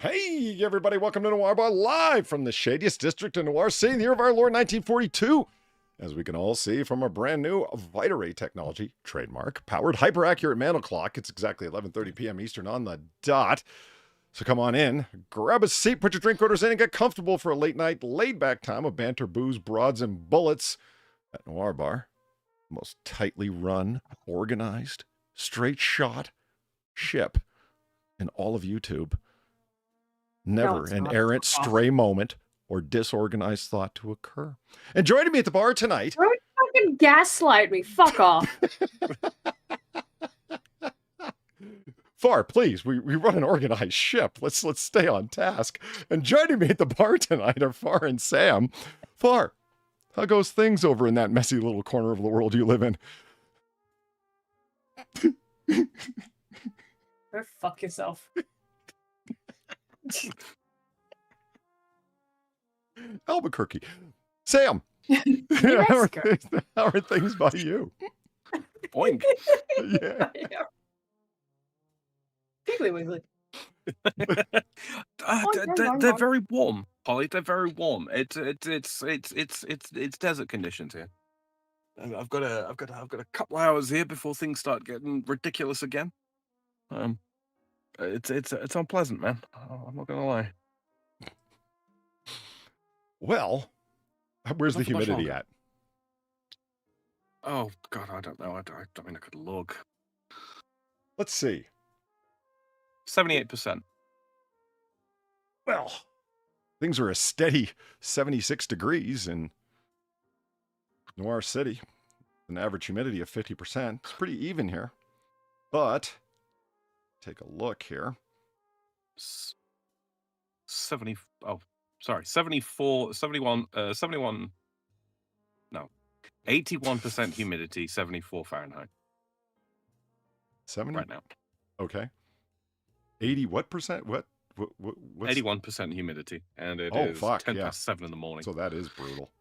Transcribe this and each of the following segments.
Hey, everybody, welcome to Noir Bar, live from the shadiest district in Noir City, the year of our Lord 1942. As we can all see from our brand new Vita technology, trademark, powered hyper-accurate mantle clock. It's exactly 11:30 p.m. Eastern on the dot. So come on in, grab a seat, put your drink orders in, and get comfortable for a late night, laid-back time of banter, booze, broads, and bullets at Noir Bar. The most tightly run, organized, straight shot ship in all of YouTube. Never an errant, stray moment or disorganized thought to occur. And joining me at the bar tonight... Don't fucking gaslight me. Fuck off. Far, please. We run an organized ship. Let's stay on task. And joining me at the bar tonight are Far and Sam. Far, how goes things over in that messy little corner of the world you live in? Go fuck yourself. Albuquerque. Sam, how are things by you? Boink. Yeah. Piggly wiggly. They're very warm, Holly. They're very warm. It's desert conditions here. I've got a couple hours here before things start getting ridiculous again. It's unpleasant, man. I'm not gonna lie. Well, where's the humidity at? Oh God, I don't know. I mean, I could look. Let's see. 78%. Well, things are a steady 76 degrees in Noir City. An average humidity of 50%. It's pretty even here. But take a look here. 81% humidity, 74 Fahrenheit. 70? Right now. Okay. 80 what percent? What's 81% humidity, and it is 10 past 7 in the morning. So that is brutal.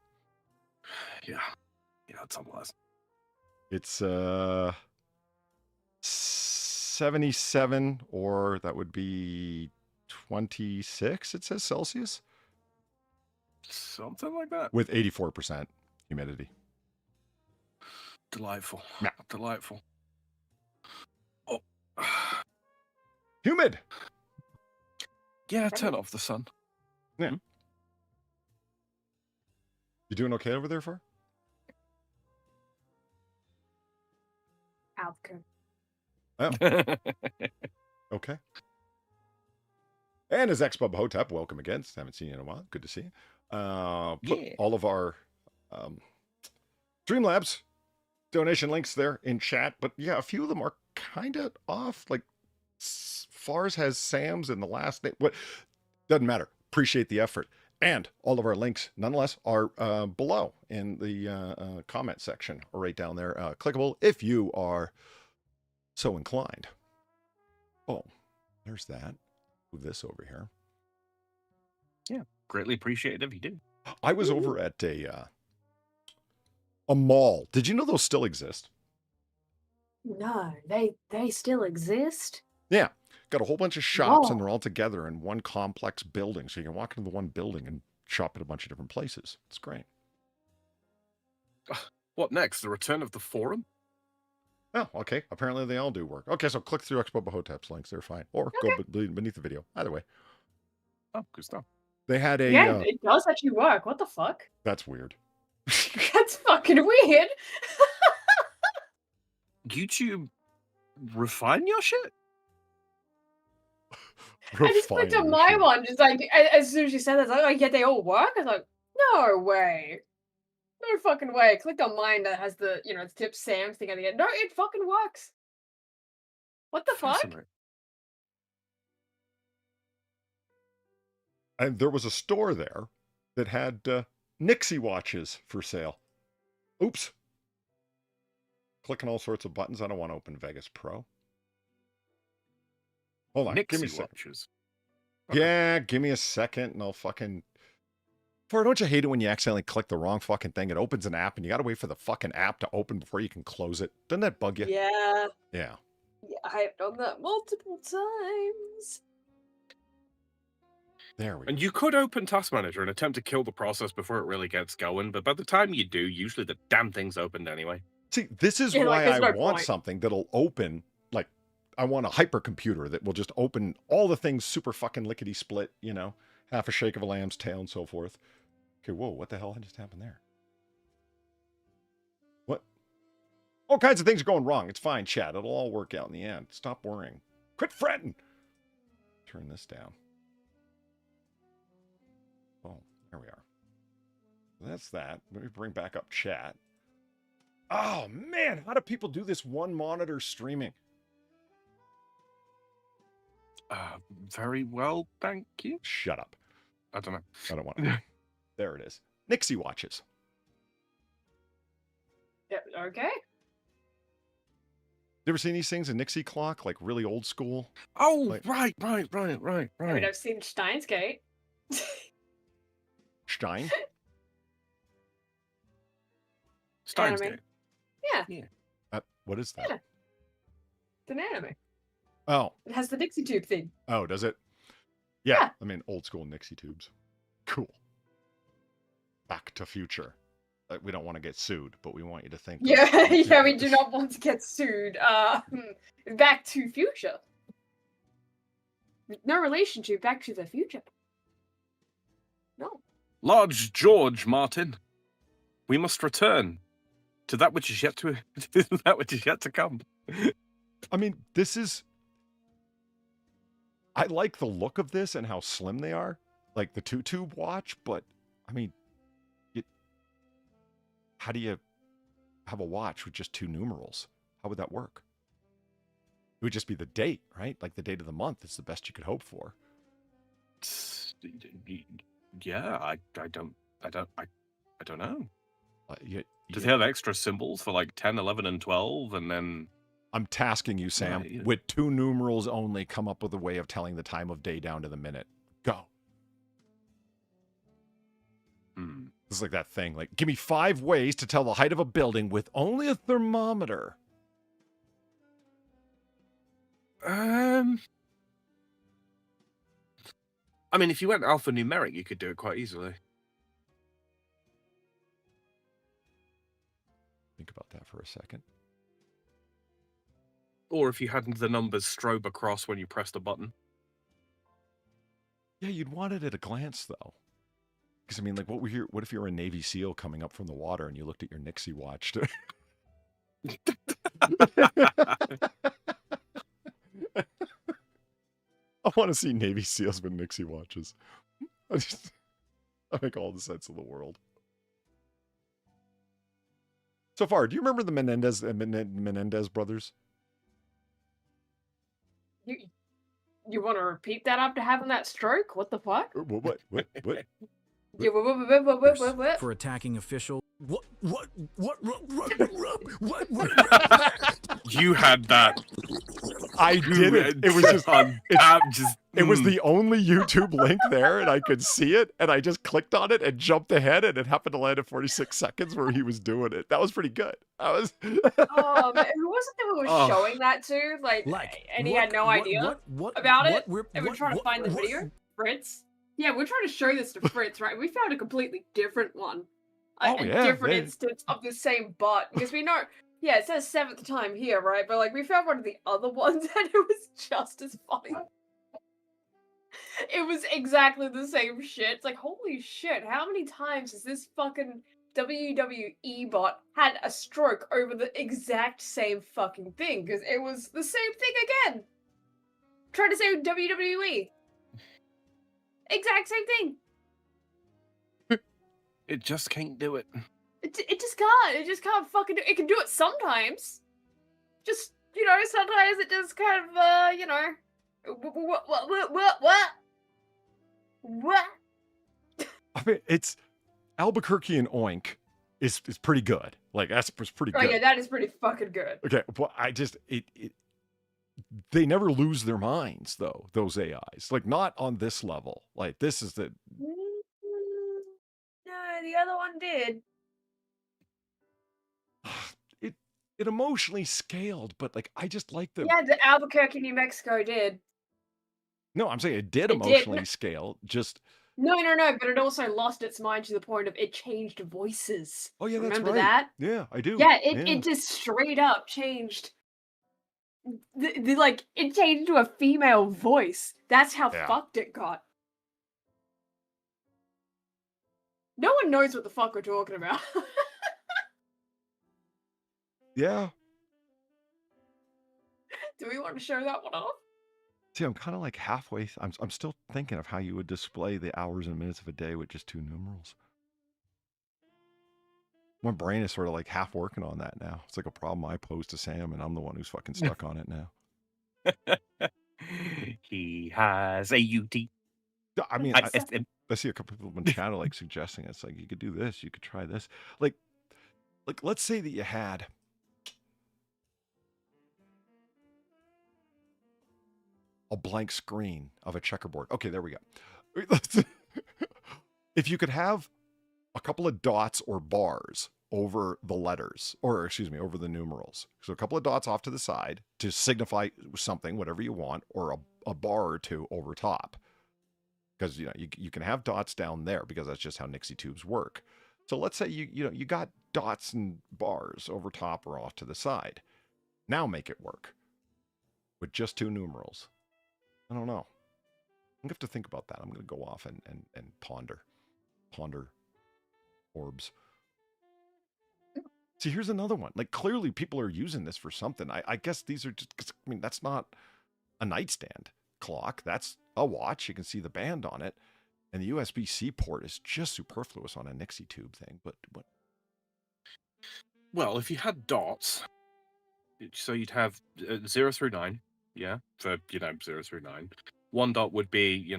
Yeah, it's unpleasant. It's 77, or that would be 26, it says Celsius? Something like that. With 84% humidity. Delightful. Yeah. Delightful. Oh. Humid. Yeah, turn off the sun. Yeah. You doing okay over there, Far? Alka. Oh. Okay. And as X-Pub Hotep, welcome again. Haven't seen you in a while. Good to see you. Put all of our Streamlabs donation links there in chat. But yeah, a few of them are kind of off. Like Fars has Sam's in the last name. What doesn't matter. Appreciate the effort. And all of our links, nonetheless, are below in the comment section, or right down there, clickable if you are so inclined. Oh, there's that. Move this over here. Yeah, greatly appreciated if you do. I was over at a mall. Did you know those still exist? No, they still exist? Yeah. Got a whole bunch of shops, and they're all together in one complex building. So you can walk into the one building and shop at a bunch of different places. It's great. What next? The return of the forum? Oh, okay. Apparently they all do work. Okay, so click through Expo Hotep's links. They're fine. Or go beneath the video. Either way. Oh, good stuff. They had a... Yeah, it does actually work. What the fuck? That's weird. That's fucking weird. YouTube refine your shit? I just clicked on Refine my your one, just like, as soon as you said that, I was like, oh, yeah, they all work? I was like, no way. No fucking way. I clicked on mine that has the, you know, the tip Sam thing at the end. No, it fucking works. What the fuck? Fascinating. And there was a store there that had Nixie watches for sale. Oops. Clicking all sorts of buttons. I don't want to open Vegas Pro. Hold on. Give me a Nixie second. watches. Yeah, give me a second and I'll fucking... Don't you hate it when you accidentally click the wrong fucking thing? It opens an app and you gotta wait for the fucking app to open before you can close it. Doesn't that bug you? Yeah. Yeah. Yeah, I've done that multiple times. There we go. And you could open Task Manager and attempt to kill the process before it really gets going, but by the time you do, usually the damn thing's opened anyway. See, this is Yeah, why like, there's I no want point. something that'll open, like, I want a hypercomputer that will just open all the things super fucking lickety-split, you know, half a shake of a lamb's tail and so forth. Okay, whoa, what the hell just happened there? What? All kinds of things are going wrong. It's fine, chat. It'll all work out in the end. Stop worrying. Quit fretting. Turn this down. Oh, there we are. That's that. Let me bring back up chat. Oh, man, how do people do this one monitor streaming? Very well, thank you. Shut up. I don't know. I don't want to. There it is. Nixie watches. Yeah, okay. You ever seen these things? A Nixie clock? Like really old school? Oh, Like- right. I mean, I've seen Steins Gate. Stein? Steins Anime. Gate. Yeah, What is that? Yeah. it's an anime. Oh. It has the Dixie Tube thing. Oh, does it? Yeah. Yeah. I mean, old school Nixie tubes. Cool. Back to Future. We don't want to get sued, but we want you to think. Yeah, yeah, we do not want to get sued. Back to Future. No relation to Back to the Future. No. Large George Martin, we must return to that which is yet to that which is yet to come. I mean, this is... I like the look of this and how slim they are. Like the two-tube watch, but, I mean, how do you have a watch with just two numerals? How would that work? It would just be the date, right? Like the date of the month is the best you could hope for. Yeah, I don't know. You- Does he have extra symbols for like 10, 11, and 12, and then? I'm tasking you, Sam, Yeah. with two numerals only, come up with a way of telling the time of day down to the minute. Go. It's like that thing, like, give me 5 ways to tell the height of a building with only a thermometer. I mean, if you went alphanumeric, you could do it quite easily. Think about that for a second. Or if you had the numbers strobe across when you pressed a button. Yeah, you'd want it at a glance, though. Because, I mean, like, what if you're a Navy SEAL coming up from the water and you looked at your Nixie watch? I want to see Navy SEALs with Nixie watches. I make all the sense in the world. So far, do you remember the Menendez brothers? You want to repeat that after having that stroke? What the fuck? What? Yeah, what? For attacking official. What? You had that. I did it. It was just on. It was the only YouTube link there, and I could see it, and I just clicked on it and jumped ahead, and it happened to land at 46 seconds where he was doing it. That was pretty good. I was. Oh, man, who was it that was showing that to? And he had no idea about it. And we're trying to find the video. Fritz. Yeah, we're trying to show this to Fritz, right? We found a completely different one. Oh, a yeah, different they- instance of the same bot because we know. Yeah, it says 7th time here, right? But like we found one of the other ones and it was just as funny. It was exactly the same shit. It's like, holy shit, how many times has this fucking WWE bot had a stroke over the exact same fucking thing? Because it was the same thing again. Trying to say WWE. Exact same thing. It just can't do it. It just can't. It just can't fucking do it. It can do it sometimes. Just, sometimes it just kind of, What? I mean, it's Albuquerque and Oink is pretty good. Like that's pretty Oh good. yeah, that is pretty fucking good. Okay, well, they never lose their minds though. Those AIs, like not on this level. Like this is the No, the other one did. it emotionally scaled, but like I just like the. Yeah, the Albuquerque, New Mexico did. No, I'm saying it did It did. emotionally scale. Just No, but it also lost its mind to the point of it changed voices. oh yeah, that's Remember right. that? Yeah, I do. Yeah, it just straight up changed. It changed to a female voice. That's how Yeah. fucked it got. No one knows what the fuck we're talking about. Yeah. Do we want to show that one off? See, I'm kind of like halfway. I'm still thinking of how you would display the hours and minutes of a day with just 2 numerals. My brain is sort of like half working on that now. It's like a problem I posed to Sam, and I'm the one who's fucking stuck on it now. He has a UT. I mean, I- I see a couple people in chat like suggesting it's like you could do this, you could try this. Like let's say that you had a blank screen of a checkerboard. Okay, there we go. If you could have a couple of dots or bars over the letters, or excuse me, over the numerals. So a couple of dots off to the side to signify something, whatever you want, or a bar or two over top. Because you can have dots down there because that's just how Nixie tubes work. So let's say you got dots and bars over top or off to the side. Now make it work with just 2 numerals. I don't know. I'm gonna have to think about that. I'm gonna go off and ponder orbs. See, here's another one. Like clearly people are using this for something. I guess these are just. I mean, that's not a nightstand clock. That's a watch. You can see the band on it, and the USB-C port is just superfluous on a Nixie tube thing. But Well, if you had dots, so you'd have 0 through 9, yeah, for 0 through 9. 1 dot would be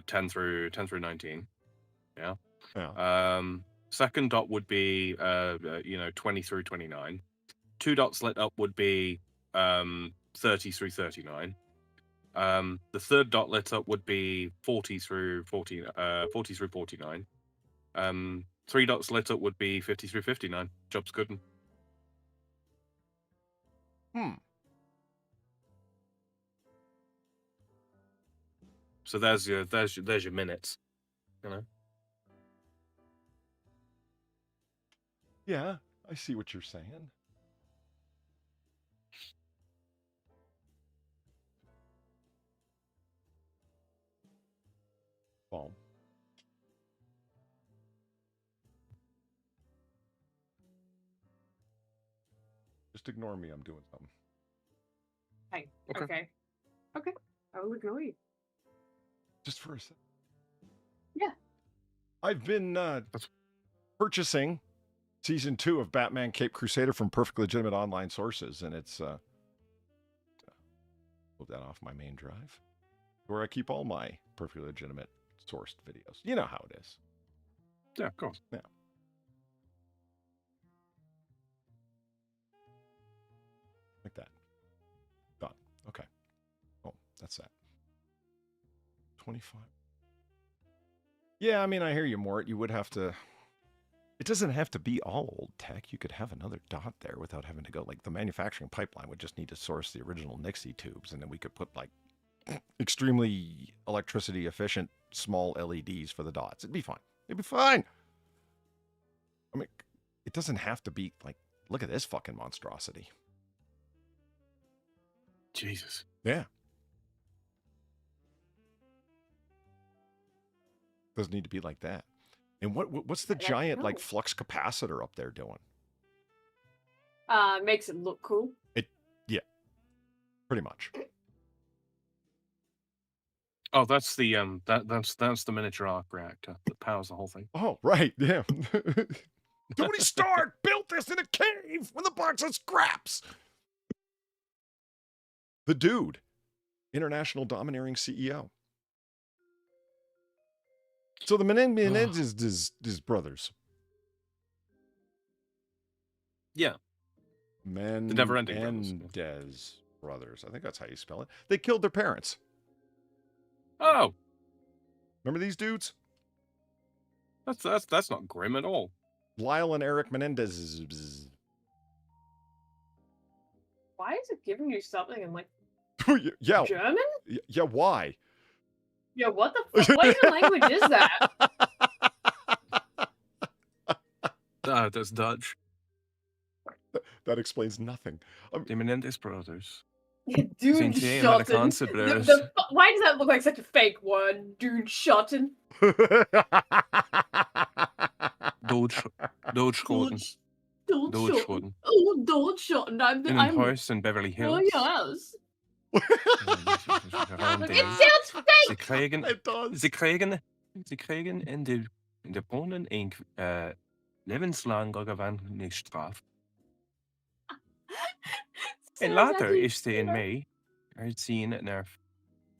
10 through 19, yeah. yeah. Second dot would be 20 through 29. 2 dots lit up would be 30 through 39. The third dot lit up would be 40 through 49. 3 dots lit up would be 50 through 59. Job's good. So there's your minutes, Yeah, I see what you're saying. Boom. Just ignore me. I'm doing something. Hey, Okay. okay. I will ignore you. Just for a second. Yeah. I've been purchasing season 2 of Batman Cape Crusader from perfectly legitimate online sources, and it's move that off my main drive, where I keep all my perfectly legitimate sourced videos. You know how it is. Yeah, of course. Yeah. Like that. Done. Okay. Oh, that's that. 25. Yeah, I mean, I hear you, Mort. You would have to. It doesn't have to be all old tech. You could have another dot there without having to go. Like the manufacturing pipeline would just need to source the original Nixie tubes, and then we could put like extremely electricity efficient small LEDs for the dots. It'd be fine. It'd be fine. I mean, it doesn't have to be like, look at this fucking monstrosity. Jesus. Yeah. Doesn't need to be like that. And what's the giant like flux capacitor up there doing? Makes it look cool. Yeah, pretty much. Oh, that's the that's the miniature arc reactor that powers the whole thing. Oh, right, yeah. Tony Stark built this in a cave with a box of scraps. The dude, international domineering CEO. So the Menendez is brothers. Yeah. The never-ending brothers. Menendez brothers. I think that's how you spell it. They killed their parents. Oh. Remember these dudes? That's not grim at all. Lyle and Eric Menendez. Why is it giving you something in like Yeah. German? Yeah, why? Yeah, what the fuck? What even language is that? That's Dutch. That explains nothing. The Menendez brothers. Dude shotten. Why does that look like such a fake word? Dude shotten. Doodschroten. Doodschroten. Oh, Doodschroten. I'm In een huis in Beverly Hills. Oh, yes. It sounds fake! It does. Ze kregen in de Polen een levenslange gevangenisstraf. En later is ze in mei uitzien naar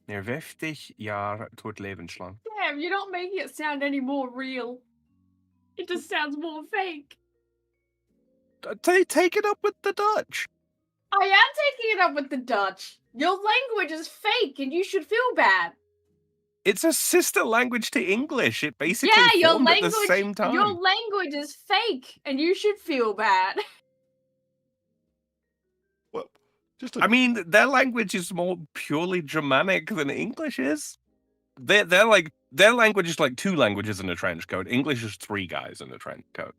50 jaar tot levenslang. Damn, you're not making it sound any more real. It just sounds more fake. Take it up with the Dutch. I am taking it up with the Dutch. Your language is fake and you should feel bad. It's a sister language to English. It basically formed at the same time. Your language is fake and you should feel bad. Well, I mean, their language is more purely Germanic than English is. Their language is like 2 languages in a trench coat. English is 3 guys in a trench coat.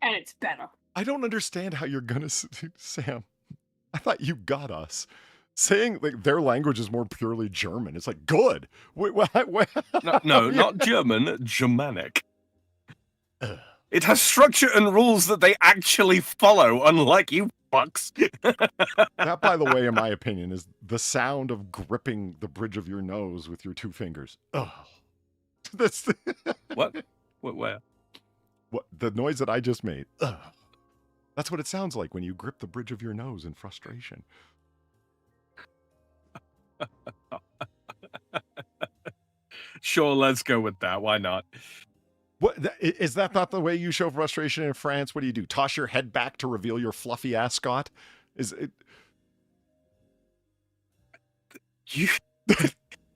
And it's better. I don't understand how you're gonna, Sam. I thought you got us. Saying like their language is more purely German. It's like, good. Wait. No, not German, Germanic. It has structure and rules that they actually follow, unlike you fucks. That, by the way, in my opinion, is the sound of gripping the bridge of your nose with your 2 fingers. Ugh. That's What? Where? What the noise that I just made. Ugh. That's what it sounds like when you grip the bridge of your nose in frustration. Sure, let's go with that. Why not? What is that not the way you show frustration in France? What do? Toss your head back to reveal your fluffy ascot? Is it?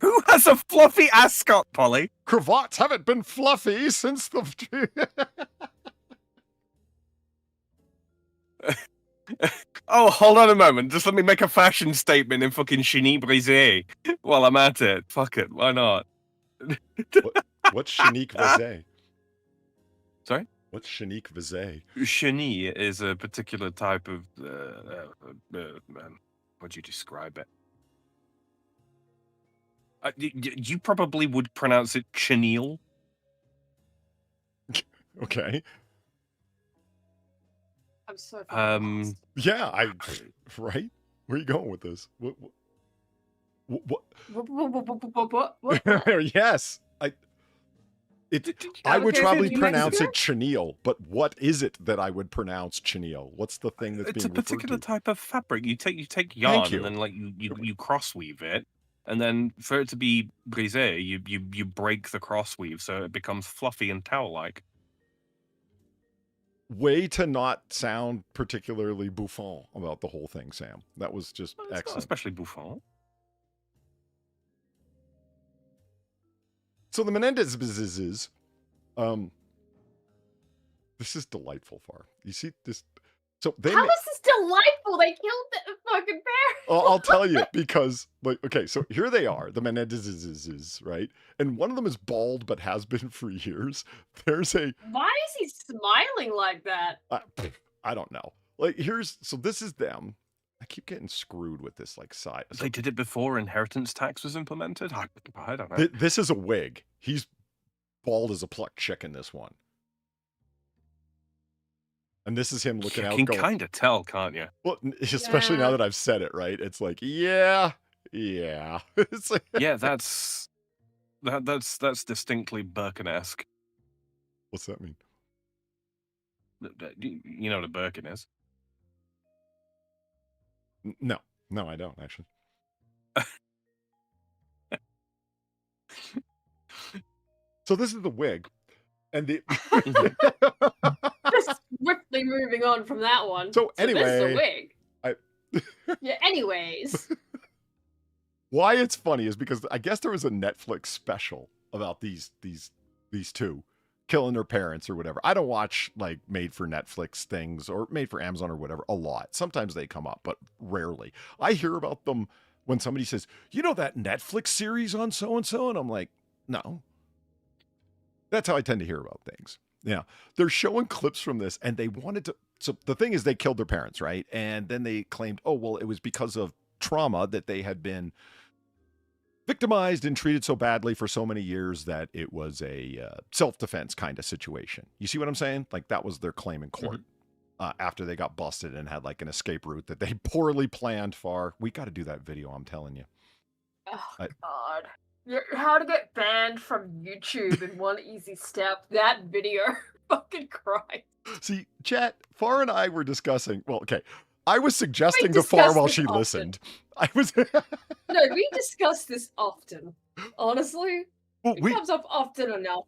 Who has a fluffy ascot, Polly? Cravats haven't been fluffy since the. Oh, hold on a moment. Just let me make a fashion statement in fucking Chenille Brisée while I'm at it. Fuck it. Why not? What's Chenique Visée? Sorry? What's Chenique Visée? Chenille is a particular type of... how'd you describe it? You probably would pronounce it chenille. Okay. I'm so lost. Yeah, right? Where are you going with this? What? Yes. I would probably pronounce it chenille, but what is it that I would pronounce chenille? What's the thing that's it's being a particular referred to? type of fabric. You take yarn and then like you cross weave it, and then for it to be brisé, you break the cross weave so it becomes fluffy and towel-like. Way to not sound particularly bouffant about the whole thing, Sam. That was just excellent. Not especially bouffant. So the Menendez is, this is delightful, Far. You see this, So they How is this delightful? They killed the fucking bear. I'll tell you, because, like, okay, so here they are, the Menendezes, right? And one of them is bald, but has been for years. There's a, Why is he smiling like that? I don't know. Like, so this is them. I keep getting screwed with this, like, side. So They did it before inheritance tax was implemented? I don't know. this is a wig. He's bald as a plucked chicken, this one. And this is him looking out. You can kind of tell, can't you? Well, especially now that I've said it, right? It's like, yeah. It's like, Yeah, that's distinctly Birkin-esque. what's that mean? You know what a Birkin is? No, I don't actually. So this is the wig, and the. Just swiftly moving on from that one. So anyway, this is a wig. I. Yeah. Anyways. Why it's funny is because I guess there was a Netflix special about these two killing their parents or whatever. I don't watch like made for Netflix things or made for Amazon or whatever a lot. Sometimes they come up, but rarely. I hear about them when somebody says, you know, that Netflix series on so and so, and I'm like, no. That's how I tend to hear about things. Yeah. They're showing clips from this and they wanted to. So the thing is, they killed their parents, right? And then they claimed, oh, well, it was because of trauma that they had been victimized and treated so badly for so many years that it was a self-defense kind of situation. You see what I'm saying? Like that was their claim in court after they got busted and had like an escape route that they poorly planned for. We got to do that video, I'm telling you. Oh, God. How to get banned from YouTube in one easy step. That video. Fucking Christ. See, chat, Far and I were discussing, well, okay, I was suggesting to Far while she listened. I was... No, we discuss this often. Honestly, it comes up often enough.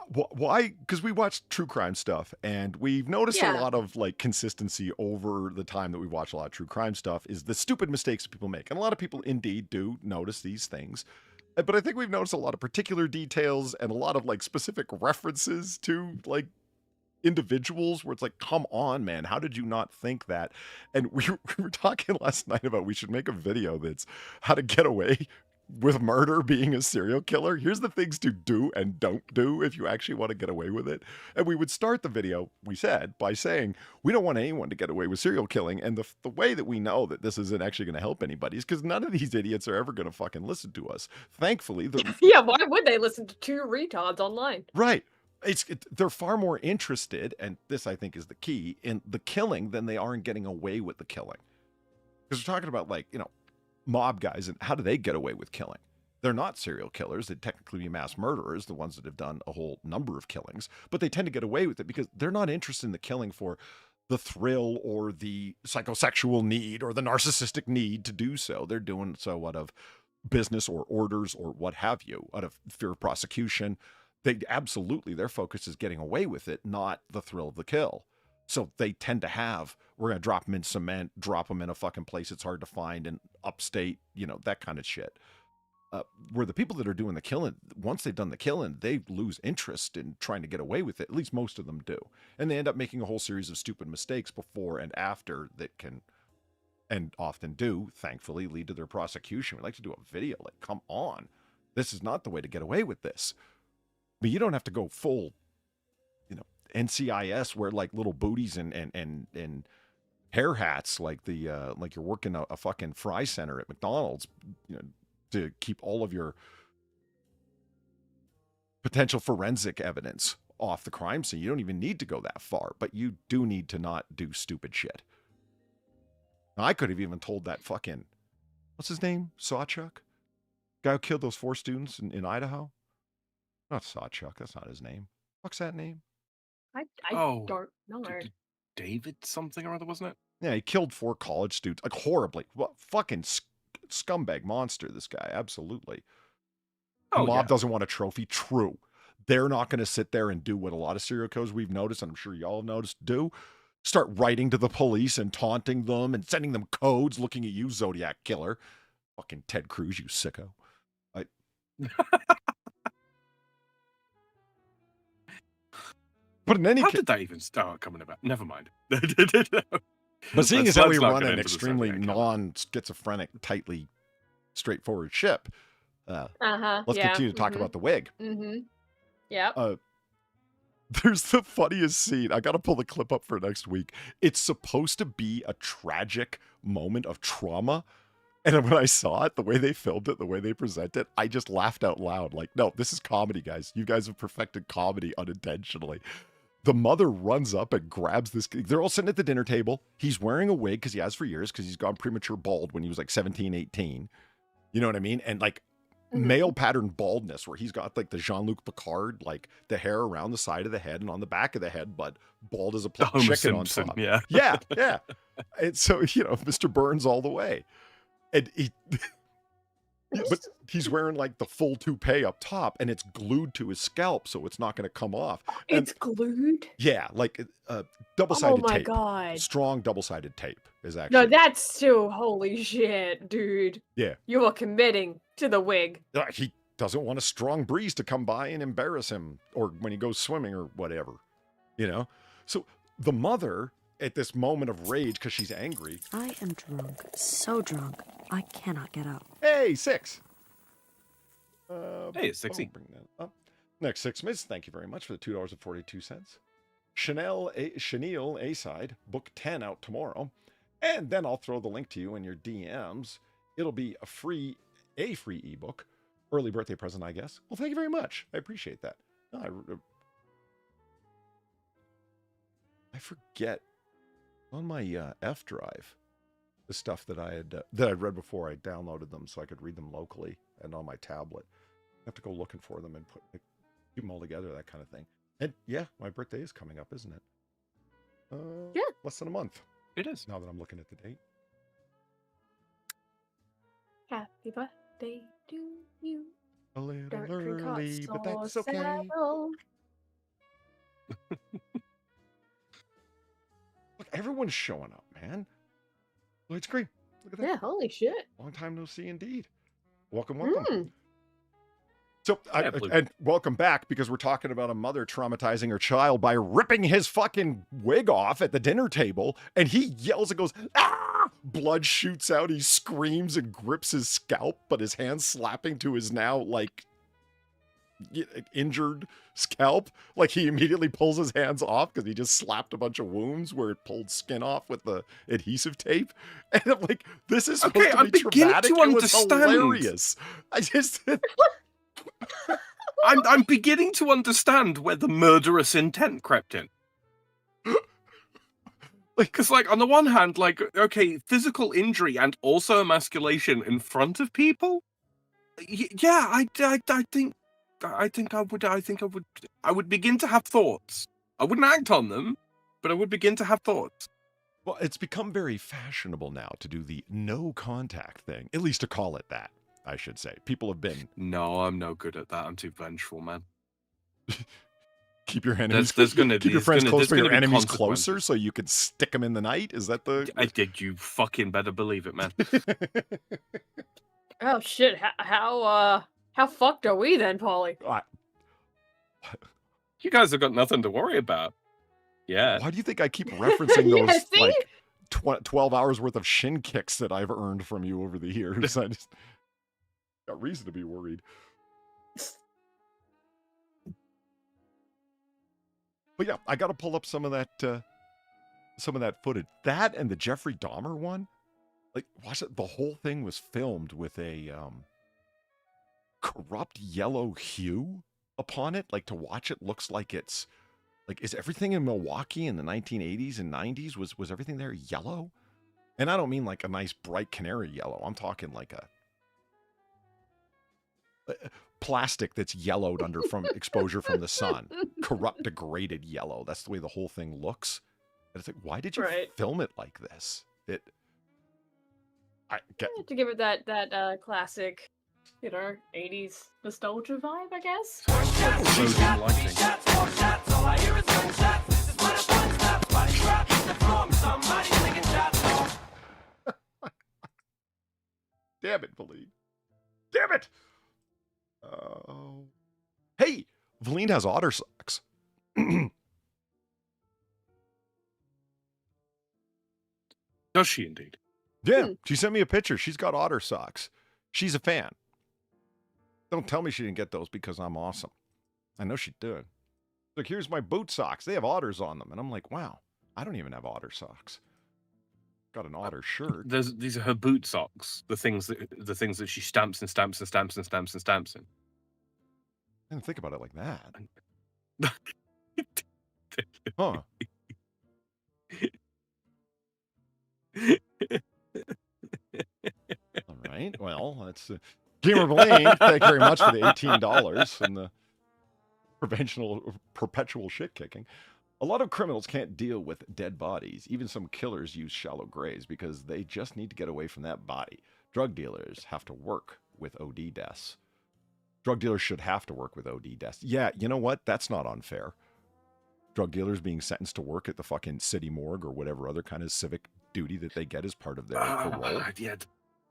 Why? Because we watch true crime stuff, and we've noticed a lot of like consistency over the time that we watch a lot of true crime stuff is the stupid mistakes that people make. And a lot of people indeed do notice these things. But I think we've noticed a lot of particular details and a lot of like specific references to like individuals where it's like, come on, man, how did you not think that? And we were talking last night about we should make a video that's how to get away with murder being a serial killer. Here's the things to do and don't do if you actually want to get away with it. And we would start the video, we said, by saying we don't want anyone to get away with serial killing. And the way that we know that this isn't actually going to help anybody is because none of these idiots are ever going to fucking listen to us. Thankfully. Yeah, why would they listen to two retards online? Right. They're far more interested, and this I think is the key, in the killing than they are in getting away with the killing. Because we're talking about like, you know, mob guys and how do they get away with killing? They're not serial killers. They'd technically be mass murderers, the ones that have done a whole number of killings, but they tend to get away with it because they're not interested in the killing for the thrill or the psychosexual need or the narcissistic need to do so. They're doing so out of business or orders or what have you, out of fear of prosecution. Their focus is getting away with it, not the thrill of the kill. So they tend to have, we're going to drop them in cement, drop them in a fucking place it's hard to find in upstate, you know, that kind of shit. Where the people that are doing the killing, once they've done the killing, they lose interest in trying to get away with it. At least most of them do. And they end up making a whole series of stupid mistakes before and after that can, and often do, thankfully, lead to their prosecution. We like to do a video like, come on, this is not the way to get away with this. But you don't have to go full, you know, NCIS wear like little booties and hair hats like like you're working a fucking fry center at McDonald's, you know, to keep all of your potential forensic evidence off the crime scene. You don't even need to go that far, but you do need to not do stupid shit. Now, I could have even told that fucking, what's his name? Sawchuck? Guy who killed those 4 students in Idaho? Not Sawchuck, that's not his name. What's that name? I don't know. David something or other, wasn't it? Yeah, he killed 4 college students, like horribly. Well, fucking scumbag monster, this guy, absolutely. The mob doesn't want a trophy, true. They're not going to sit there and do what a lot of serial killers we've noticed, and I'm sure y'all have noticed, do. Start writing to the police and taunting them and sending them codes looking at you, Zodiac Killer. Fucking Ted Cruz, you sicko. But in any How case, did that even start coming about? Never mind. But seeing as how we Let's not run get an into the extremely subject. non-schizophrenic, tightly straightforward ship, let's Yeah. continue to talk about the wig. Yep. There's the funniest scene. I got to pull the clip up for next week. It's supposed to be a tragic moment of trauma. And when I saw it, the way they filmed it, the way they present it, I just laughed out loud. Like, no, this is comedy, guys. You guys have perfected comedy unintentionally. The mother runs up and grabs this. They're all sitting at the dinner table. He's wearing a wig because he has for years because he's gone premature bald when he was like 17, 18. You know what I mean? And like male pattern baldness where he's got like the Jean-Luc Picard, like the hair around the side of the head and on the back of the head, but bald as a plucked Homer chicken Simpson, on top. yeah. Yeah. And so, Mr. Burns all the way. And but he's wearing like the full toupee up top and it's glued to his scalp so it's not going to come off. It's glued? Yeah, like double-sided Oh my tape. God. Strong double-sided tape is actually. No, that's still holy shit, dude. Yeah. You are committing to the wig. He doesn't want a strong breeze to come by and embarrass him or when he goes swimming or whatever, So the mother, at this moment of rage because she's angry. I am drunk, so drunk, I cannot get up. Hey, 6. Hey, it's 60. Bring that up. Next 6 minutes. Thank you very much for the $2.42. Chanel A-Side, book 10 out tomorrow. And then I'll throw the link to you in your DMs. It'll be a free ebook. Early birthday present, I guess. Well, thank you very much. I appreciate that. I forget on my F drive the stuff that I'd read before. I downloaded them so I could read them locally and on my tablet. I have to go looking for them and keep them all together, that kind of thing. And yeah, my birthday is coming up, isn't it? Yeah. Less than a month. It is. Now that I'm looking at the date. Happy birthday to you. A little Dark early, but that's sauce okay. saddle. Look, everyone's showing up, man. Lloyd's Green. Look at that. Yeah, holy shit. Long time no see indeed. Welcome. So, and welcome back, because we're talking about a mother traumatizing her child by ripping his fucking wig off at the dinner table, and he yells and goes, ah! Blood shoots out, he screams and grips his scalp, but his hand's slapping to his now, like, injured scalp. Like, he immediately pulls his hands off because he just slapped a bunch of wounds where it pulled skin off with the adhesive tape. And I'm like, this is supposed to be traumatic. It was hilarious. I just... I'm beginning to understand where the murderous intent crept in. Because, like, on the one hand, like, okay, physical injury and also emasculation in front of people. Yeah, I think I would begin to have thoughts. I wouldn't act on them, but I would begin to have thoughts. Well, it's become very fashionable now to do the no contact thing, at least to call it that, I should say. People have been... No, I'm no good at that. I'm too vengeful, man. Keep your enemies. Keep your friends close, but your enemies closer, so you could stick them in the night. Is that the? I did. You fucking better believe it, man. Oh shit! How fucked are we then, Paulie? You guys have got nothing to worry about. Yeah. Why do you think I keep referencing those Yeah, like 12 hours worth of shin kicks that I've earned from you over the years? I just got reason to be worried. But yeah, I got to pull up some of that footage. That and the Jeffrey Dahmer one. Like, watch it. The whole thing was filmed with a corrupt yellow hue upon it. Like, to watch it looks like it's like, is everything in Milwaukee in the 1980s and 90s was everything there yellow? And I don't mean like a nice bright canary yellow. I'm talking like a plastic that's yellowed under from exposure from the sun. Corrupt, degraded yellow. That's the way the whole thing looks. And it's like, why did you film it like this? To give it that classic, 80s nostalgia vibe, I guess. Damn it, Valine. Damn it! Hey, Valine has otter socks. Does she indeed? Yeah, she sent me a picture. She's got otter socks. She's a fan. Don't tell me she didn't get those because I'm awesome. I know she did. Look, here's my boot socks. They have otters on them. And I'm like, wow, I don't even have otter socks. Got an otter shirt. These are her boot socks. The things that she stamps and stamps and stamps and stamps and stamps in. I didn't think about it like that. Huh. All right. Well, that's Gamer Blaine. Thank you very much for the $18 and the perpetual shit kicking. A lot of criminals can't deal with dead bodies. Even some killers use shallow graves because they just need to get away from that body. Drug dealers have to work with OD deaths. Drug dealers should have to work with OD deaths. Yeah, you know what? That's not unfair. Drug dealers being sentenced to work at the fucking city morgue or whatever other kind of civic duty that they get as part of their parole. Yeah, the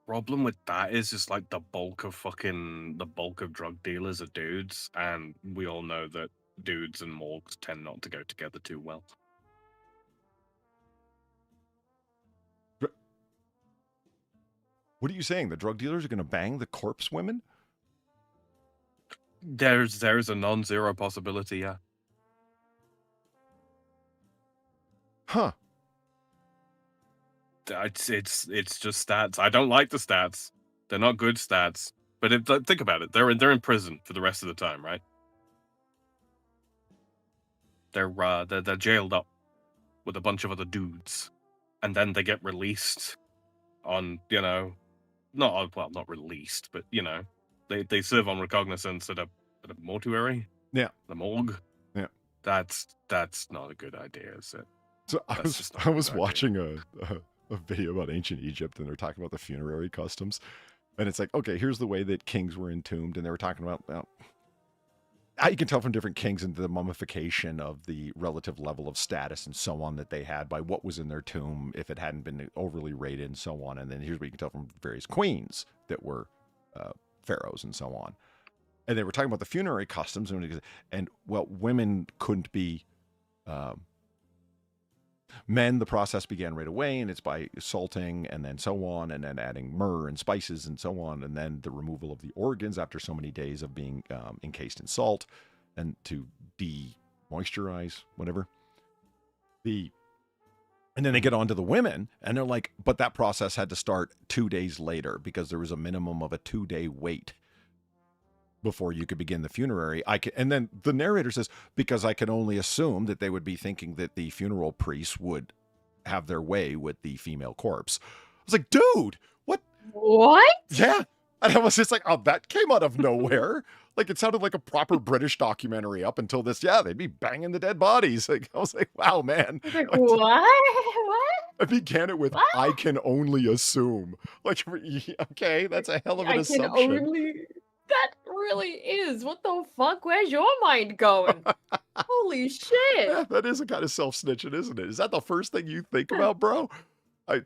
problem with that is just like the bulk of drug dealers are dudes, and we all know that dudes and morgues tend not to go together too well. What are you saying? The drug dealers are going to bang the corpse women? There's a non-zero possibility, yeah. Huh. It's just stats. I don't like the stats. They're not good stats. But think about it. They're in prison for the rest of the time, right? They're jailed up with a bunch of other dudes, and then they get released on, not released, but they serve on recognizance at a mortuary. Yeah, the morgue. Yeah, that's not a good idea, is it? So I was watching a video about ancient Egypt, and they're talking about the funerary customs, and it's like, okay, here's the way that kings were entombed, and they were talking about, well, you can tell from different kings and the mummification of the relative level of status and so on that they had by what was in their tomb if it hadn't been overly raided and so on. And then here's what you can tell from various queens that were pharaohs and so on. And they were talking about the funerary customs, and well, women couldn't be men. The process began right away, and it's by salting and then so on, and then adding myrrh and spices and so on, and then the removal of the organs after so many days of being encased in salt and to de-moisturize, whatever. And then they get on to the women, and they're like, but that process had to start 2 days later because there was a minimum of a 2-day wait before you could begin the funerary. And then the narrator says, because I can only assume that they would be thinking that the funeral priests would have their way with the female corpse. I was like, dude, what? What? Yeah. And I was just like, oh, that came out of nowhere. Like, it sounded like a proper British documentary up until this. Yeah, they'd be banging the dead bodies. Like, I was like, wow, man. Like, what? I began it with, what? I can only assume. Like, okay, that's a hell of an assumption. That really is. What the fuck? Where's your mind going? Holy shit. Yeah, that is a kind of self-snitching, isn't it? Is that the first thing you think about, bro? You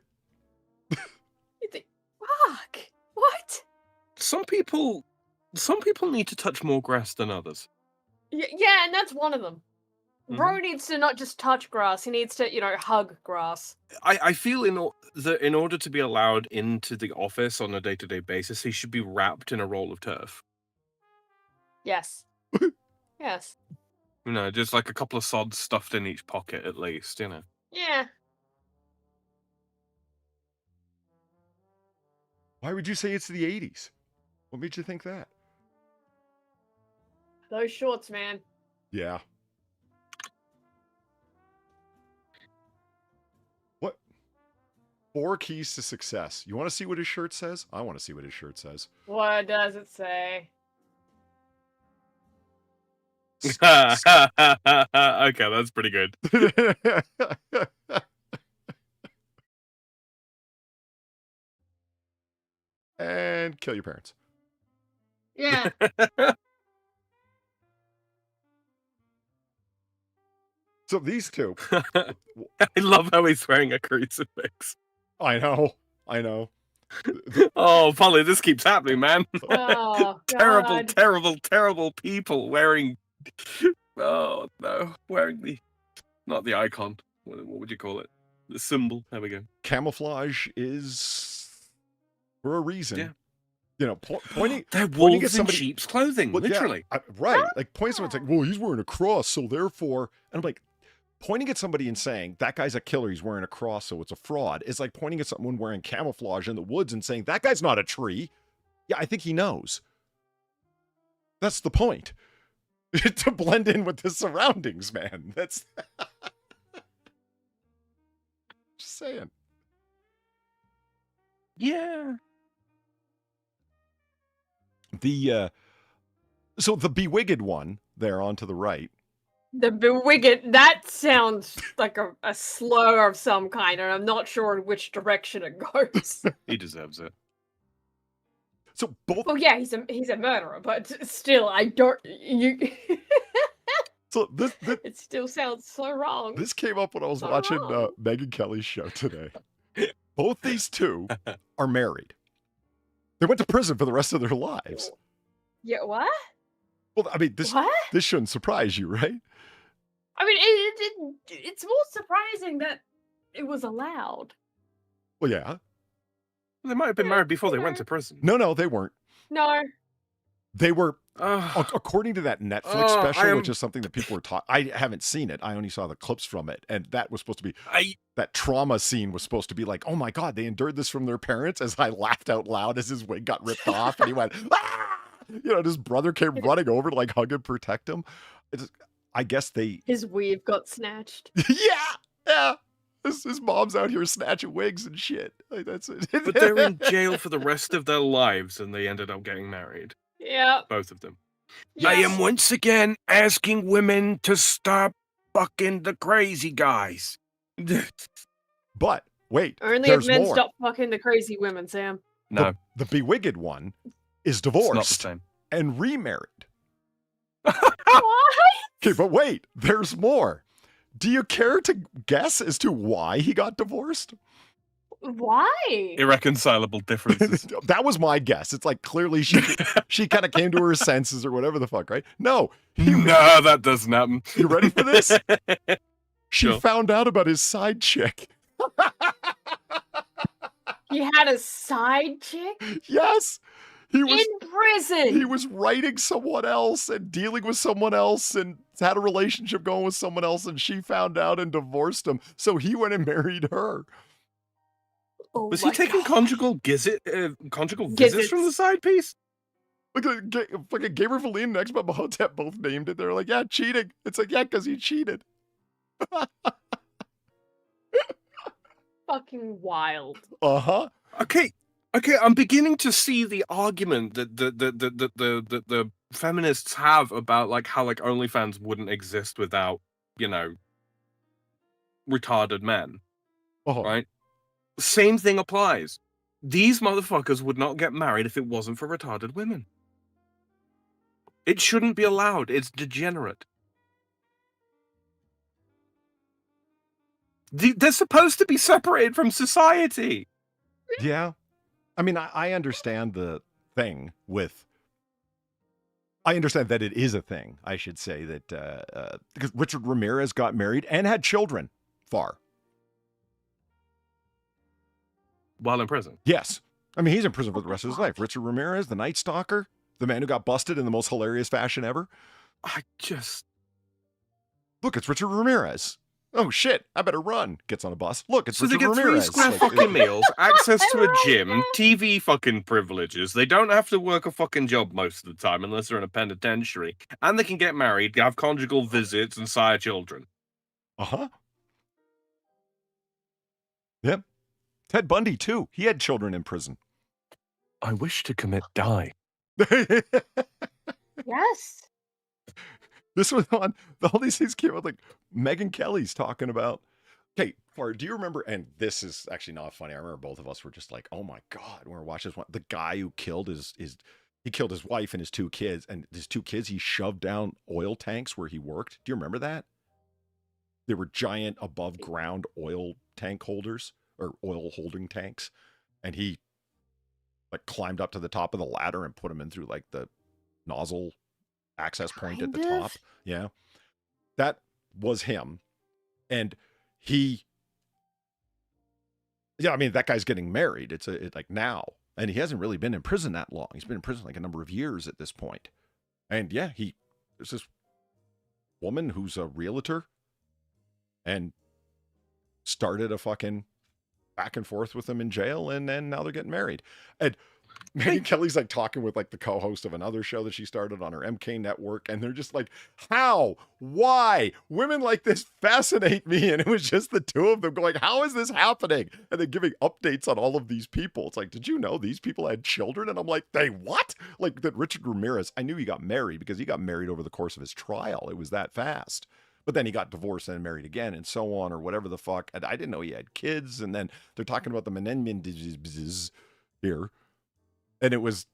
think, fuck. What? Some people need to touch more grass than others. Yeah, and that's one of them. Bro needs to not just touch grass, he needs to, hug grass. I feel in order to be allowed into the office on a day-to-day basis, he should be wrapped in a roll of turf. Yes. Yes. Just like a couple of sods stuffed in each pocket at least, Yeah. Why would you say it's the 80s? What made you think that? Those shorts, man. Yeah. What? 4 keys to success. You want to see what his shirt says? I want to see what his shirt says. What does it say? Okay, that's pretty good. And kill your parents. Yeah. So these two. I love how he's wearing a crucifix. I know. Oh, Polly, this keeps happening, man. Oh, terrible, God. terrible, terrible people wearing. Oh no, wearing not the icon. What would you call it? The symbol. There we go. Camouflage is for a reason. Yeah. You know, pointing. They're pointing wolves at somebody, in sheep's clothing, well, literally. Yeah, right. Like pointing at someone saying, well, he's wearing a cross, so therefore, and I'm like, pointing at somebody and saying, that guy's a killer, he's wearing a cross, so it's a fraud, is like pointing at someone wearing camouflage in the woods and saying, that guy's not a tree. Yeah, I think he knows. That's the point. To blend in with the surroundings, man. That's just saying. Yeah. So the bewigged one there on to the right. The bewigged, that sounds like a slur of some kind, and I'm not sure in which direction it goes. He deserves it. So both. Well, yeah, he's a murderer, but still, I don't. So this It still sounds so wrong. this came up when I was So watching wrong. Megyn Kelly's show today. Both these two are married. They went to prison for the rest of their lives. Yeah, what? Well, I mean, What? this shouldn't surprise you, right? I mean, it's more surprising that it was allowed. Well, yeah. They might have been Yeah, married before they you went know. to prison. No, they weren't. No. They were, Ugh. according to that Netflix Oh, special, which is something that people were taught. I haven't seen it. I only saw the clips from it. And that was supposed to be, that trauma scene was supposed to be like, oh my God, they endured this from their parents, as I laughed out loud as his wig got ripped off and he went, ah! You know, and his brother came running over to like hug and protect him. I guess they, His weave got snatched. yeah. His mom's out here snatching wigs and shit. Like, that's it. But they're in jail for the rest of their lives and they ended up getting married. Yeah. Both of them. Yeah. I am once again asking women to stop fucking the crazy guys. But wait, Only there's if men more. stop fucking the crazy women, Sam. No, The bewigged one is it's not the divorced same. and remarried. What? Okay, but wait, there's more. Do you care to guess as to why he got divorced? Why? Irreconcilable differences. That was my guess. It's like clearly she kind of came to her senses or whatever the fuck, right? No. No, that doesn't happen. You ready for this? She Sure. found out about his side chick. He had a side chick Yes. He was in prison. he was writing someone else and dealing with someone else and had a relationship going with someone else, and she found out and divorced him. So he went and married her. Oh Was he my taking God. conjugal visits from the side piece? Look at fucking Gabriel Verleen and Expo Mahotep both named it. They're like, yeah, cheating. It's like, yeah, because he cheated. Fucking wild. Uh-huh. Okay, I'm beginning to see the argument that the feminists have about like how like OnlyFans wouldn't exist without, you know, retarded men, Uh-huh. right? Same thing applies. These motherfuckers would not get married if it wasn't for retarded women. It shouldn't be allowed. It's degenerate. They're supposed to be separated from society. Yeah. I mean, I understand the thing with... I understand that it is a thing, I should say, that... because Richard Ramirez got married and had children. Far. While in prison. Yes. I mean, he's in prison for the rest of his life. Richard Ramirez, the Night Stalker, the man who got busted in the most hilarious fashion ever. I just... Look, it's Richard Ramirez. Oh, shit. I better run. Gets on a bus. Look, it's So they Richard get 3 Ramirez. square Like, fucking meals, access to a Oh, gym, yeah. TV fucking privileges. They don't have to work a fucking job most of the time unless they're in a penitentiary. And they can get married, have conjugal visits, and sire children. Uh-huh. Yep. Ted Bundy, too. He had children in prison. I wish to commit die. Yes. This was on, all these things came out, like Megyn Kelly's talking about. Okay, Far, do you remember, and this is actually not funny, I remember both of us were just like, oh my God, when we were watching this one, the guy who killed he killed his wife and his 2 kids, and his 2 kids, he shoved down oil tanks where he worked. Do you remember that? They were giant above ground oil tank holders, or oil holding tanks, and he like climbed up to the top of the ladder and put them in through like the nozzle access point at the Kind of. top. Yeah. That was him. And he Yeah, I mean, that guy's getting married. It's like now. And he hasn't really been in prison that long. He's been in prison like a number of years at this point. And yeah, there's this woman who's a realtor and started a fucking back and forth with him in jail, and then now they're getting married. And Megyn Kelly's like talking with like the co-host of another show that she started on her MK network, and they're just like, how? Why? Women like this fascinate me. And it was just the two of them going, how is this happening? And then giving updates on all of these people. It's like, did you know these people had children? And I'm like, they what? Like that Richard Ramirez, I knew he got married because he got married over the course of his trial. It was that fast. But then he got divorced and married again and so on, or whatever the fuck. And I didn't know he had kids. And then they're talking about the Menendez here. And it was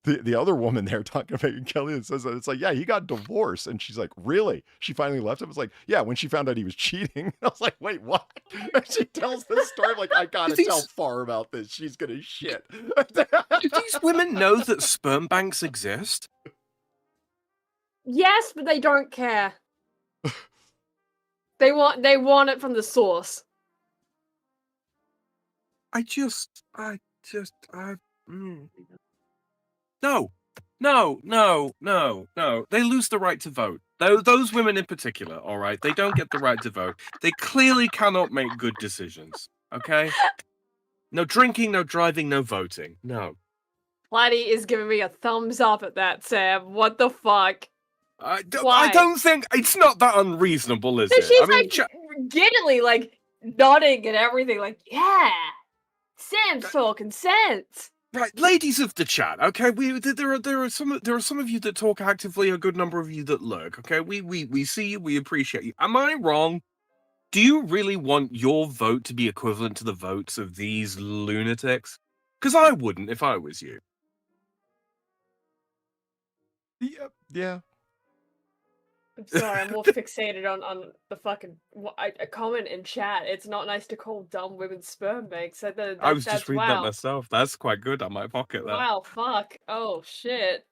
the other woman there talking about Megyn Kelly and says that it's like, yeah, he got divorced. And she's like, really? She finally left him? It's like, yeah, when she found out he was cheating. I was like, wait, what? And she tells this story. I'm like, I gotta tell Far about this. She's gonna shit. Do these women know that sperm banks exist? Yes, but they don't care. They want it from the source. No. They lose the right to vote. Those women in particular, all right? They don't get the right to vote. They clearly cannot make good decisions, okay? No drinking, no driving, no voting. No. Platy is giving me a thumbs up at that, Sam. What the fuck? I don't think... It's not that unreasonable, is it? She's like giddily, like, nodding and everything, like, yeah, Sam's talking sense. Right, ladies of the chat, okay. There are some of you that talk actively, a good number of you that lurk. Okay, we see you, we appreciate you. Am I wrong? Do you really want your vote to be equivalent to the votes of these lunatics? Because I wouldn't if I was you. Yeah. I'm sorry, I'm more fixated on the fucking a comment in chat. It's not nice to call dumb women sperm banks. I was just reading that myself. That's quite good. I might pocket that. Wow, fuck. Oh, shit.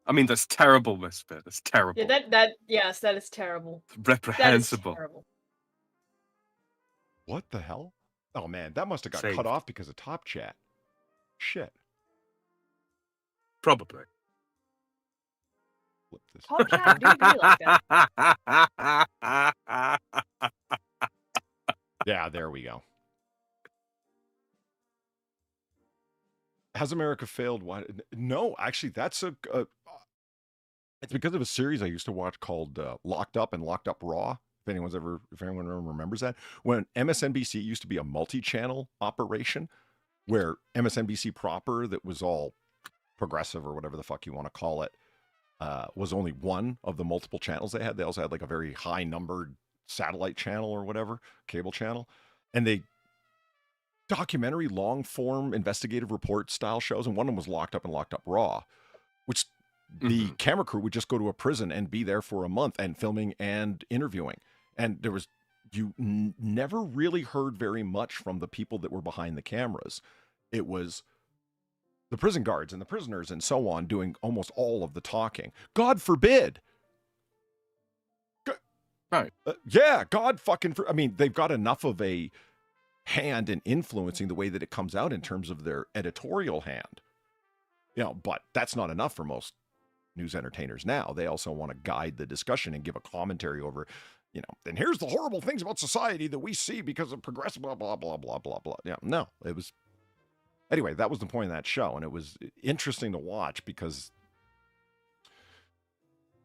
I mean, that's terrible, Misfit. That's terrible. Yeah, yes, that is terrible. Reprehensible. That is terrible. What the hell? Oh, man, that must have got cut off because of Top Chat. Shit. Probably. Top Chat do be like that. Yeah, there we go. Has America failed? Why? No, actually, that's it's because of a series I used to watch called Locked Up and Locked Up Raw. If anyone remembers that, when MSNBC used to be a multi-channel operation, where MSNBC proper, that was all progressive or whatever the fuck you want to call it, was only one of the multiple channels they had. They also had like a very high numbered satellite channel or whatever, cable channel. And they documentary, long form, investigative report style shows. And one of them was Locked Up and Locked Up Raw, which the camera crew would just go to a prison and be there for a month and filming and interviewing. And there was, you never really heard very much from the people that were behind the cameras. It was the prison guards and the prisoners and so on doing almost all of the talking. God forbid. Right. Yeah, God fucking... I mean, they've got enough of a hand in influencing the way that it comes out in terms of their editorial hand. You know, but that's not enough for most news entertainers now. They also want to guide the discussion and give a commentary over, you know, and here's the horrible things about society that we see because of progressive blah, blah, blah, blah, blah, blah. Yeah, no, it was... Anyway, that was the point of that show, and it was interesting to watch because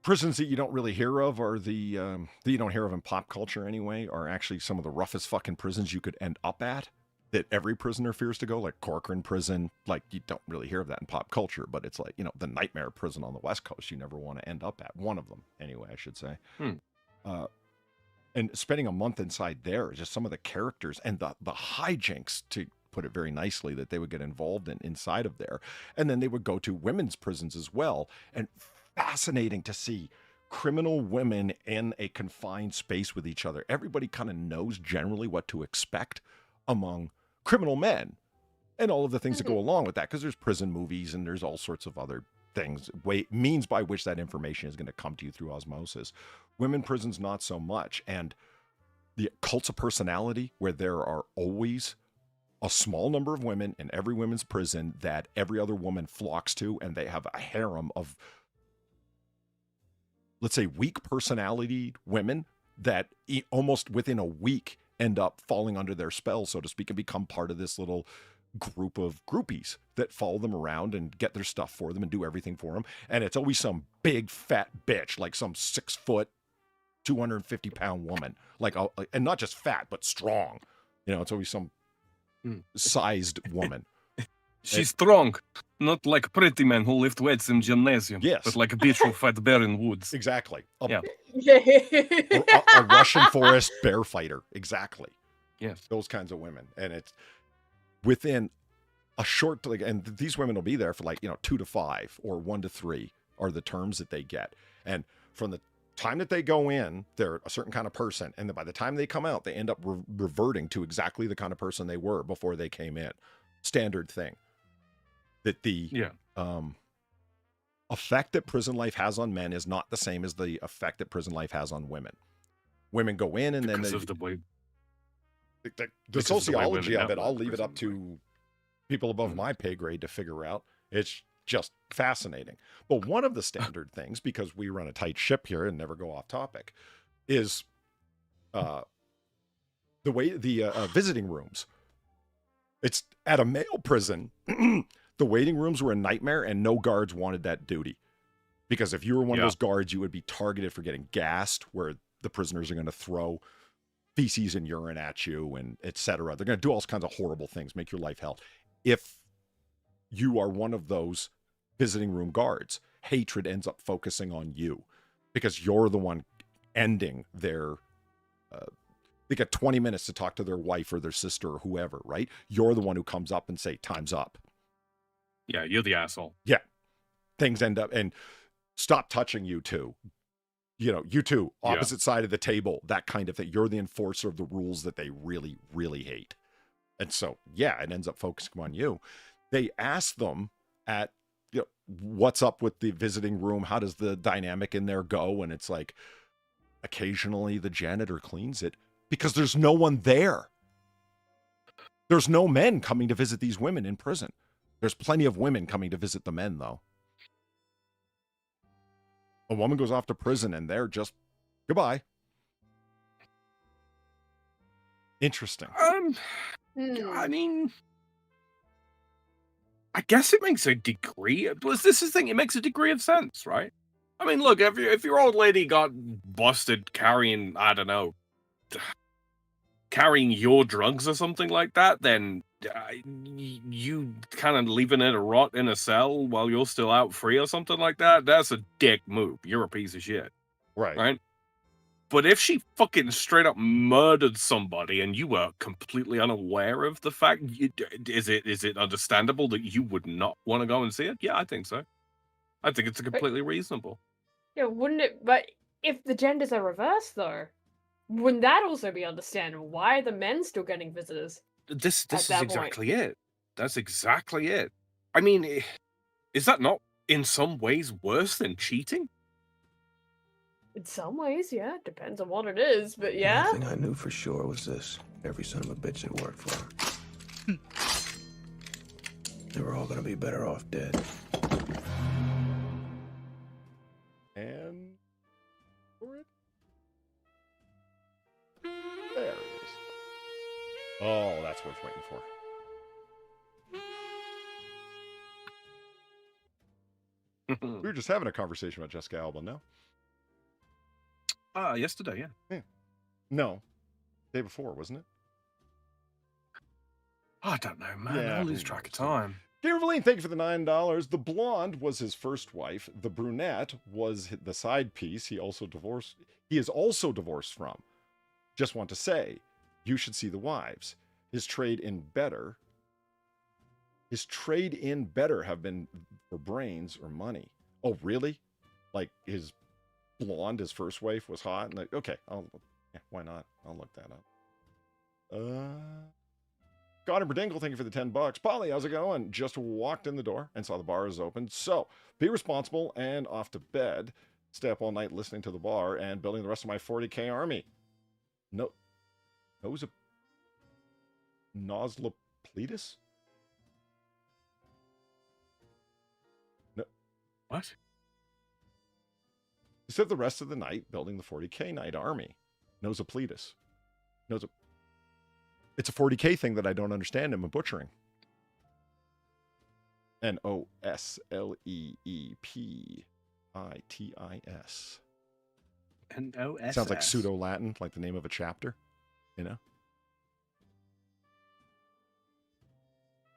prisons that you don't really hear of are that you don't hear of in pop culture anyway, are actually some of the roughest fucking prisons you could end up at, that every prisoner fears to go, like Corcoran prison. Like, you don't really hear of that in pop culture, but it's like, you know, the nightmare prison on the West Coast you never want to end up at. One of them, anyway, I should say. And spending a month inside there, just some of the characters and the hijinks, to put it very nicely, that they would get involved in inside of there. And then they would go to women's prisons as well. And fascinating to see criminal women in a confined space with each other. Everybody kind of knows generally what to expect among criminal men and all of the things that go along with that, because there's prison movies and there's all sorts of other things, means by which that information is going to come to you through osmosis. Women prisons, not so much. And the cults of personality, where there are always a small number of women in every women's prison that every other woman flocks to, and they have a harem of, let's say, weak personality women that almost within a week end up falling under their spell, so to speak, and become part of this little group of groupies that follow them around and get their stuff for them and do everything for them. And it's always some big fat bitch, like some 6 foot, 250-pound woman, and not just fat, but strong. You know, it's always some sized woman. She's strong, not like pretty men who lift weights in gymnasium. Yes. But like a bitch who fight bear in woods. Exactly. Yeah. Or a Russian forest bear fighter. Exactly. Yes. Those kinds of women. And it's within a short, and these women will be there for 2 to 5 or 1 to 3 are the terms that they get. And from the time that they go in, they're a certain kind of person. And then by the time they come out, they end up reverting to exactly the kind of person they were before they came in. Standard thing. That the effect that prison life has on men is not the same as the effect that prison life has on women. Women go in and because then of the way the sociology of it, I'll leave it prison up to people above my pay grade to figure out. It's just fascinating. But one of the standard things, because we run a tight ship here and never go off topic, is the way the visiting rooms. It's at a male prison. The waiting rooms were a nightmare, and no guards wanted that duty. Because if you were one of those guards, you would be targeted for getting gassed, where the prisoners are going to throw feces and urine at you, and etc. They're going to do all kinds of horrible things, make your life hell. If you are one of those visiting room guards, hatred ends up focusing on you, because you're the one ending their... they get 20 minutes to talk to their wife or their sister or whoever, right? You're the one who comes up and say, time's up. Yeah, you're the asshole. Yeah. Things end up, and stop touching you two. You know, you two, opposite side of the table, that kind of thing. You're the enforcer of the rules that they really, really hate. And so, yeah, it ends up focusing on you. They ask them at, what's up with the visiting room? How does the dynamic in there go? And it's like, occasionally the janitor cleans it because there's no one there. There's no men coming to visit these women in prison. There's plenty of women coming to visit the men, though. A woman goes off to prison and they're just goodbye. Interesting. I mean, I guess it makes a degree. This is the thing. It makes a degree of sense, right? I mean, look, if your old lady got busted carrying, I don't know, carrying your drugs or something like that, then you kind of leaving it to rot in a cell while you're still out free or something like that, that's a dick move. You're a piece of shit. Right? But if she fucking straight up murdered somebody and you were completely unaware of the fact, is it understandable that you would not want to go and see it? Yeah, I think so. I think it's completely reasonable. Yeah, wouldn't it? But if the genders are reversed, though, wouldn't that also be understandable? Why are the men still getting visitors? This is exactly it. That's exactly it. I mean, is that not in some ways worse than cheating? In some ways, yeah. Depends on what it is, but yeah. The only thing I knew for sure was this. Every son of a bitch that worked for her. They were all gonna be better off dead. And... there it is. Oh, that's worth waiting for. We were just having a conversation about Jessica Alba, no? Yesterday, yeah. No. Day before, wasn't it? I don't know, man. I lose track of time. Gabriel Valine, thank you for the $9. The blonde was his first wife. The brunette was the side piece. He is also divorced from. Just want to say, you should see the wives. His trade in better have been for brains or money. Oh, really? Like his blonde, his first wife was hot, and like, okay, why not? I'll look that up. Scott and Berdingle, thank you for the $10. Polly, how's it going? Just walked in the door and saw the bar is open. So be responsible and off to bed. Stay up all night listening to the bar and building the rest of my 40K army. Nosopletus? No. What? He spent the rest of the night building the 40k Knight Army. Nosopletus. It's a 40k thing that I don't understand. I'm butchering. Nosleepitis. NOSS. Sounds like pseudo-Latin, like the name of a chapter. You know?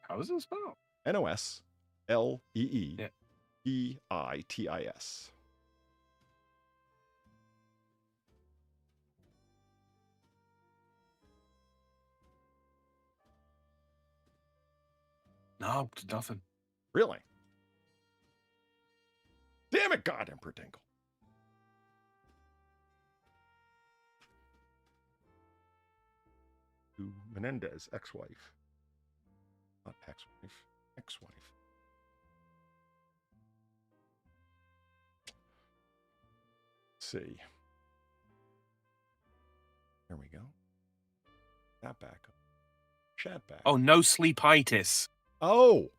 How is it spelled? Nosleepitis. No, nothing. Really? Damn it, God, Emperor Dingle. To Menendez, ex-wife. Not ex-wife. Ex-wife. Let's see. There we go. That back up. Chat back. Oh, no sleepitis. Oh.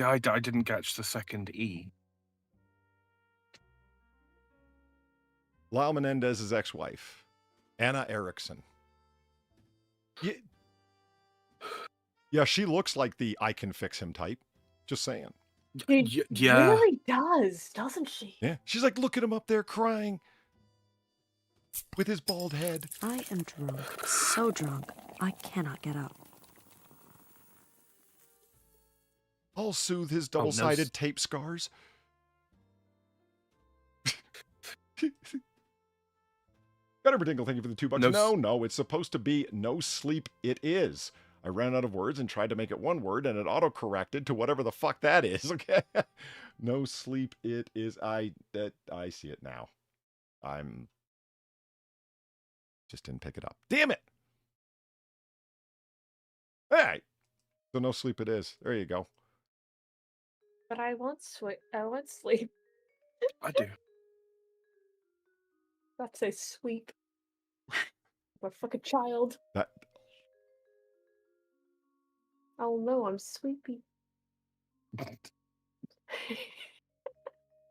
I didn't catch the second E. Lyle Menendez's ex-wife, Anna Erickson. Yeah, she looks like the I can fix him type. Just saying. She Yeah. really does, doesn't she? Yeah. She's like, look at him up there crying with his bald head. I am drunk. So drunk, I cannot get up. I'll soothe his double-sided tape scars. Got Dingle, thank you for the $2. No, it's supposed to be no sleep. It is. I ran out of words and tried to make it one word, and it auto-corrected to whatever the fuck that is. Okay, no sleep. It is. I see it now. I'm just didn't pick it up. Damn it! All right. So no sleep. It is. There you go. But I want sleep. I do. That's a sweep. I'm a fucking child. That Oh no, I'm sleepy.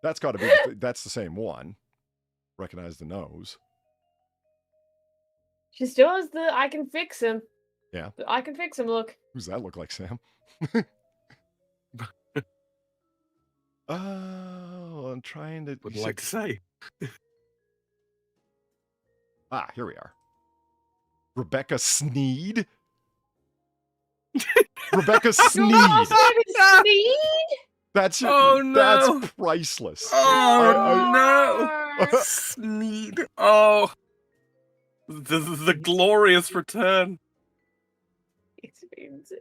that's got to be. That's the same one. Recognize the nose. She still has the I can fix him. Yeah. The I can fix him look. Who's that look like, Sam? Oh, I'm trying to. Would like to say. Here we are. Rebecca Sneed. Rebecca Sneed. Sneed? That's Oh, no. That's priceless. Oh no, Sneed. Oh, the glorious return. It's insane.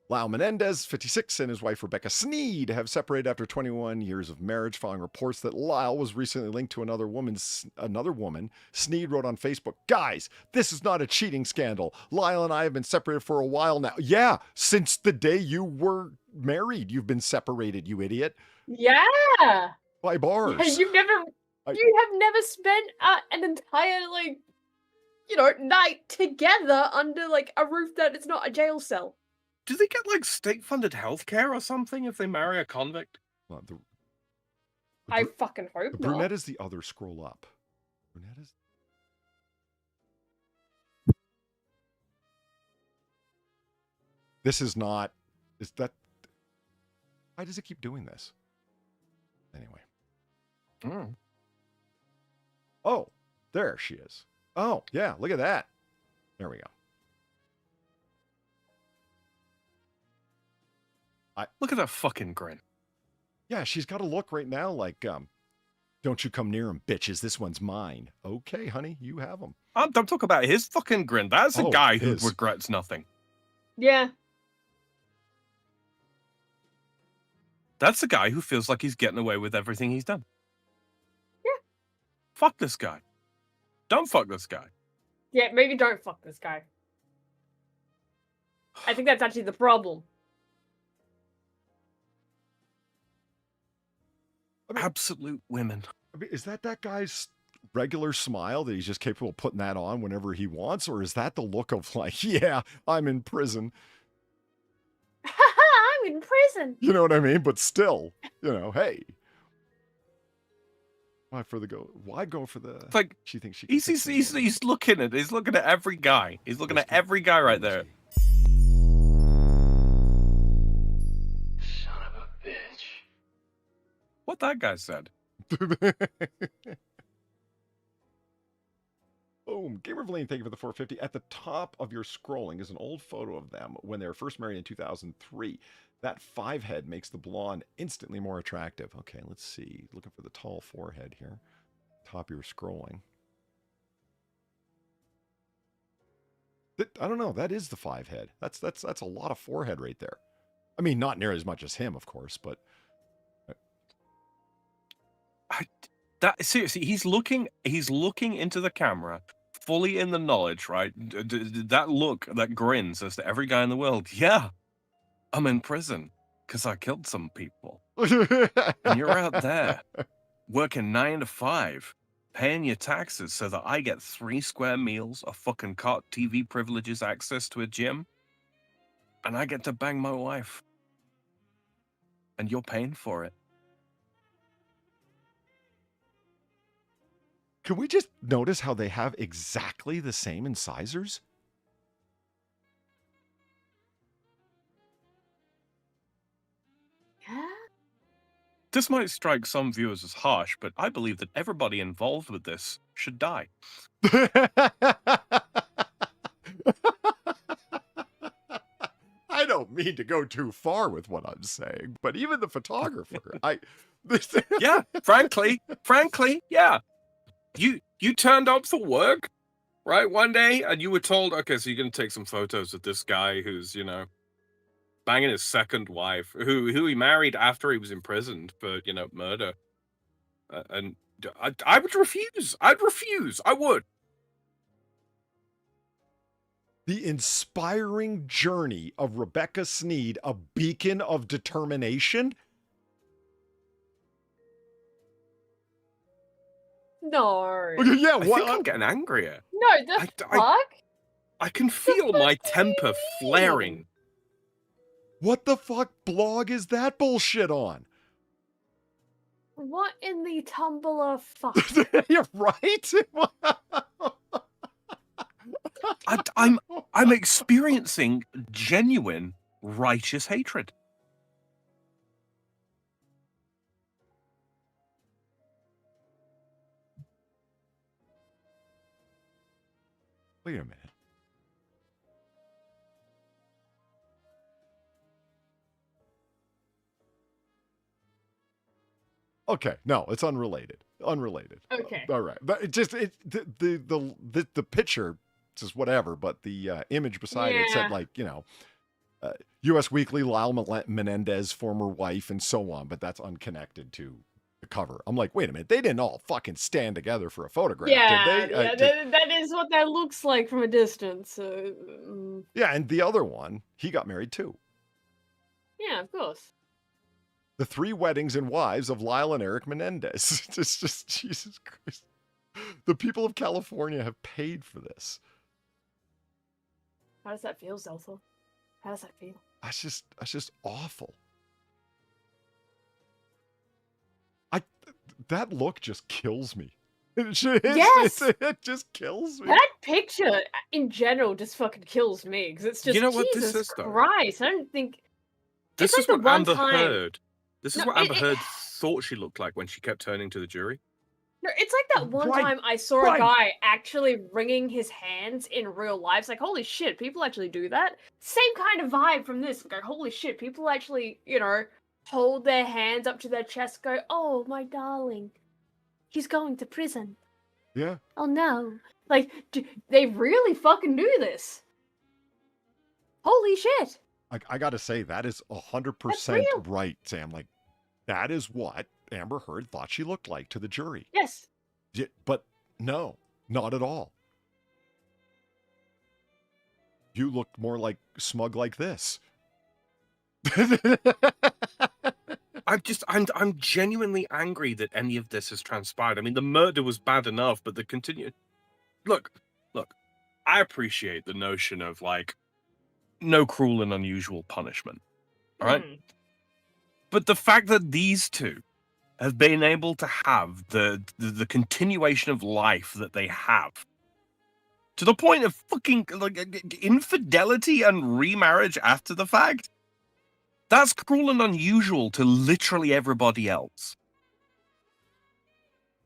Lyle Menendez, 56, and his wife Rebecca Sneed have separated after 21 years of marriage, following reports that Lyle was recently linked to another woman. Sneed wrote on Facebook, "Guys, this is not a cheating scandal. Lyle and I have been separated for a while now." Yeah, since the day you were married, you've been separated, you idiot. Yeah. By bars. Yeah, you have never spent an entire night together under a roof that is not a jail cell. Do they get state-funded healthcare or something if they marry a convict? Well, I fucking hope the not. brunette is the other scroll up. Brunette is. This is not. Is that? Why does it keep doing this? Anyway. Oh, there she is. Oh, yeah, look at that. There we go. Look at that fucking grin. Yeah, she's got a look right now like, don't you come near him, bitches. This one's mine. Okay, honey, you have him. I'm talking about his fucking grin. That's a guy who regrets nothing. Yeah. That's a guy who feels like he's getting away with everything he's done. Yeah. Fuck this guy. Don't fuck this guy. Yeah, maybe don't fuck this guy. I think that's actually the problem. Absolute women. I mean, is that guy's regular smile that he's just capable of putting that on whenever he wants? Or is that the look of like, yeah, I'm in prison? I'm in prison. You know what I mean? But still, hey. Why go for the... It's like, she thinks she can he's looking at every guy. He's looking at every guy right there. Son of a bitch. What that guy said. Boom. Gamer Verlaine, thank you for the 450. At the top of your scrolling is an old photo of them when they were first married in 2003. That 5 head makes the blonde instantly more attractive. Okay, let's see. Looking for the tall forehead here. Top of your scrolling. I don't know. That is the 5 head. That's a lot of forehead right there. I mean, not near as much as him, of course, but... Seriously, he's looking into the camera, fully in the knowledge, right? That look, that grin says to every guy in the world, yeah, I'm in prison because I killed some people. And you're out there working 9 to 5, paying your taxes so that I get 3 square meals, a fucking cart, TV privileges, access to a gym, and I get to bang my wife. And you're paying for it. Can we just notice how they have exactly the same incisors? Yeah. This might strike some viewers as harsh, but I believe that everybody involved with this should die. I don't mean to go too far with what I'm saying, but even the photographer, Yeah, frankly, yeah. You turned up for work, right, one day, and you were told, okay, so you're going to take some photos of this guy who's, banging his second wife, who he married after he was imprisoned for, murder. And I would refuse. I'd refuse. I would. The inspiring journey of Rebecca Sneed, a beacon of determination. No. Yeah, I think I'm getting angrier. No, the fuck? I can feel my temper flaring. What the fuck blog is that bullshit on? What in the Tumblr fuck? You're right. I'm experiencing genuine righteous hatred. Wait a minute. Okay, no, it's unrelated. Unrelated. Okay. All right, but the picture, just whatever. But the image beside it said U.S. Weekly, Lyle Menendez, former wife, and so on. But that's unconnected to the cover. I'm like, wait a minute, they didn't all fucking stand together for a photograph, Yeah, did they? that is what that looks like from a distance. Yeah, and the other one, he got married too. Yeah, of course. The 3 weddings and wives of Lyle and Eric Menendez. It's just, Jesus Christ. The people of California have paid for this. How does that feel, Zelthal? How does that feel? That's just awful. That look just kills me. Yes! It just kills me. That picture, in general, just fucking kills me. Because it's just, what Jesus this is, though? Christ. I don't think... This is what Amber Heard... This is No, what Amber Heard thought she looked like when she kept turning to the jury. No, it's like that one time I saw a guy actually wringing his hands in real life. It's like, holy shit, people actually do that? Same kind of vibe from this. Go, holy shit, people actually, hold their hands up to their chest, go, oh, my darling, he's going to prison. Yeah. Oh, no. Like, they really fucking do this. Holy shit. I gotta say, that is 100% right, Sam. Like, that is what Amber Heard thought she looked like to the jury. Yes. But no, not at all. You look more like smug like this. I'm genuinely angry that any of this has transpired. I mean, the murder was bad enough, but the continued look, I appreciate the notion of like no cruel and unusual punishment. All right. Hmm. But the fact that these two have been able to have the continuation of life that they have to the point of fucking like infidelity and remarriage after the fact, that's cruel and unusual to literally everybody else.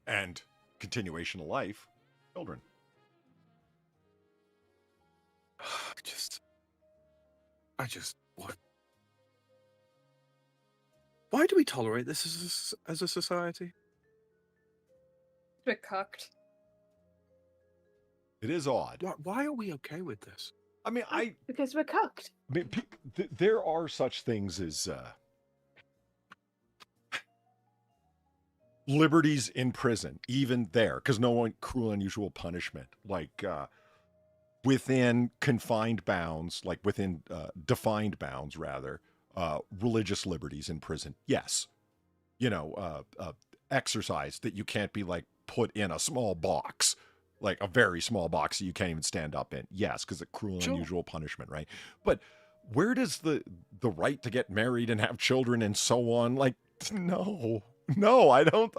And continuation of life, children. I just what? Why do we tolerate this as a society? It's a bit cucked. It is odd. Why are we okay with this? I mean, Because we're cucked. there are such things as liberties in prison, even there, because no one cruel, unusual punishment, like within confined bounds, like within defined bounds, rather, religious liberties in prison. Yes, exercise that you can't be like put in a small box. Like a very small box that you can't even stand up in. Yes, because it's cruel and unusual punishment, right? But where does the right to get married and have children and so on? Like, no, I don't.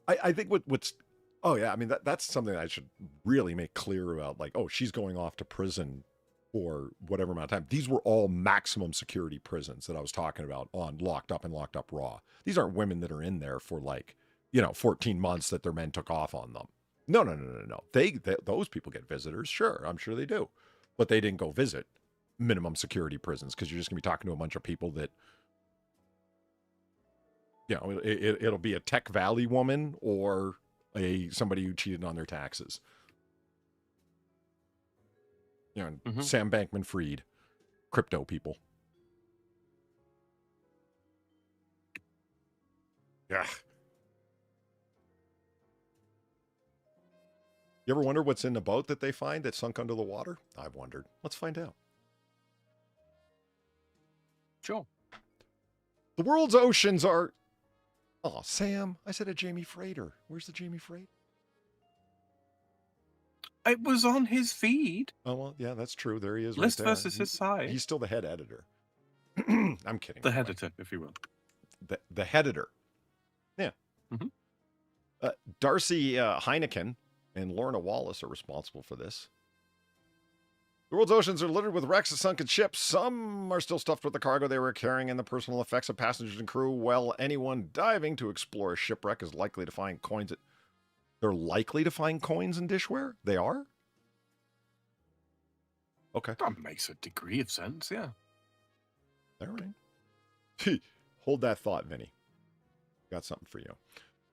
I think what's, oh yeah, I mean, that's something I should really make clear about. Like, oh, she's going off to prison for whatever amount of time. These were all maximum security prisons that I was talking about on Locked Up and Locked Up Raw. These aren't women that are in there for like, 14 months that their men took off on them. No. They those people get visitors. Sure, I'm sure they do. But they didn't go visit minimum security prisons because you're just going to be talking to a bunch of people that, it'll be a Tech Valley woman or somebody who cheated on their taxes. Sam Bankman-Fried, crypto people. Yeah. You ever wonder what's in the boat that they find that sunk under the water? I've wondered. Let's find out. Sure. The world's oceans are... Oh, Sam, I said a Jamie Frater. Where's the Jamie Frater? It was on his feed. Oh, well, yeah, that's true. There he is. List right there. versus his side. He's still the head editor. I'm kidding. The headitor, if you will. The head editor. Yeah. Mm-hmm. Darcy Heineken and Lorna Wallace are responsible for this. The world's oceans are littered with wrecks of sunken ships. Some are still stuffed with the cargo they were carrying and the personal effects of passengers and crew. Well, anyone diving to explore a shipwreck is likely to find coins. They're likely to find coins and dishware? They are? Okay. That makes a degree of sense, yeah. All right. Hold that thought, Vinny. Got something for you.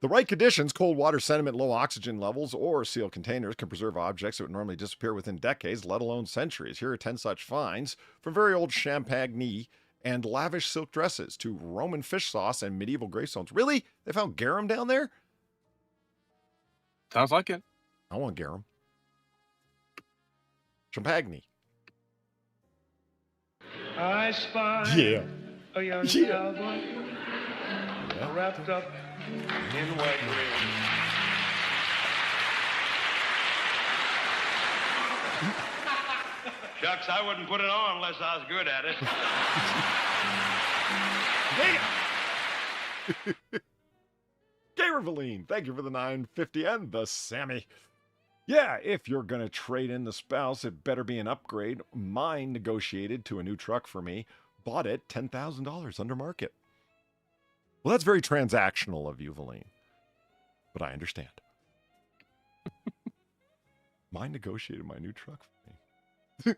The right conditions, cold water sediment, low oxygen levels, or sealed containers can preserve objects that would normally disappear within decades, let alone centuries. Here are 10 such finds, from very old champagne and lavish silk dresses to Roman fish sauce and medieval gravestones. Really? They found garum down there? Sounds like it. I want garum. Champagne. I spy Yeah. a young Yeah. cowboy wrapped up in white rain. Shucks, I wouldn't put it on unless I was good at it. Gamervaline, thank you for the $9.50 and the Sammy. Yeah, if you're going to trade in the spouse, it better be an upgrade. Mine negotiated to a new truck for me. Bought it $10,000 under market. Well, that's very transactional of you, Valine. But I understand. Mine negotiated my new truck for me.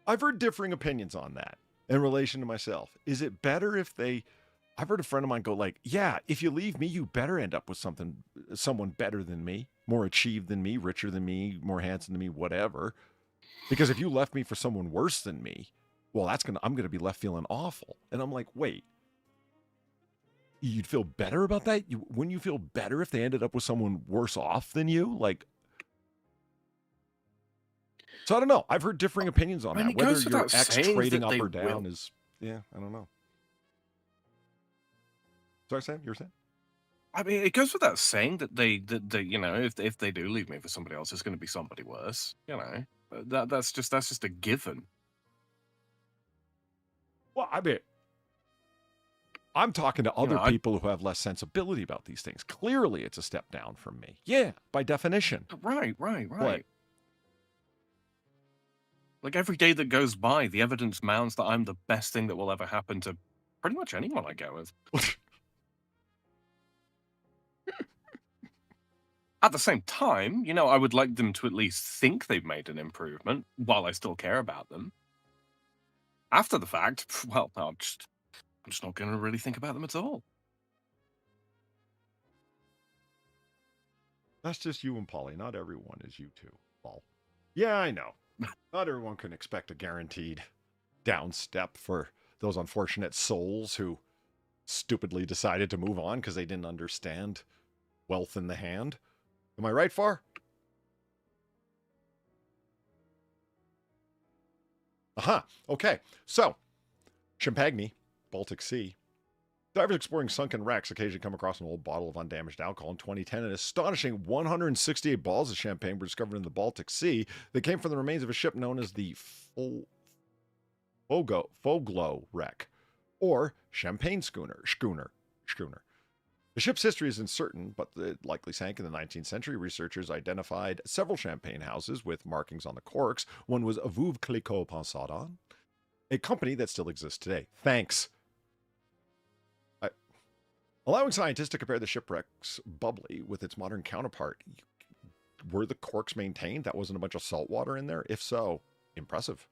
I've heard differing opinions on that in relation to myself. Is it better if I've heard a friend of mine go like, yeah, if you leave me, you better end up with someone better than me, more achieved than me, richer than me, more handsome than me, whatever. Because if you left me for someone worse than me, well, I'm going to be left feeling awful. And I'm like, wait, you'd feel better about that? Wouldn't you feel better if they ended up with someone worse off than you? Like, So I don't know. I've heard differing opinions on I mean, that. it Whether goes your without ex saying trading that up they or down will. is, yeah, I don't know. Sorry, Sam, you were saying? I mean, it goes without saying that they you know, if they do leave me for somebody else, it's going to be somebody worse. You know, that's just a given. Well, I mean, I'm talking to other know, I- people who have less sensibility about these things. Clearly, it's a step down from me. Yeah, by definition. Right. But Like every day that goes by, the evidence mounts that I'm the best thing that will ever happen to pretty much anyone I go with. At the same time, you know, I would like them to at least think they've made an improvement while I still care about them. After the fact, well, I'm just not going to really think about them at all. that's just you and Polly. Not everyone is you two, Paul. Yeah, I know. Not everyone can expect a guaranteed down step for those unfortunate souls who stupidly decided to move on because they didn't understand wealth in the hand. Am I right, Far? Aha. Okay. So, Champagne, Baltic Sea. Divers exploring sunken wrecks occasionally come across an old bottle of undamaged alcohol. In 2010, an astonishing 168 bottles of champagne were discovered in the Baltic Sea. They came from the remains of a ship known as the Foglo wreck, or Champagne schooner. The ship's history is uncertain, but it likely sank in the 19th century. Researchers identified several champagne houses with markings on the corks. One was Veuve Clicquot Pensadon, a company that still exists today. Thanks. Allowing scientists to compare the shipwreck's bubbly with its modern counterpart. Were the corks maintained? That wasn't a bunch of salt water in there? If so, impressive.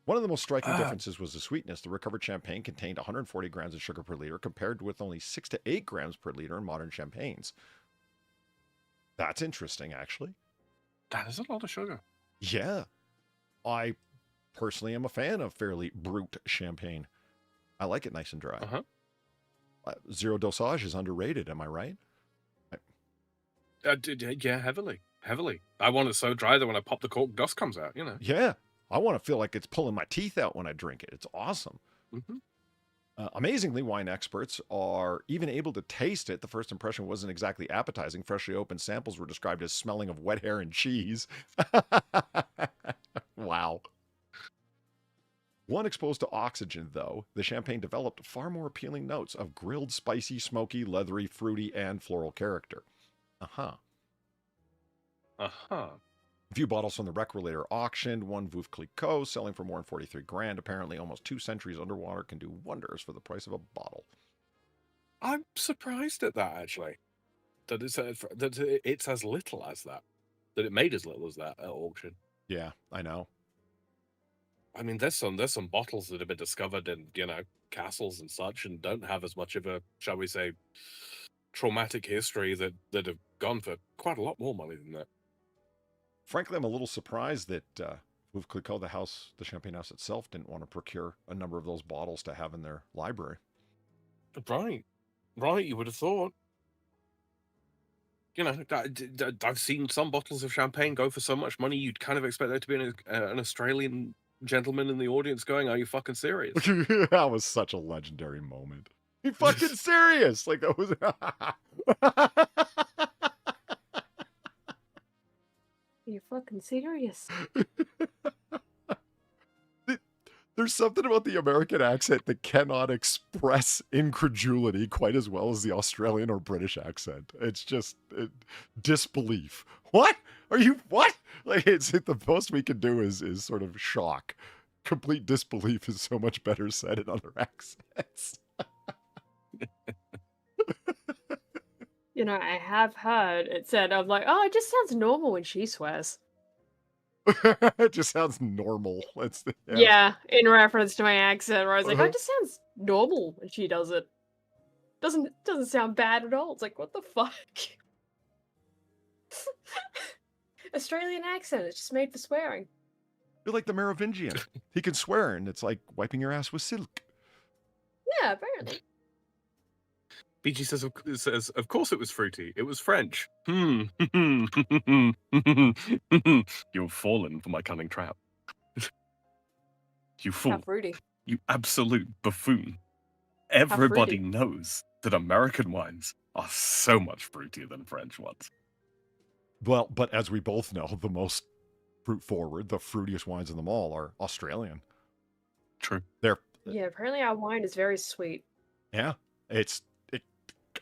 One of the most striking differences was the sweetness. The recovered champagne contained 140 grams of sugar per liter, compared with only 6 to 8 grams per liter in modern champagnes. That's interesting, actually. That is a lot of sugar. Yeah. I personally am a fan of fairly brute champagne. I like it nice and dry. Uh-huh. Zero dosage is underrated, am I right? Yeah, heavily. I want it so dry that when I pop the cork, dust comes out, you know. Yeah. I want to feel like it's pulling my teeth out when I drink it. It's awesome. Mm-hmm. Amazingly, wine experts are even able to taste it. The first impression wasn't exactly appetizing. Freshly opened samples were described as smelling of wet hair and cheese. Wow. One exposed to oxygen, though, the champagne developed far more appealing notes of grilled, spicy, smoky, leathery, fruity, and floral character. Uh-huh. Uh-huh. A few bottles from the wreck were later auctioned. One Veuve Clicquot selling for more than 43 grand. Apparently, almost 2 centuries underwater can do wonders for the price of a bottle. I'm surprised at that, actually. That it's as little as that. That it made as little as that at auction. Yeah, I know. I mean, there's some bottles that have been discovered in, you know, castles and such, and don't have as much of a, shall we say, traumatic history that have gone for quite a lot more money than that. Frankly, I'm a little surprised that Veuve Clicquot, the champagne house itself, didn't want to procure a number of those bottles to have in their library. Right, you would have thought. You know, I've seen some bottles of champagne go for so much money, you'd kind of expect there to be an Australian gentleman in the audience going, "Are you fucking serious?" That was such a legendary moment. You fucking serious? Like, that was... Are you fucking serious? There's something about the American accent that cannot express incredulity quite as well as the Australian or British accent. It's just disbelief. What? Are you what? Like, it's the most we can do is sort of shock. Complete disbelief is so much better said in other accents. You know, I have heard it said, I'm like, oh, it just sounds normal when she swears. It just sounds normal. Yeah, in reference to my accent, where I was like, oh, it just sounds normal when she does it. Doesn't sound bad at all. It's like, what the fuck? Australian accent, it's just made for swearing. You're like the Merovingian. He can swear, and it's like wiping your ass with silk. Yeah, apparently. BG says, of course it was fruity. It was French. You've fallen for my cunning trap. You How fool. fruity. You absolute buffoon. Everybody knows that American wines are so much fruitier than French ones. Well, but as we both know, the most fruit forward, the fruitiest wines in them all are Australian. True. Yeah, apparently our wine is very sweet. Yeah,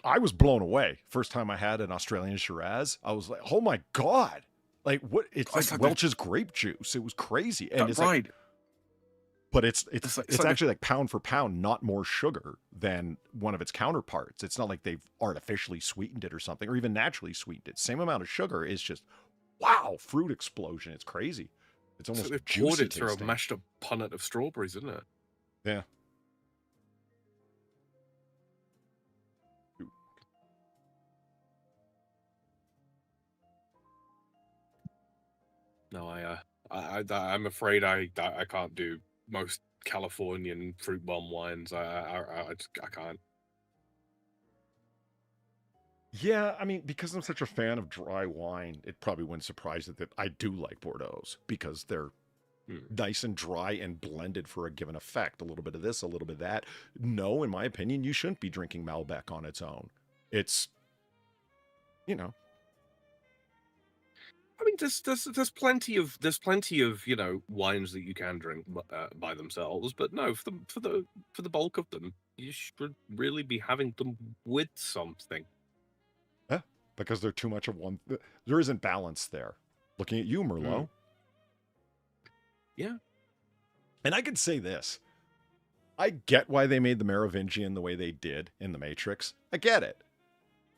I was blown away. First time I had an Australian Shiraz, I was like, oh my God. Like, what? It's like Welch's grape juice. It was crazy. And it's right. Like, but it's like actually like pound for pound, not more sugar than one of its counterparts. It's not like they've artificially sweetened it or something, or even naturally sweetened it. Same amount of sugar is just, wow, fruit explosion. It's crazy. It's almost they've juicy poured it through a tasting. mashed up punnet of strawberries, isn't it? Yeah. No, I'm afraid I can't do most Californian fruit bomb wines. I can't. Yeah, I mean, because I'm such a fan of dry wine, it probably wouldn't surprise it that I do like Bordeaux's because they're nice and dry and blended for a given effect. A little bit of this, a little bit of that. No, in my opinion, you shouldn't be drinking Malbec on its own. It's, you know. I mean, there's plenty of wines that you can drink by themselves, but no, for the bulk of them, you should really be having them with something. Yeah, because they're too much of one. There isn't balance there. Looking at you, Merlot. Yeah. And I could say this. I get why they made the Merovingian the way they did in The Matrix. I get it.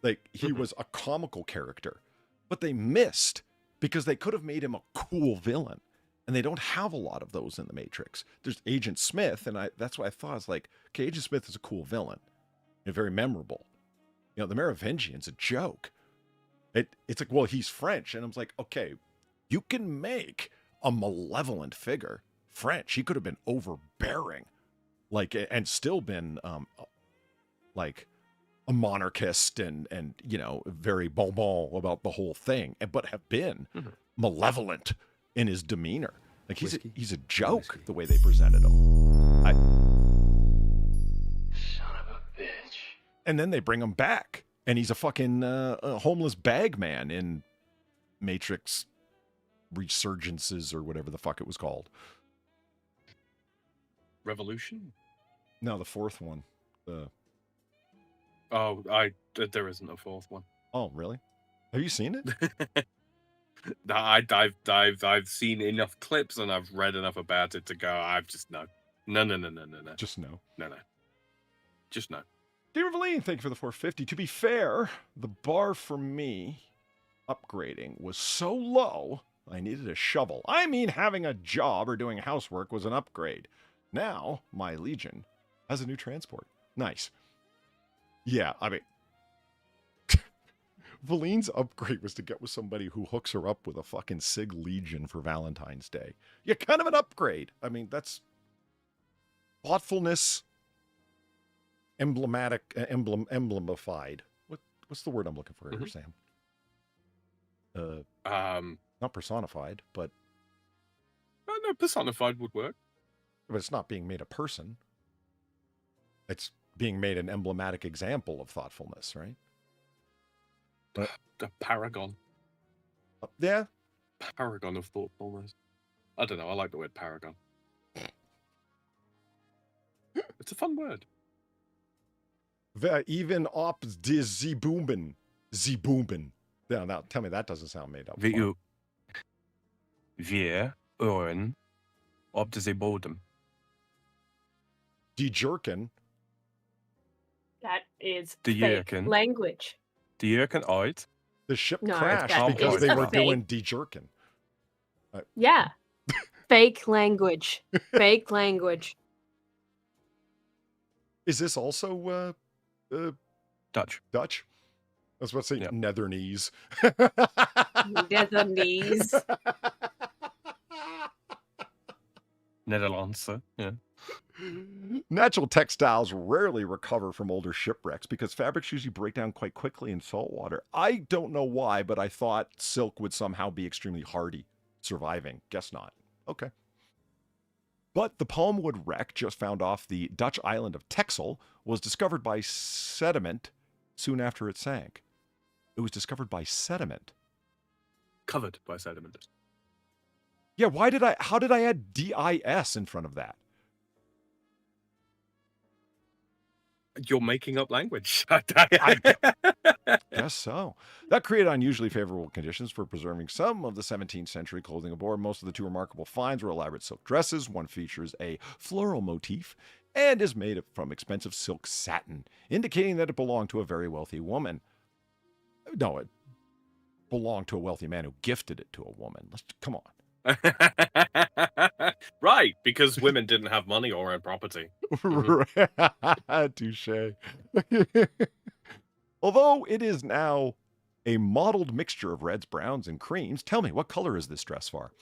Like, he was a comical character. But they missed because they could have made him a cool villain. And they don't have a lot of those in The Matrix. There's Agent Smith, and that's what I thought. I was like, okay, Agent Smith is a cool villain. And very memorable. You know, the Merovingian's a joke. It's like, well, he's French. And I was like, okay, you can make a malevolent figure French. He could have been overbearing, like, and still been like a monarchist and you know, very bonbon about the whole thing, but have been malevolent in his demeanor. Like, he's a joke the way they presented him. Son of a bitch. And then they bring him back, and he's a fucking homeless bag man in Matrix Resurgences or whatever the fuck it was called. Revolution? No, the fourth one. There isn't a fourth one. Oh, really? Have you seen it? I've seen enough clips and I've read enough about it to go. I've just no. Just no. No. Just no. Dear Valine, thank you for the 450. To be fair, the bar for me upgrading was so low, I needed a shovel. I mean, having a job or doing housework was an upgrade. Now, my Legion has a new transport. Nice. Yeah, I mean, Valine's upgrade was to get with somebody who hooks her up with a fucking Sig Legion for Valentine's Day. Yeah, kind of an upgrade. I mean, that's thoughtfulness, emblemified. What's the word I'm looking for here, Sam? Not personified, but no, personified would work. But it's not being made a person. It's being made an emblematic example of thoughtfulness, right? The paragon. Yeah. Paragon of thoughtfulness. I don't know. I like the word paragon. It's a fun word. Even op de Zibooben. Zibooben. Yeah, now tell me that doesn't sound made up. Wir oren op de bodem. De Jerkin. That is De fake Jurken. language. De Jurken uit. The ship No, crashed that because is they a were fake. doing De Jerkin. Yeah. Fake language. Fake language. Is this also Dutch. Dutch? I was about to say Yeah. Netherlands. Netherlands. Nederlandse. Yeah. Natural textiles rarely recover from older shipwrecks because fabrics usually break down quite quickly in salt water. I don't know why, but I thought silk would somehow be extremely hardy, surviving. Guess not. Okay. But the palmwood wreck just found off the Dutch island of Texel was discovered by sediment soon after it sank. It was discovered by sediment. Covered by sediment. Yeah, how did I add DIS in front of that? You're making up language. Guess so. That created unusually favorable conditions for preserving some of the 17th century clothing aboard. Most of the two remarkable finds were elaborate silk dresses. One features a floral motif and is made from expensive silk satin, indicating that it belonged to a very wealthy woman. No, it belonged to a wealthy man who gifted it to a woman. Come on. Right, because women didn't have money or own property. Touche. Although it is now a mottled mixture of reds, browns, and creams, tell me, what color is this dress for?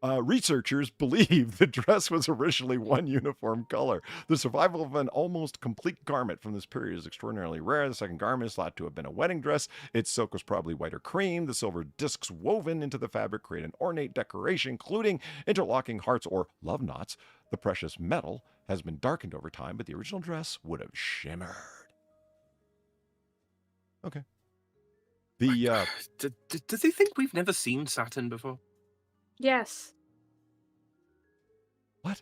Researchers believe the dress was originally one uniform color. The survival of an almost complete garment from this period is extraordinarily rare. The second garment is thought to have been a wedding dress. Its silk was probably white or cream. The silver discs woven into the fabric create an ornate decoration, including interlocking hearts or love knots. The precious metal has been darkened over time, but the original dress would have shimmered. Okay. The do they think we've never seen Saturn before? Yes. What?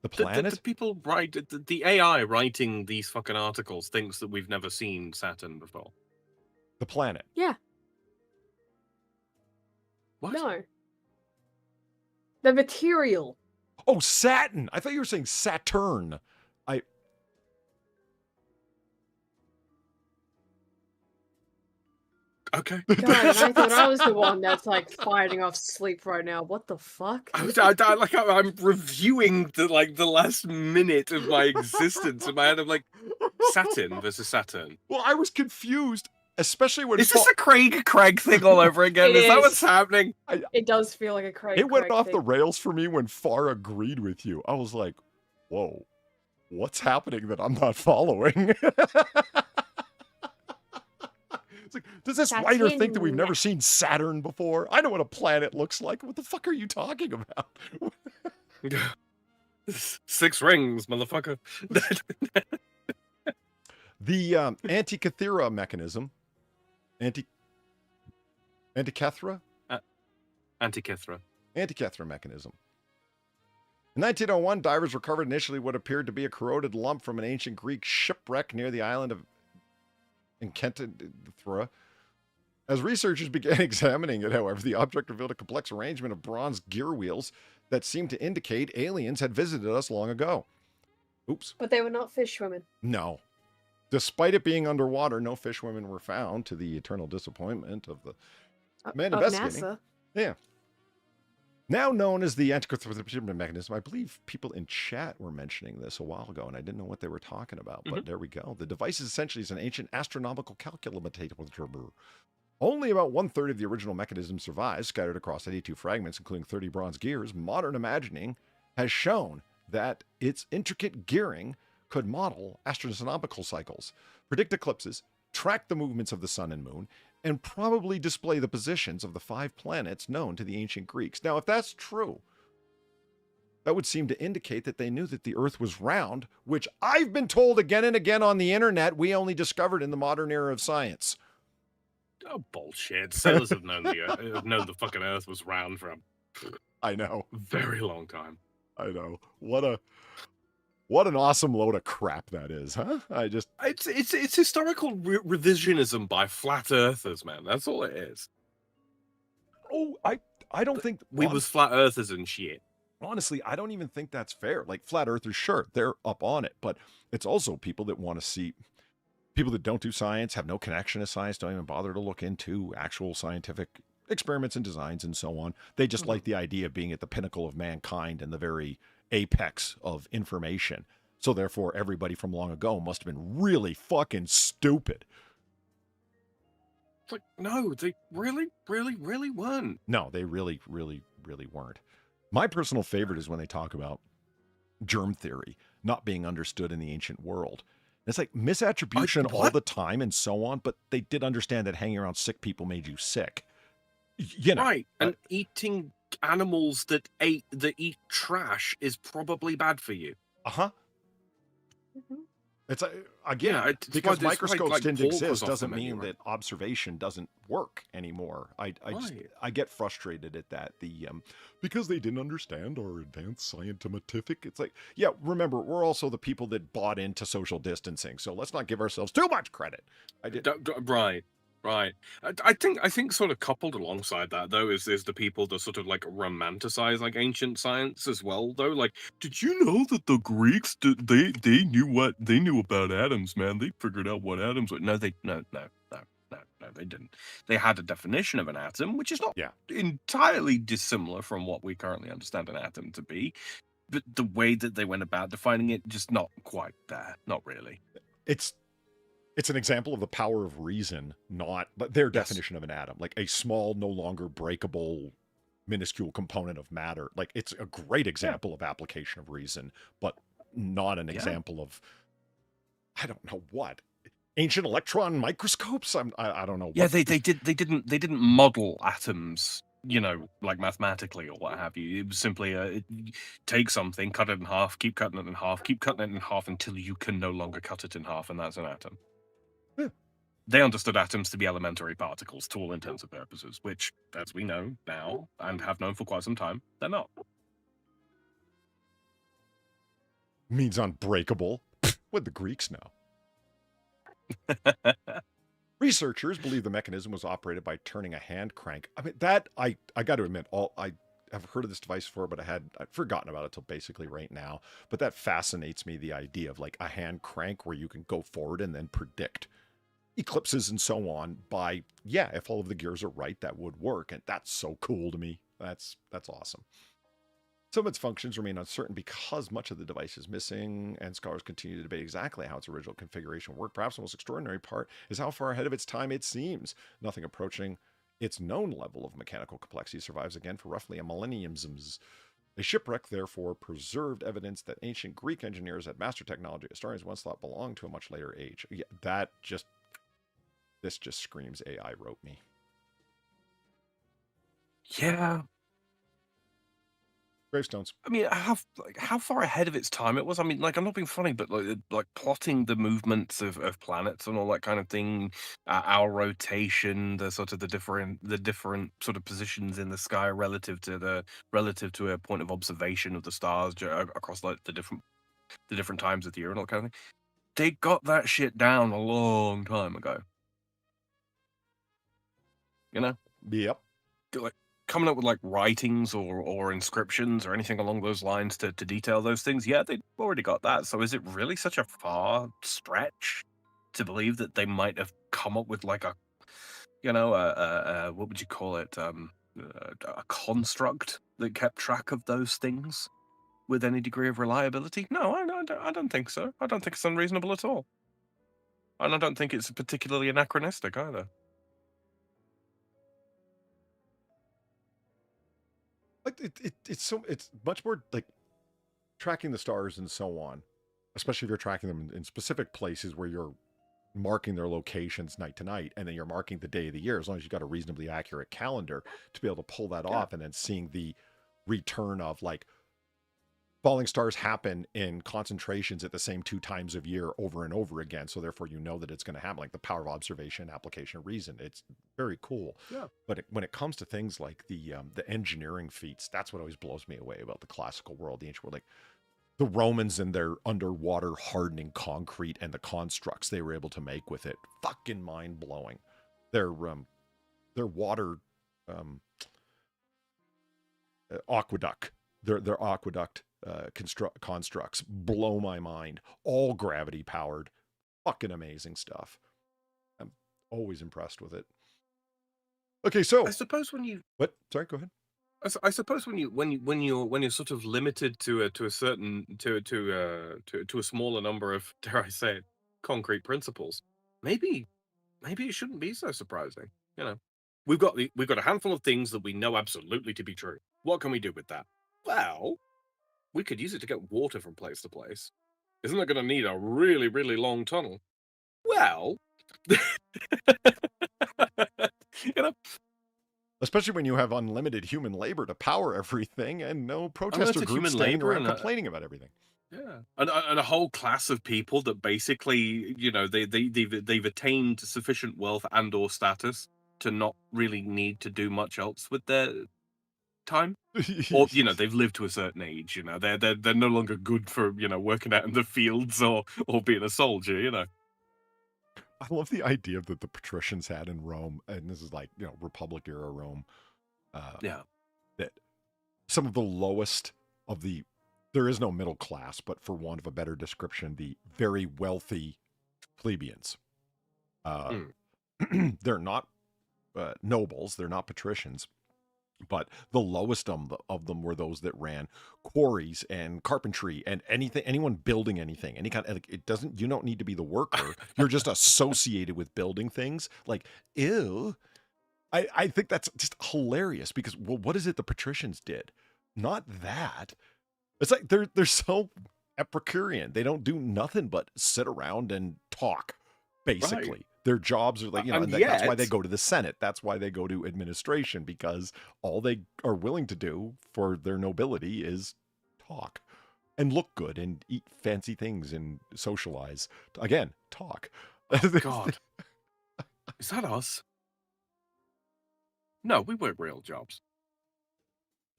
The planet? The people write the AI writing these fucking articles thinks that we've never seen Saturn before. The planet. Yeah. What? No. The material. Oh, Saturn. I thought you were saying Saturn. Okay. God, I thought I was the one that's like fighting off sleep right now. What the fuck? I'm reviewing the last minute of my existence in my head. I'm like, Saturn versus Saturn. Well, I was confused, especially when Is this a Craig thing all over again? Is that what's happening? It does feel like a Craig. It went off thing. the rails for me when Far agreed with you. I was like, whoa, what's happening that I'm not following? It's like, does this writer think that we've never seen Saturn before? I know what a planet looks like. What the fuck are you talking about? 6 rings, motherfucker. The Antikythera mechanism. Antikythera? Antikythera. Antikythera mechanism. In 1901, divers recovered initially what appeared to be a corroded lump from an ancient Greek shipwreck near the island of Antikythera. As researchers began examining it, however, the object revealed a complex arrangement of bronze gear wheels that seemed to indicate aliens had visited us long ago. Oops. But they were not fish women. No. Despite it being underwater, no fish women were found, to the eternal disappointment of the man investigating. NASA. Yeah. Now known as the Antikythera mechanism, I believe people in chat were mentioning this a while ago, and I didn't know what they were talking about, but there we go. The device is essentially an ancient astronomical calculator. Only about 1/3 of the original mechanism survives, scattered across 82 fragments, including 30 bronze gears. Modern imagining has shown that its intricate gearing could model astronomical cycles, predict eclipses, track the movements of the sun and moon, and probably display the positions of the 5 planets known to the ancient Greeks. Now, if that's true, that would seem to indicate that they knew that the Earth was round, which I've been told again and again on the internet we only discovered in the modern era of science. Oh, bullshit. Sailors have known the fucking Earth was round for I know. a very long time. I know. What an awesome load of crap that is, huh? It's historical revisionism by flat earthers, man. That's all it is. Oh, I don't think we was flat earthers and shit. Honestly, I don't even think that's fair. Like, flat earthers, sure, they're up on it, but it's also people that want to see, people that don't do science, have no connection to science, don't even bother to look into actual scientific experiments and designs and so on. They just like the idea of being at the pinnacle of mankind and the very apex of information. So therefore, everybody from long ago must have been really fucking stupid. It's like, no, they really, really, really weren't. No, they really, really, really weren't. My personal favorite is when they talk about germ theory not being understood in the ancient world. It's like misattribution all the time and so on, but they did understand that hanging around sick people made you sick. You know, right? And eating animals that eat trash is probably bad for you. It's again, Yeah, because that's why, microscopes like, didn't pork was exist off the doesn't menu, mean right? that observation doesn't work anymore. I get frustrated at that. Because they didn't understand our advanced scientific. It's like, yeah, remember, we're also the people that bought into social distancing, so let's not give ourselves too much credit. Right. I think sort of coupled alongside that though is the people that sort of like romanticize like ancient science as well though. Like, did you know that the Greeks they knew about atoms, man? They figured out what atoms were. No, they didn't. They had a definition of an atom, which is not entirely dissimilar from what we currently understand an atom to be. But the way that they went about defining it, just not quite there. Not really. It's an example of the power of reason, not but their definition of an atom, like a small, no longer breakable, minuscule component of matter. Like, it's a great example of application of reason, but not an example of, I don't know what, ancient electron microscopes. I don't know. Yeah, they didn't model atoms, you know, like mathematically or what have you. It was simply take something, cut it in half, keep cutting it in half, keep cutting it in half until you can no longer cut it in half, and that's an atom. Yeah. They understood atoms to be elementary particles to all intents and purposes, which, as we know now and have known for quite some time, they're not. Means unbreakable. What'd the Greeks know? Researchers believe the mechanism was operated by turning a hand crank. I mean, that I got to admit, I have heard of this device before, but I'd forgotten about it till basically right now. But that fascinates me, the idea of like a hand crank where you can go forward and then predict eclipses and so on by, if all of the gears are right, that would work. And that's so cool to me. That's awesome. Some of its functions remain uncertain because much of the device is missing, and scholars continue to debate exactly how its original configuration worked. Perhaps the most extraordinary part is how far ahead of its time it seems. Nothing approaching its known level of mechanical complexity survives again for roughly a millennium. A shipwreck, therefore, preserved evidence that ancient Greek engineers had master technology historians once thought belonged to a much later age. Yeah, this just screams AI wrote me. Yeah. Gravestones. I mean, how far ahead of its time it was. I mean, like, I'm not being funny, but like plotting the movements of planets and all that kind of thing, our rotation, the different sort of positions in the sky relative to a point of observation of the stars across like the different times of the year and all that kind of thing. They got that shit down a long time ago. You know? Yep. Like, coming up with like writings or inscriptions or anything along those lines to detail those things, they've already got that. So is it really such a far stretch to believe that they might have come up with like a, you know, what would you call it, a construct that kept track of those things with any degree of reliability? No, I don't think so. I don't think it's unreasonable at all, and I don't think it's particularly anachronistic either. It's much more like tracking the stars and so on, especially if you're tracking them in specific places where you're marking their locations night to night, and then you're marking the day of the year, as long as you've got a reasonably accurate calendar to be able to pull that off, and then seeing the return of like falling stars happen in concentrations at the same 2 times of year over and over again. So therefore, you know that it's going to happen, like the power of observation, application, reason. It's very cool. Yeah. But when it comes to things like the engineering feats, that's what always blows me away about the classical world, the ancient world. Like the Romans and their underwater hardening concrete and the constructs they were able to make with it, fucking mind blowing. Their water aqueduct, their aqueduct constructs blow my mind. All gravity powered, fucking amazing stuff. I'm always impressed with it. Okay, so I suppose when you what? Sorry, go ahead. I suppose when you're sort of limited to a certain to a smaller number of, dare I say it, concrete principles, maybe it shouldn't be so surprising. You know, we've got a handful of things that we know absolutely to be true. What can we do with that? Well, We could use it to get water from place to place. Isn't it going to need a really, really long tunnel? Well, you know, Especially when you have unlimited human labor to power everything and no protester Unlimited groups human standing labor around and complaining about everything. yeah, and a whole class of people that basically, you know, they've attained sufficient wealth and/or status to not really need to do much else with their time. Or, you know, they've lived to a certain age. You know, they're no longer good for, you know, working out in the fields or being a soldier. You know. I love the idea that the patricians had in Rome, and this is like, you know, Republic era Rome. Yeah. That some of the lowest of the, there is no middle class, but for want of a better description, the very wealthy plebeians. They're not nobles, they're not patricians, but the lowest of them were those that ran quarries and carpentry and anyone building anything, any kind of, it doesn't, you don't need to be the worker. You're just associated with building things. Like, ew. I think that's just hilarious because, well, what is it the patricians did? Not that. It's like they're so Epicurean. They don't do nothing but sit around and talk, basically. Right. Their jobs are like, you know, and that's why they go to the Senate. That's why they go to administration, because all they are willing to do for their nobility is talk and look good and eat fancy things and socialize. Again, talk. Oh, God. Is that us? No, we work real jobs.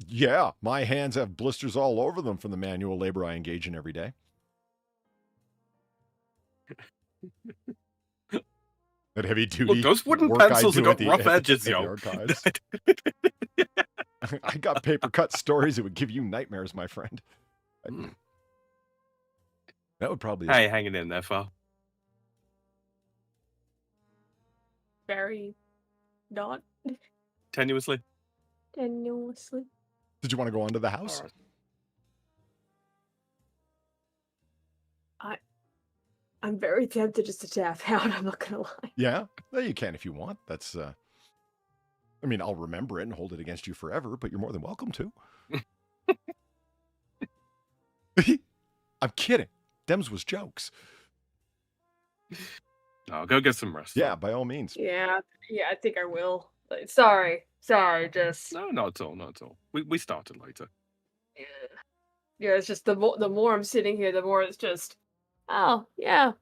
Yeah, my hands have blisters all over them from the manual labor I engage in every day. That heavy duty. Look, those wooden pencils have got rough edges, yo. I got paper cut stories that would give you nightmares, my friend. That would probably. Hey, hanging in there, far. Very not. Tenuously. Tenuously. Did you want to go on to the house? I'm very tempted just to tap out, I'm not gonna lie. Yeah, well, you can if you want. That's I mean, I'll remember it and hold it against you forever, but you're more than welcome to. I'm kidding. Dems was jokes. No, go get some rest. Yeah, by all means. Yeah, I think I will. Sorry, just. No, not at all. We started later. Yeah, it's just the more I'm sitting here, the more it's just. Oh yeah, it'd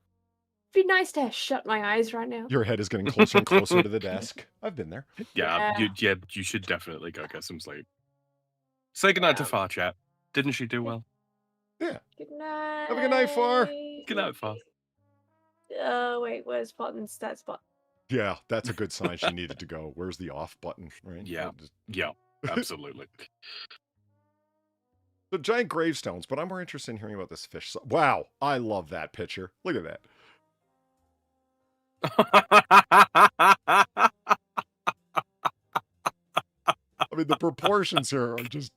be nice to shut my eyes right now. Your head is getting closer and closer to the desk. I've been there. Yeah. You should definitely go get some sleep. Say goodnight to Far, chat. Didn't she do well? Yeah. Good night. Have a good night, Far. Good night, Far. Wait, where's Button's that spot? Yeah, that's a good sign she needed to go. Where's the off button, right? Yeah, yeah, absolutely. The giant gravestones, but I'm more interested in hearing about this fish. Wow, I love that picture. Look at that. I mean, the proportions here are just...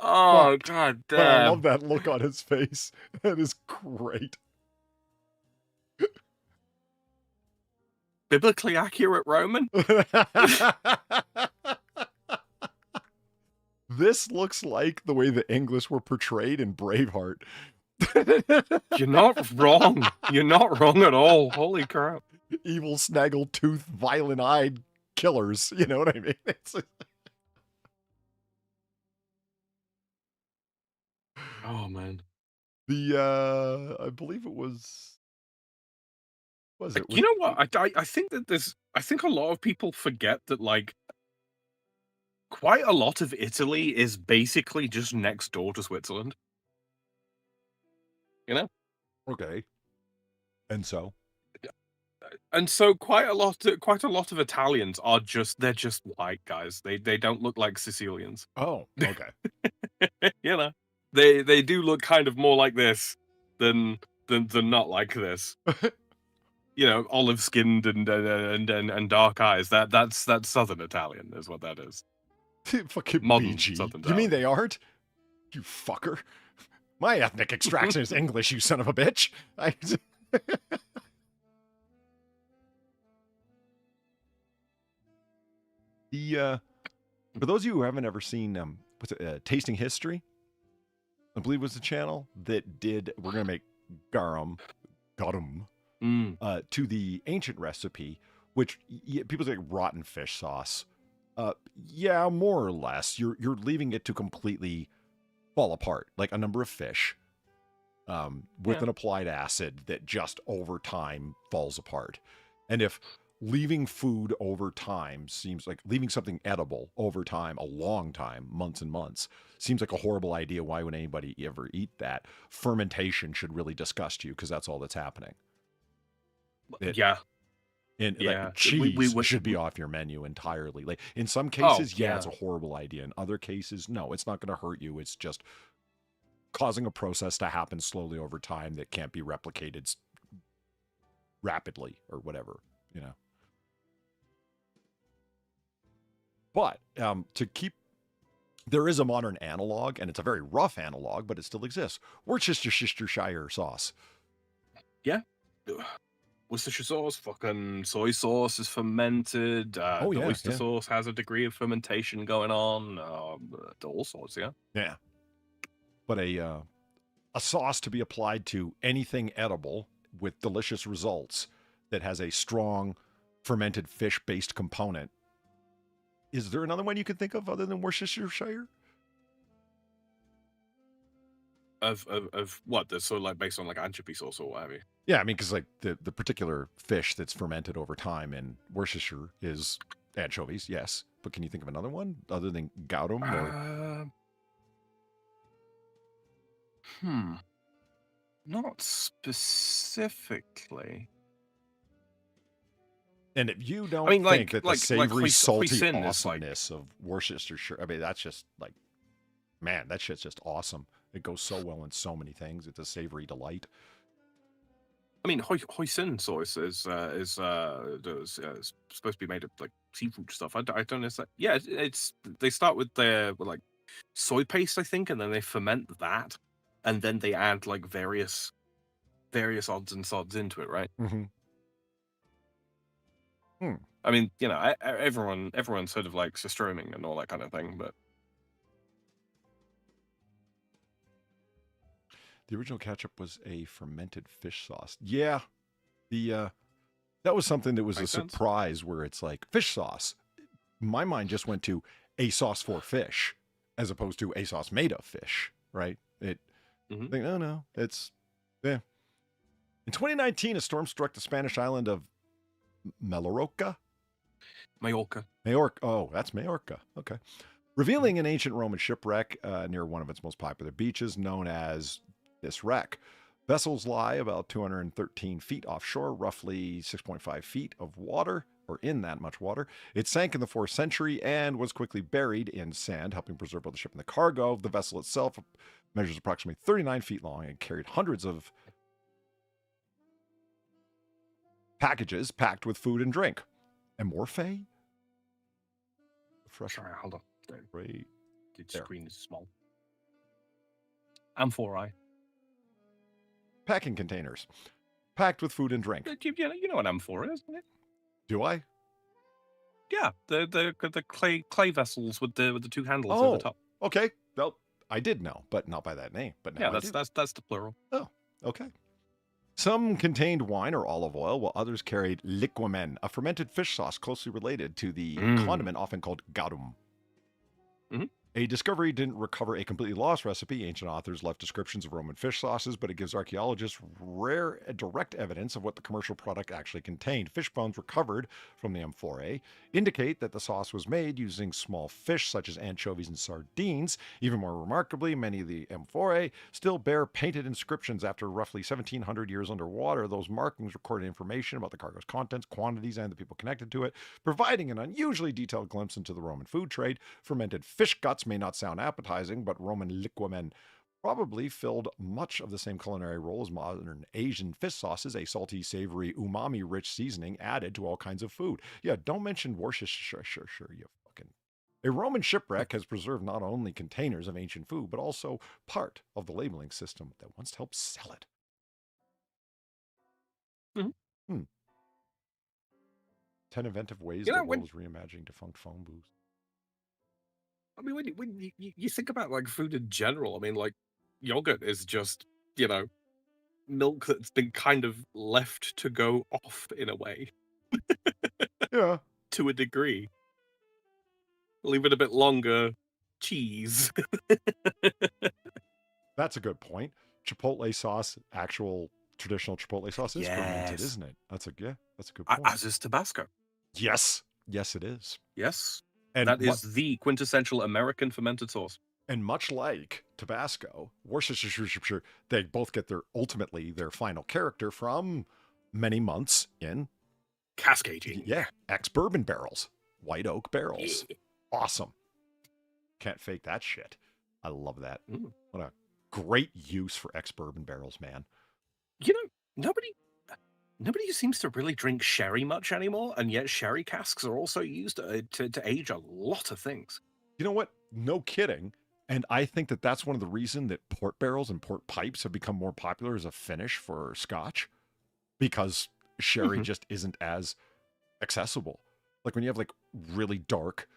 Oh, God damn. I love that look on his face. That is great. Biblically accurate Roman? This looks like the way the English were portrayed in Braveheart. You're not wrong. You're not wrong at all. Holy crap. Evil, snaggle-toothed, violent-eyed killers. You know what I mean? It's like... Oh, man. The, I believe it was... Was it? You know what? I think that I think a lot of people forget that, like, quite a lot of Italy is basically just next door to Switzerland. You know? Okay. And so? And so quite a lot of Italians are they're just white guys. They don't look like Sicilians. Oh, okay. You know? They do look kind of more like this than not like this. You know, olive skinned and dark eyes. That's Southern Italian is what that is. Fucking modern BG. Southern You mean they aren't? You fucker. My ethnic extraction is English, you son of a bitch. For those of you who haven't ever seen Tasting History, I believe was the channel that did, we're going to make garum, to the ancient recipe, which people say rotten fish sauce. Yeah, more or less. You're leaving it to completely fall apart, like a number of fish with an applied acid that just over time falls apart. And if leaving food over time seems like leaving something edible over time, a long time, months and months, seems like a horrible idea. Why would anybody ever eat that? Fermentation should really disgust you because that's all that's happening. And like cheese should be off your menu entirely. Like in some cases, it's a horrible idea. In other cases, no, it's not going to hurt you. It's just causing a process to happen slowly over time that can't be replicated rapidly or whatever, you know. But there is a modern analog, and it's a very rough analog, but it still exists. Worcestershire sauce. Yeah. Worcestershire sauce, fucking soy sauce is fermented. The oyster sauce has a degree of fermentation going on. All sorts, yeah. Yeah. But a sauce to be applied to anything edible with delicious results that has a strong fermented fish-based component. Is there another one you could think of other than Worcestershire? Of what? That's sort of like based on like anchovy sauce or what have you? Yeah, I mean, because like the particular fish that's fermented over time in Worcestershire is anchovies, yes. But can you think of another one other than garum? Or... Not specifically. And if you don't think that the savory, salty awesomeness of Worcestershire, I mean, that's just like, man, that shit's just awesome. It goes so well in so many things. It's a savory delight. I mean, hoisin sauce is supposed to be made of like seafood stuff. I don't know. It's they start with like soy paste, I think, and then they ferment that, and then they add like various odds and sods into it, right? Mm-hmm. I mean, you know, everyone sort of likes Stroming and all that kind of thing, but the original ketchup was a fermented fish sauce. Yeah, that was something that was a surprise where it's like fish sauce. My mind just went to a sauce for fish as opposed to a sauce made of fish, right? No, it's In 2019, a storm struck the Spanish island of Majorca. Oh, that's Majorca. Okay. Revealing an ancient Roman shipwreck near one of its most popular beaches, known as this wreck. Vessels lie about 213 feet offshore, roughly 6.5 feet of water, or in that much water. It sank in the 4th century and was quickly buried in sand, helping preserve both the ship and the cargo. The vessel itself measures approximately 39 feet long and carried hundreds of packages packed with food and drink. Amorphe? Sorry, hold on. Right. The screen is small. Amphorae. Packing containers. Packed with food and drink. You know what amphora is, isn't it? Do I? Yeah, the clay vessels with the 2 handles over the top. Okay. Well, I did know, but not by that name. But now that's the plural. Oh, okay. Some contained wine or olive oil, while others carried liquamen, a fermented fish sauce closely related to the condiment often called garum. Mm-hmm. A discovery didn't recover a completely lost recipe. Ancient authors left descriptions of Roman fish sauces, but it gives archaeologists rare direct evidence of what the commercial product actually contained. Fish bones recovered from the amphorae indicate that the sauce was made using small fish such as anchovies and sardines. Even more remarkably, many of the amphorae still bear painted inscriptions after roughly 1,700 years underwater. Those markings recorded information about the cargo's contents, quantities, and the people connected to it, providing an unusually detailed glimpse into the Roman food trade. Fermented fish guts may not sound appetizing, but Roman liquamen probably filled much of the same culinary role as modern Asian fish sauces, a salty, savory, umami-rich seasoning added to all kinds of food. Yeah, don't mention Worcestershire, you fucking... A Roman shipwreck has preserved not only containers of ancient food, but also part of the labeling system that once helped sell it. 10 inventive ways the world is reimagining defunct phone booths. I mean, when you think about like food in general, I mean, like yogurt is just, milk that's been kind of left to go off in a way, Yeah. to a degree. Leave it a bit longer. Cheese. That's a good point. Chipotle sauce, actual traditional Chipotle sauce is fermented, Yes. isn't it? That's a good point. As is Tabasco. Yes. Yes, it is. Yes. And That is the quintessential American fermented sauce. And much like Tabasco, Worcestershire, they both get their final character from many months in Cask aging. Yeah, ex-bourbon barrels, white oak barrels. Yeah. Awesome. Can't fake that shit. I love that. Mm. What a great use for ex-bourbon barrels, man. Nobody seems to really drink sherry much anymore, and yet sherry casks are also used to age a lot of things. You know what? No kidding. And I think that that's one of the reasons that port barrels and port pipes have become more popular as a finish for Scotch, because sherry just isn't as accessible. Like when you have like really dark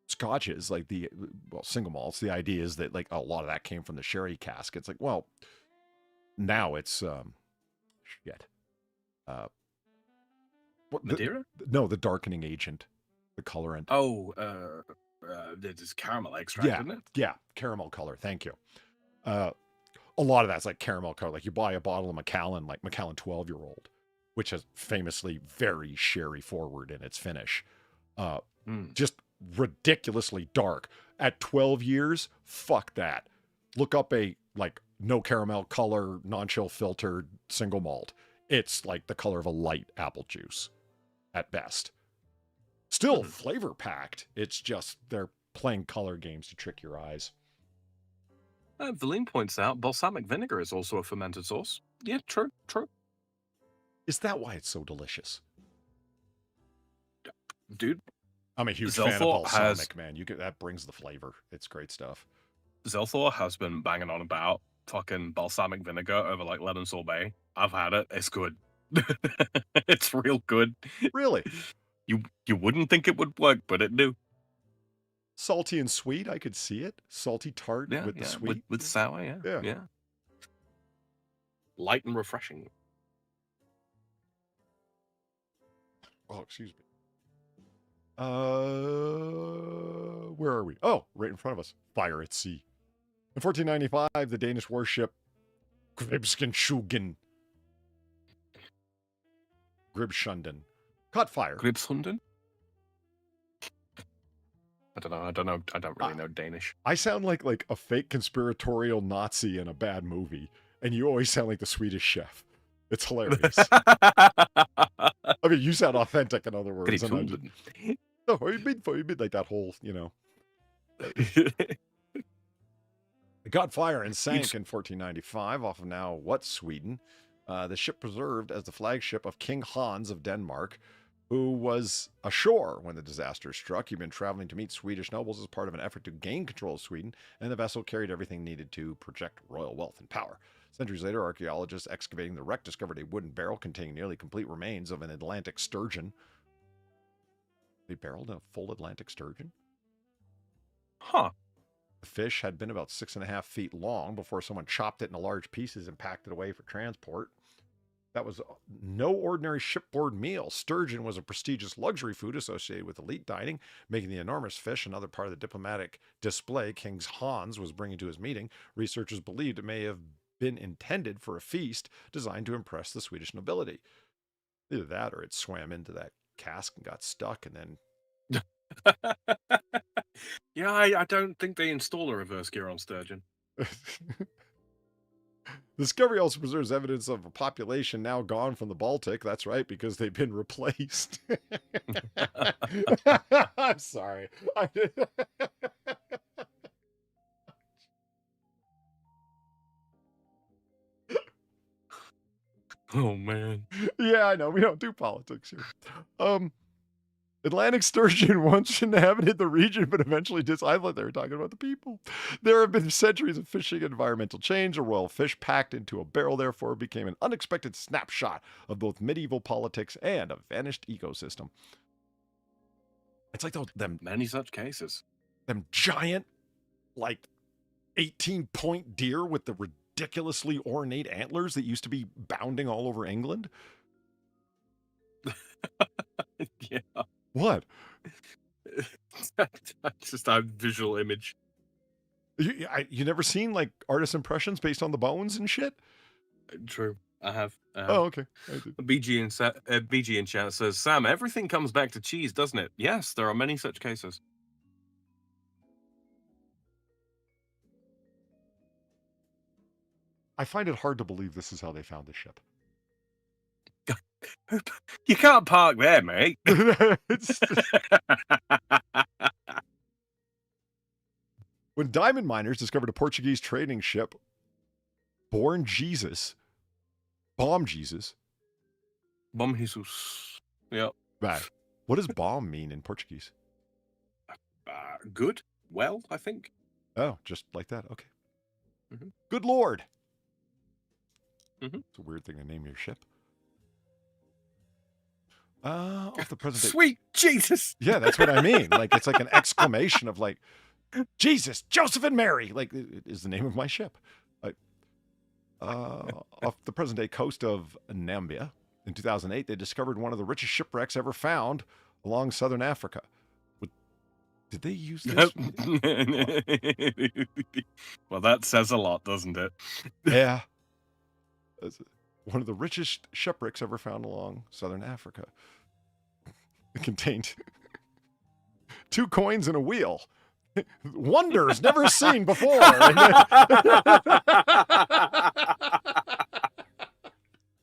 Scotches, like single malts, the idea is that like a lot of that came from the sherry cask. It's like, well, now it's Madeira? The darkening agent, the colorant. There's caramel extract, isn't it? Yeah, caramel color. Thank you. A lot of that's like caramel color. Like you buy a bottle of Macallan, like Macallan 12-year-old, which is famously very sherry forward in its finish. Just ridiculously dark. At 12 years, fuck that. Look up a like no caramel color, non-chill filtered single malt. It's like the color of a light apple juice at best. Still flavor packed. It's just they're playing color games to trick your eyes. Valine points out balsamic vinegar is also a fermented sauce. Yeah, true. Is that why it's so delicious? Dude, I'm a huge fan of balsamic, man. That brings the flavor. It's great stuff. Zelthor has been banging on about fucking balsamic vinegar over like lemon sorbet. I've had it. It's good. It's real good. Really? You wouldn't think it would work, but it do. Salty and sweet, I could see it. Salty tart with the sweet. With sour, yeah. Light and refreshing. Oh, excuse me. Where are we? Oh, right in front of us. Fire at sea. In 1495, the Danish warship Gribskensjugen Gribshunden caught fire. Gribshunden? I don't know. I don't really know Danish. I sound like a fake conspiratorial Nazi in a bad movie, and you always sound like the Swedish chef. It's hilarious. I mean, you sound authentic, in other words. Gribshunden. No, like that whole, It got fire and sank in 1495 off of now Sweden. The ship preserved as the flagship of King Hans of Denmark, who was ashore when the disaster struck. He'd been traveling to meet Swedish nobles as part of an effort to gain control of Sweden, and the vessel carried everything needed to project royal wealth and power. Centuries later, archaeologists excavating the wreck discovered a wooden barrel containing nearly complete remains of an Atlantic sturgeon. They barreled a full Atlantic sturgeon? Huh. The fish had been about 6.5 feet long before someone chopped it into large pieces and packed it away for transport. That was no ordinary shipboard meal. Sturgeon was a prestigious luxury food associated with elite dining, making the enormous fish another part of the diplomatic display King Hans was bringing to his meeting. Researchers believed it may have been intended for a feast designed to impress the Swedish nobility. Either that or it swam into that cask and got stuck and then... Yeah, I don't think they install a reverse gear on sturgeon. The discovery also preserves evidence of a population now gone from the Baltic. That's right, because they've been replaced. I'm sorry. Oh, man. Yeah, I know. We don't do politics here. Atlantic sturgeon once inhabited the region, but eventually I thought they were talking about the people. There have been centuries of fishing and environmental change. A royal fish packed into a barrel, therefore, became an unexpected snapshot of both medieval politics and a vanished ecosystem. It's like them many such cases. Them giant, like 18-point deer with the ridiculously ornate antlers that used to be bounding all over England? Yeah. What? Just a visual image. You never seen like artist impressions based on the bones and shit? True. I have. Oh, okay. I did. BG in chat says, Sam, everything comes back to cheese, doesn't it? Yes, there are many such cases. I find it hard to believe this is how they found the ship. You can't park there, mate. It's- When diamond miners discovered a Portuguese trading ship, Bomb Jesus. Bom Jesus. Yeah. Right. What does bomb mean in Portuguese? Good. Well, I think. Oh, just like that. Okay. Mhm. Good Lord. Mhm. It's a weird thing to name your ship. Off the present day. Sweet Jesus. Yeah, that's what I mean. Like, it's like an exclamation of like, Jesus, Joseph and Mary, like, it is the name of my ship. Like, off the present day coast of Namibia in 2008, they discovered one of the richest shipwrecks ever found along southern Africa. Did they use this? Well, that says a lot, doesn't it? Yeah. That's one of the richest shipwrecks ever found along southern Africa. It contained 2 coins and a wheel. Wonders never seen before.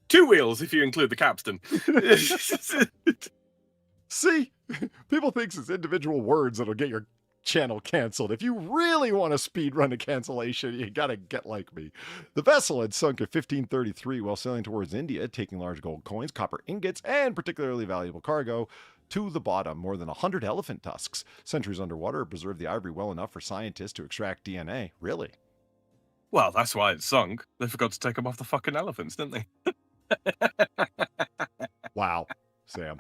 Two wheels if you include the capstan. See, people think it's individual words that'll get your channel canceled. If you really want to speed run a cancellation, you gotta get like me. The vessel had sunk in 1533 while sailing towards India, taking large gold coins, copper ingots, and particularly valuable cargo to the bottom. More than 100 elephant tusks. Centuries underwater preserved the ivory well enough for scientists to extract DNA. Really? Well, that's why it sunk. They forgot to take them off the fucking elephants, didn't they? Wow, Sam.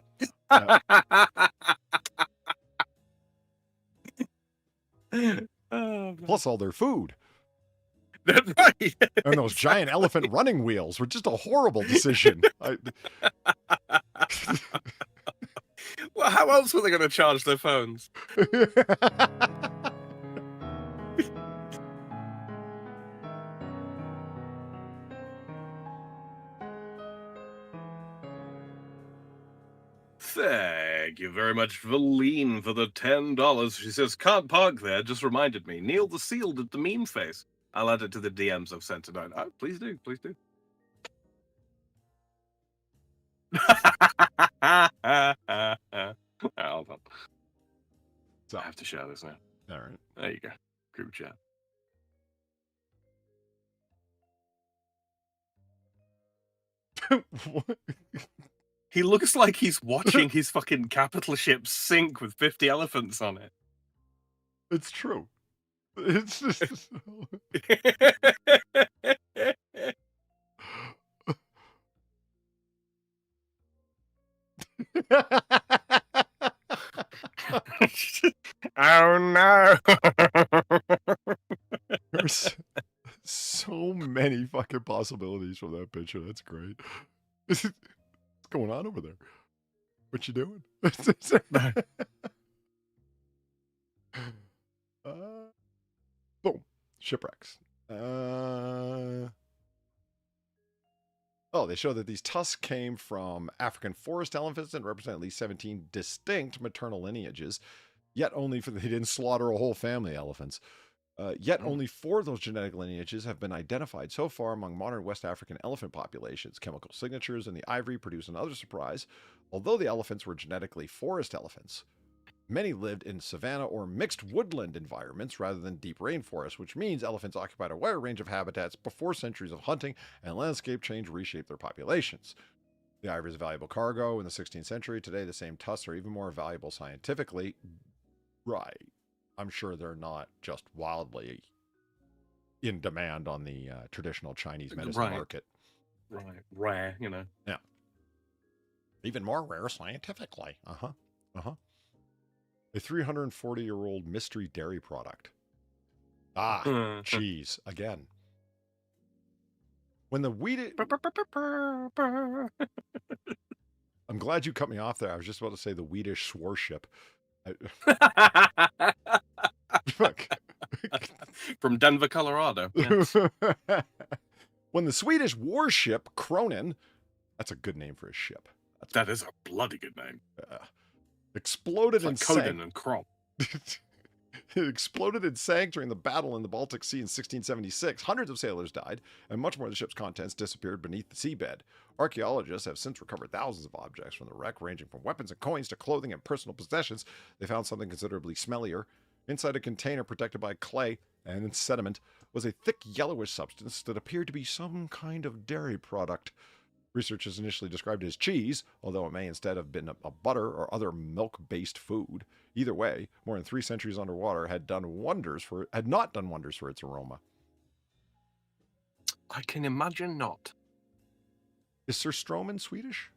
Oh, Plus all their food. that's right. And those giant elephant running wheels were just a horrible decision. Well, how else were they going to charge their phones? Thank you very much, Valine, for the $10. She says, can't park there, just reminded me. Neil the Seal did the meme face. I'll add it to the DMs I've sent tonight. Oh, please do, please do. Hold on. So, I have to share this now. all right. There you go. Group chat. What? He looks like he's watching his fucking capital ship sink with 50 elephants on it. It's true. It's just. Oh no. There's so many fucking possibilities from that picture. That's great. What's going on over there? What you doing? Boom. Shipwrecks. Oh, they show that these tusks came from African forest elephants and represent at least 17 distinct maternal lineages. Yet they didn't slaughter a whole family of elephants. Yet only 4 of those genetic lineages have been identified so far among modern West African elephant populations. Chemical signatures in the ivory produce another surprise. Although the elephants were genetically forest elephants, many lived in savanna or mixed woodland environments rather than deep rainforests, which means elephants occupied a wider range of habitats before centuries of hunting and landscape change reshaped their populations. The ivory is valuable cargo in the 16th century. Today, the same tusks are even more valuable scientifically. Right. I'm sure they're not just wildly in demand on the traditional Chinese medicine market. Right. Rare, you know. Yeah. Even more rare scientifically. A 340-year-old mystery dairy product. Ah, cheese again. When the wheat, I'm glad you cut me off there. I was just about to say the Swedish warship. From Denver, Colorado. Yes. When the Swedish warship Cronin, that's a good name for a ship. That is a bloody good name. Exploded It's like and Conan sank. and Krom. It exploded and sank during the battle in the Baltic Sea in 1676. Hundreds of sailors died, and much more of the ship's contents disappeared beneath the seabed. Archaeologists have since recovered thousands of objects from the wreck, ranging from weapons and coins to clothing and personal possessions. They found something considerably smellier. Inside a container protected by clay and sediment was a thick yellowish substance that appeared to be some kind of dairy product. Researchers initially described it as cheese, although it may instead have been a butter or other milk-based food. Either way, more than 3 centuries underwater had not done wonders for its aroma. I can imagine not. Is Surströmming Swedish?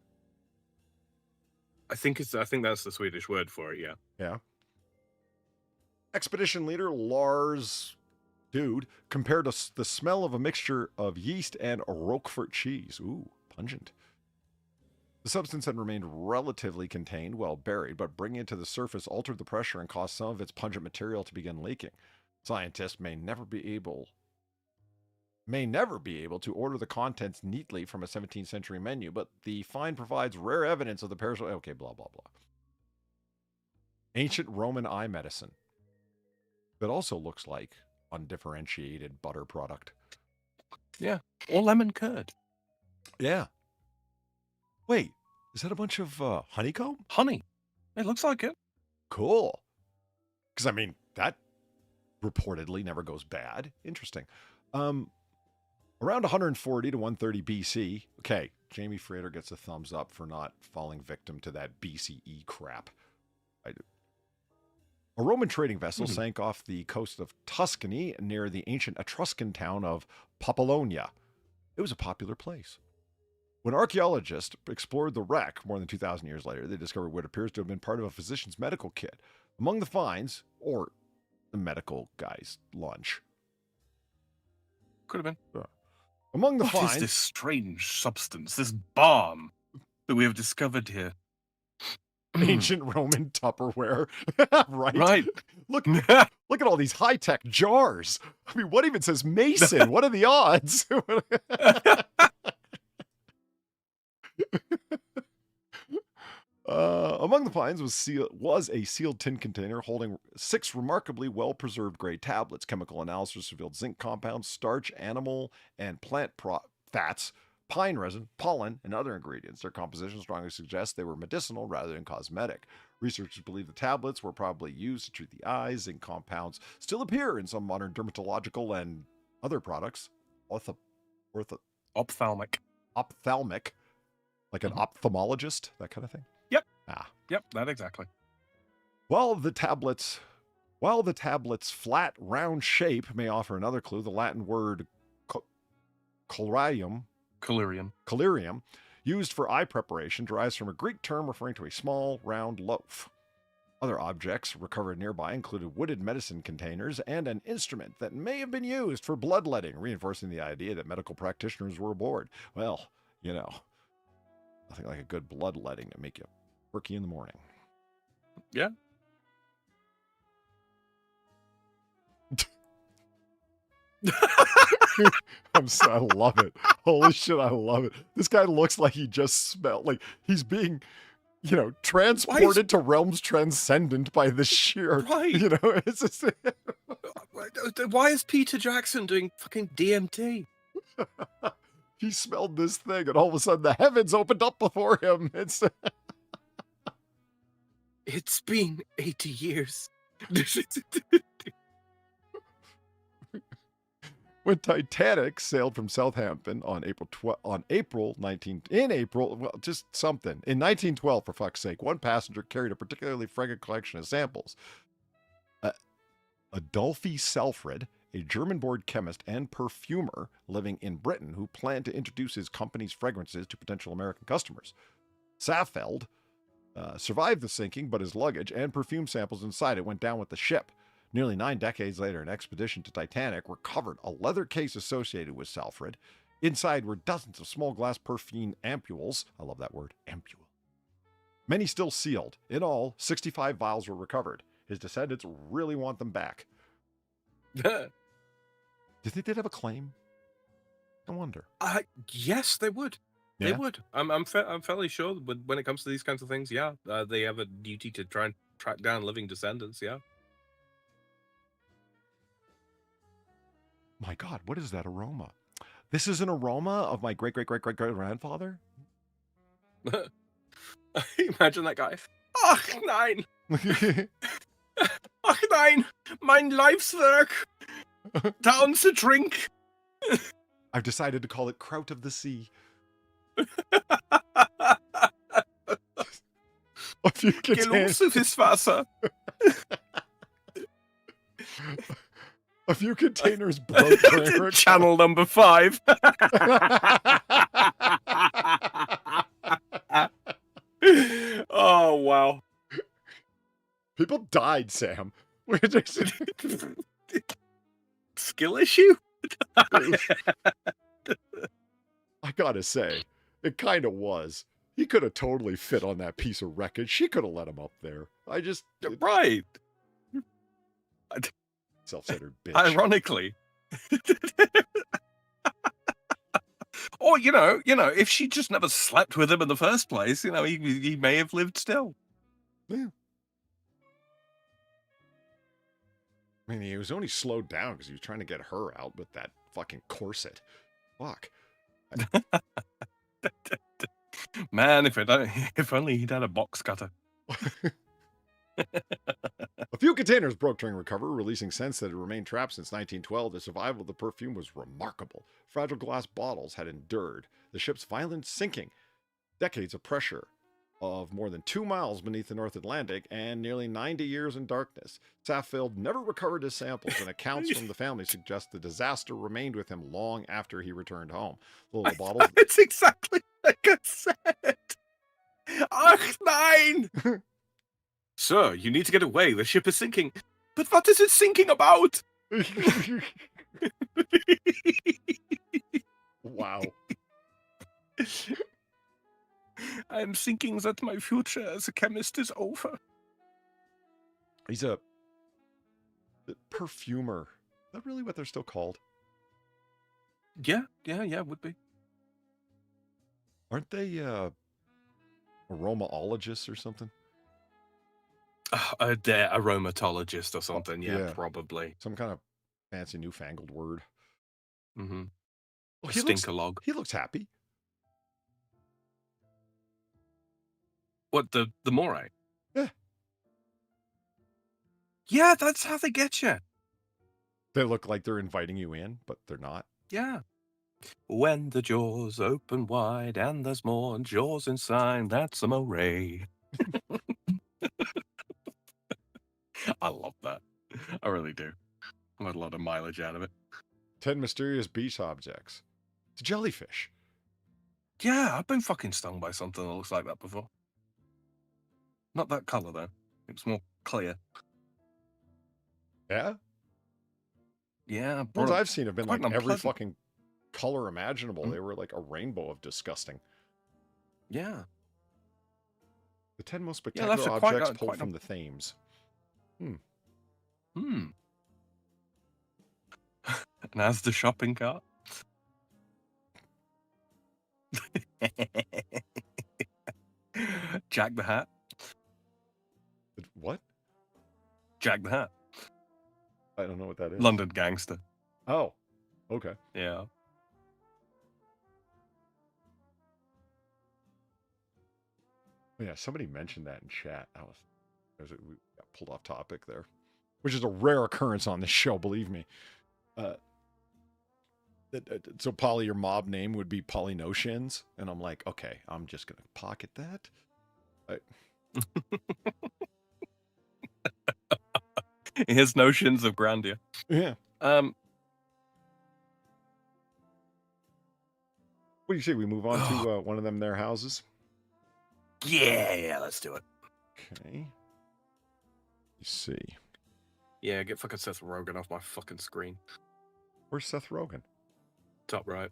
I think that's the Swedish word for it. Yeah. Yeah. Expedition leader Lars Dude compared the smell of a mixture of yeast and Roquefort cheese. Ooh, pungent. The substance had remained relatively contained while buried, but bringing it to the surface altered the pressure and caused some of its pungent material to begin leaking. Scientists may never be able to order the contents neatly from a 17th century menu, but the find provides rare evidence of the perishable. Okay, blah, blah, blah. Ancient Roman eye medicine. That also looks like undifferentiated butter product. Yeah. Or lemon curd. Yeah. Wait, is that a bunch of honeycomb? Honey. It looks like it. Cool. Because, I mean, that reportedly never goes bad. Interesting. Around 140 to 130 BC. Okay, Jamie Frater gets a thumbs up for not falling victim to that BCE crap. A Roman trading vessel sank off the coast of Tuscany near the ancient Etruscan town of Popolonia. It was a popular place. When archaeologists explored the wreck more than 2,000 years later, they discovered what appears to have been part of a physician's medical kit. Among the finds, or the medical guy's lunch. Could have been. Among the What finds... is this strange substance, this balm that we have discovered here? Ancient Roman Tupperware. Right? Right. Look at all these high-tech jars. I mean, what even says Mason? What are the odds? Among the finds was a sealed tin container holding 6 remarkably well-preserved gray tablets. Chemical analysis revealed zinc compounds, starch, animal and plant fats, pine resin, pollen, and other ingredients. Their composition strongly suggests they were medicinal rather than cosmetic. Researchers believe the tablets were probably used to treat the eyes. Zinc compounds still appear in some modern dermatological and other products. Ophthalmic. Like an ophthalmologist, that kind of thing. Yep. Ah. Yep, that exactly. While the tablet's flat, round shape may offer another clue, the Latin word collyrium, used for eye preparation, derives from a Greek term referring to a small, round loaf. Other objects recovered nearby included wooded medicine containers and an instrument that may have been used for bloodletting, reinforcing the idea that medical practitioners were aboard. Well, you know, nothing like a good bloodletting to make you worky in the morning. Yeah. I love it. Holy shit, I love it. This guy looks like he just smelled like he's being, transported to realms transcendent by the sheer, Right. It's just... Why is Peter Jackson doing fucking DMT? He smelled this thing and all of a sudden the heavens opened up before him. It's been 80 years. When Titanic sailed from Southampton in 1912, for fuck's sake, one passenger carried a particularly fragrant collection of samples. Adolphe Selfrid, a German-born chemist and perfumer living in Britain who planned to introduce his company's fragrances to potential American customers. Safeld survived the sinking, but his luggage and perfume samples inside it went down with the ship. Nearly 9 decades later, an expedition to Titanic recovered a leather case associated with Salfred. Inside were dozens of small glass perfume ampules. I love that word, ampule. Many still sealed. In all, 65 vials were recovered. His descendants really want them back. Do you think they'd have a claim? I wonder. Yes, they would. Yeah? They would. I'm fairly sure when it comes to these kinds of things, yeah, they have a duty to try and track down living descendants. Yeah. My God, what is that aroma? This is an aroma of my great-great-great-great-grandfather? Imagine that guy. Ach nein! Ach nein! Mein Leibswerk! Down to drink! I've decided to call it Kraut of the Sea. A few containers. Gelungstes Wasser. A few containers broke during Channel number 5. Oh, wow. People died, Sam. Skill issue? I gotta say, it kind of was. He could have totally fit on that piece of wreckage. She could have let him up there. Right. Self-centered bitch. Ironically. Or, you know, if she just never slept with him in the first place, he may have lived still. Yeah. I mean, he was only slowed down because he was trying to get her out with that fucking corset. Fuck. Man, if only he'd had a box cutter. A few containers broke during recovery, releasing scents that had remained trapped since 1912. The survival of the perfume was remarkable. Fragile glass bottles had endured the ship's violent sinking, decades of pressure of more than 2 miles beneath the North Atlantic, and nearly 90 years in darkness. Saffield never recovered his samples, and accounts from the family suggest the disaster remained with him long after he returned home. The little bottles. It's exactly like I said. Ach nein! Sir, you need to get away. The ship is sinking. But what is it sinking about? Wow. I am thinking that my future as a chemist is over. He's a perfumer. Is that really what they're still called? Yeah, would be. Aren't they aromaologists or something? They're aromatologist or something. Yeah, yeah. Probably. Some kind of fancy newfangled word. Mm-hmm. Oh, Stinkalog. He looks happy. What, the Moray? Yeah. Yeah, that's how they get you. They look like they're inviting you in, but they're not. Yeah. When the jaws open wide and there's more jaws inside, that's a Moray. I love that. I really do. I got a lot of mileage out of it. 10 mysterious beach objects. It's a jellyfish. Yeah, I've been fucking stung by something that looks like that before. Not that colour, though. It's more clear. Yeah? Yeah. The ones I've seen have been like every unpleasant. fucking color imaginable. They were like a rainbow of disgusting. Yeah. The 10 most Yeah, spectacular that's objects quite pulled from the Thames. And as the shopping cart. Jack the Hat. What? Jack the Hat. I don't know what that is. London gangster. Oh, okay. Yeah. Yeah, somebody mentioned that in chat. We got pulled off topic there, which is a rare occurrence on this show, believe me. So, Polly, your mob name would be Polynotians, and I'm like, okay, I'm just gonna pocket that. His notions of grandeur. Yeah. Um. What do you say we move on to one of them their houses? Yeah, let's do it. Okay. You see. Yeah, get fucking Seth Rogen off my fucking screen. Where's Seth Rogen? Top right.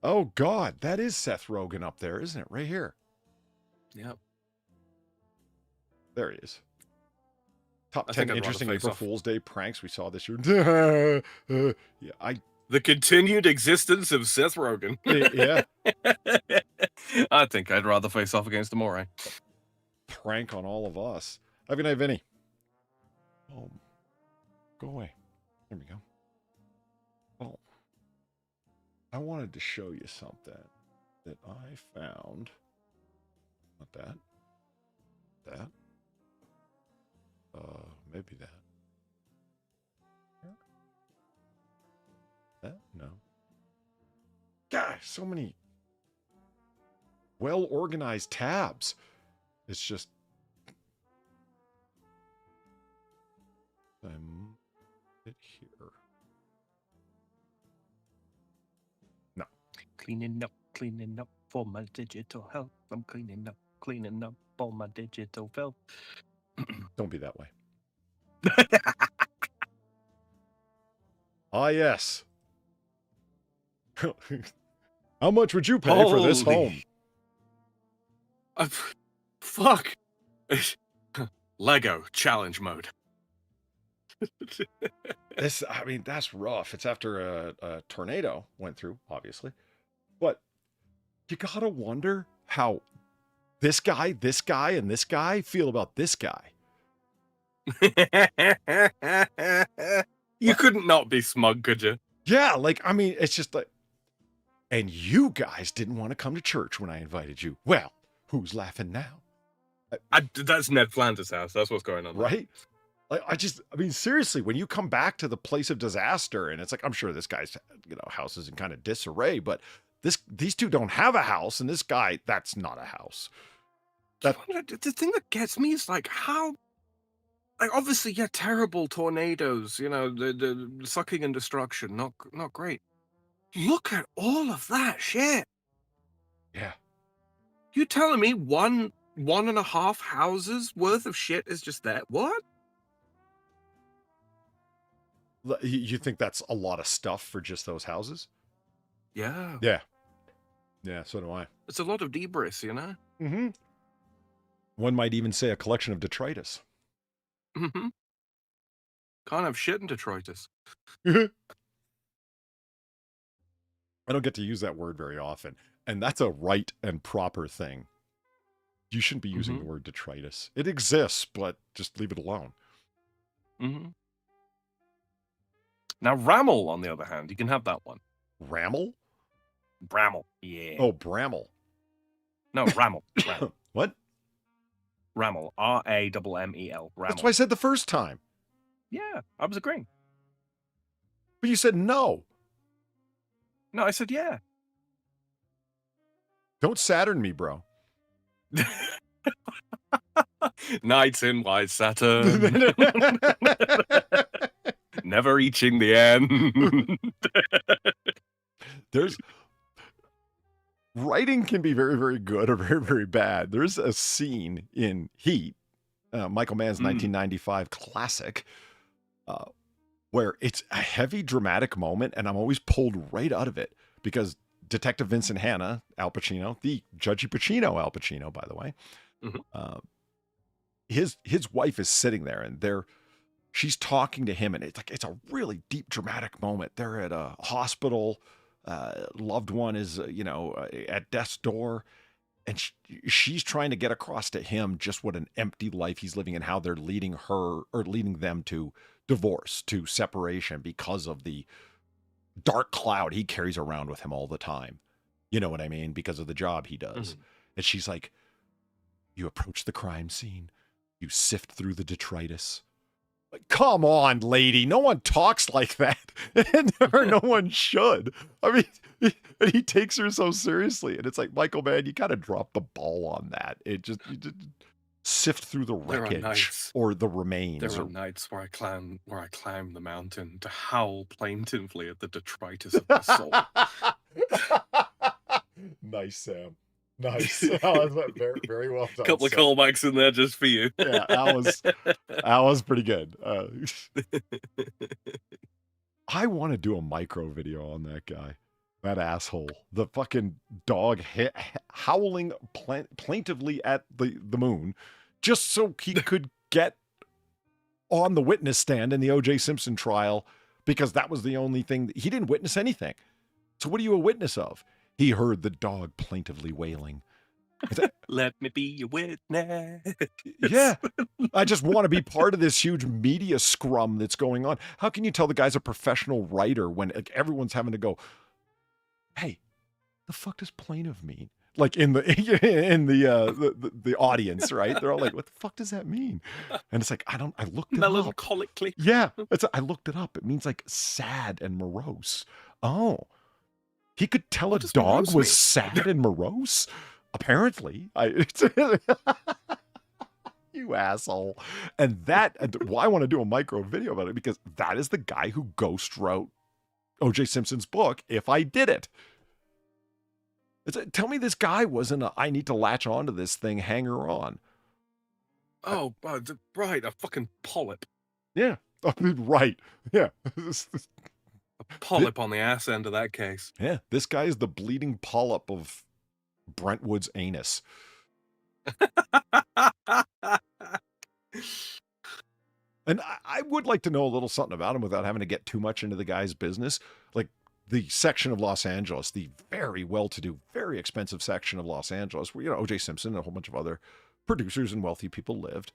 Oh, God. That is Seth Rogen up there, isn't it? Right here. Yep. There he is. Top I 10 think I'd rather interesting face April off. Fool's Day pranks we saw this year. Yeah, The continued existence of Seth Rogen. yeah. I think I'd rather face off against the Moray. Prank on all of us. Have a good night, Vinny. Oh, go away. There we go. Oh, I wanted to show you something that I found. Not that. That. Maybe that. That? No. Gosh, so many well-organized tabs. It's just... it here. No. Cleaning up for my digital health. I'm cleaning up for my digital health. Don't be that way. Ah, yes. How much would you pay for this Holy- home? Fuck. Lego challenge mode. I mean, that's rough. It's after a tornado went through, obviously. But you gotta wonder how this guy, and this guy feel about this guy. You couldn't not be smug, could you? Yeah, like, I mean, it's just like, and you guys didn't want to come to church when I invited you. Well, who's laughing now? That's Ned Flanders' house. That's what's going on. Right? Like, I mean, seriously, when you come back to the place of disaster, and it's like, I'm sure this guy's, house is in kind of disarray, but these two don't have a house, and this guy, that's not a house. The thing that gets me is like how, like, obviously, yeah, terrible tornadoes, the sucking and destruction, not great. Look at all of that shit. Yeah. You telling me one and a half houses worth of shit is just that? What? You think that's a lot of stuff for just those houses? Yeah. Yeah. Yeah, so do I. It's a lot of debris, Mm-hmm. One might even say a collection of detritus. Mm-hmm. Can't have shit in detritus. I don't get to use that word very often, and that's a right and proper thing. You shouldn't be using the word detritus. It exists, but just leave it alone. Mm-hmm. Now, Rammel, on the other hand, you can have that one. Rammel? Brammel, yeah. Oh, Brammel. No, Rammel. Rammel. What? Rammel. R-A-M-M-E-L. Rammel. That's what I said the first time. Yeah, I was agreeing. But you said no. No, I said yeah. Don't Saturn me, bro. Nights in white Saturn. Never reaching the end. Writing can be very, very good or very, very bad. There's a scene in Heat, Michael Mann's 1995 classic, where it's a heavy dramatic moment, and I'm always pulled right out of it because Detective Vincent Hanna, Al Pacino, the Judgy Pacino Al Pacino, by the way, his wife is sitting there, and she's talking to him, and it's a really deep dramatic moment. They're at a hospital. Loved one is, at death's door, and she's trying to get across to him just what an empty life he's living and how they're leading them to divorce, to separation because of the dark cloud he carries around with him all the time. You know what I mean? Because of the job he does. And she's like, you approach the crime scene, you sift through the detritus. Like, come on, lady. No one talks like that. Or no one should. I mean, and he takes her so seriously. And it's like, Michael, man, you got to drop the ball on that. You just sift through the wreckage or the remains. There are nights where I climb the mountain to howl plaintively at the detritus of my soul. Nice, Sam. Nice. Oh, that's very, very well done. Couple of sir. callbacks in there just for you. Yeah, that was pretty good. I want to do a micro video on that guy, that asshole, the fucking dog howling plaintively at the moon, just so he could get on the witness stand in the O.J. Simpson trial, because that was the only thing he didn't witness anything. So what are you a witness of? He heard the dog plaintively wailing. Let me be your witness. Yeah. I just want to be part of this huge media scrum that's going on. How can you tell the guy's a professional writer when like, everyone's having to go, hey, the fuck does plaintive mean? Like in the audience, right? They're all like, what the fuck does that mean? And it's like, I looked it up. Melancholically. Yeah. I looked it up. It means like sad and morose. Oh. He could tell a dog was sad and morose? Apparently. You asshole. And why I want to do a micro video about it, because that is the guy who ghost wrote O.J. Simpson's book, If I Did It. Tell me this guy wasn't I need to latch onto this thing hanger on. Oh, right, a fucking polyp. Yeah. Right. Yeah. A polyp on the ass end of that case. Yeah. This guy is the bleeding polyp of Brentwood's anus. And I would like to know a little something about him without having to get too much into the guy's business. Like the section of Los Angeles, the very well-to-do, very expensive section of Los Angeles, where, O.J. Simpson and a whole bunch of other producers and wealthy people lived,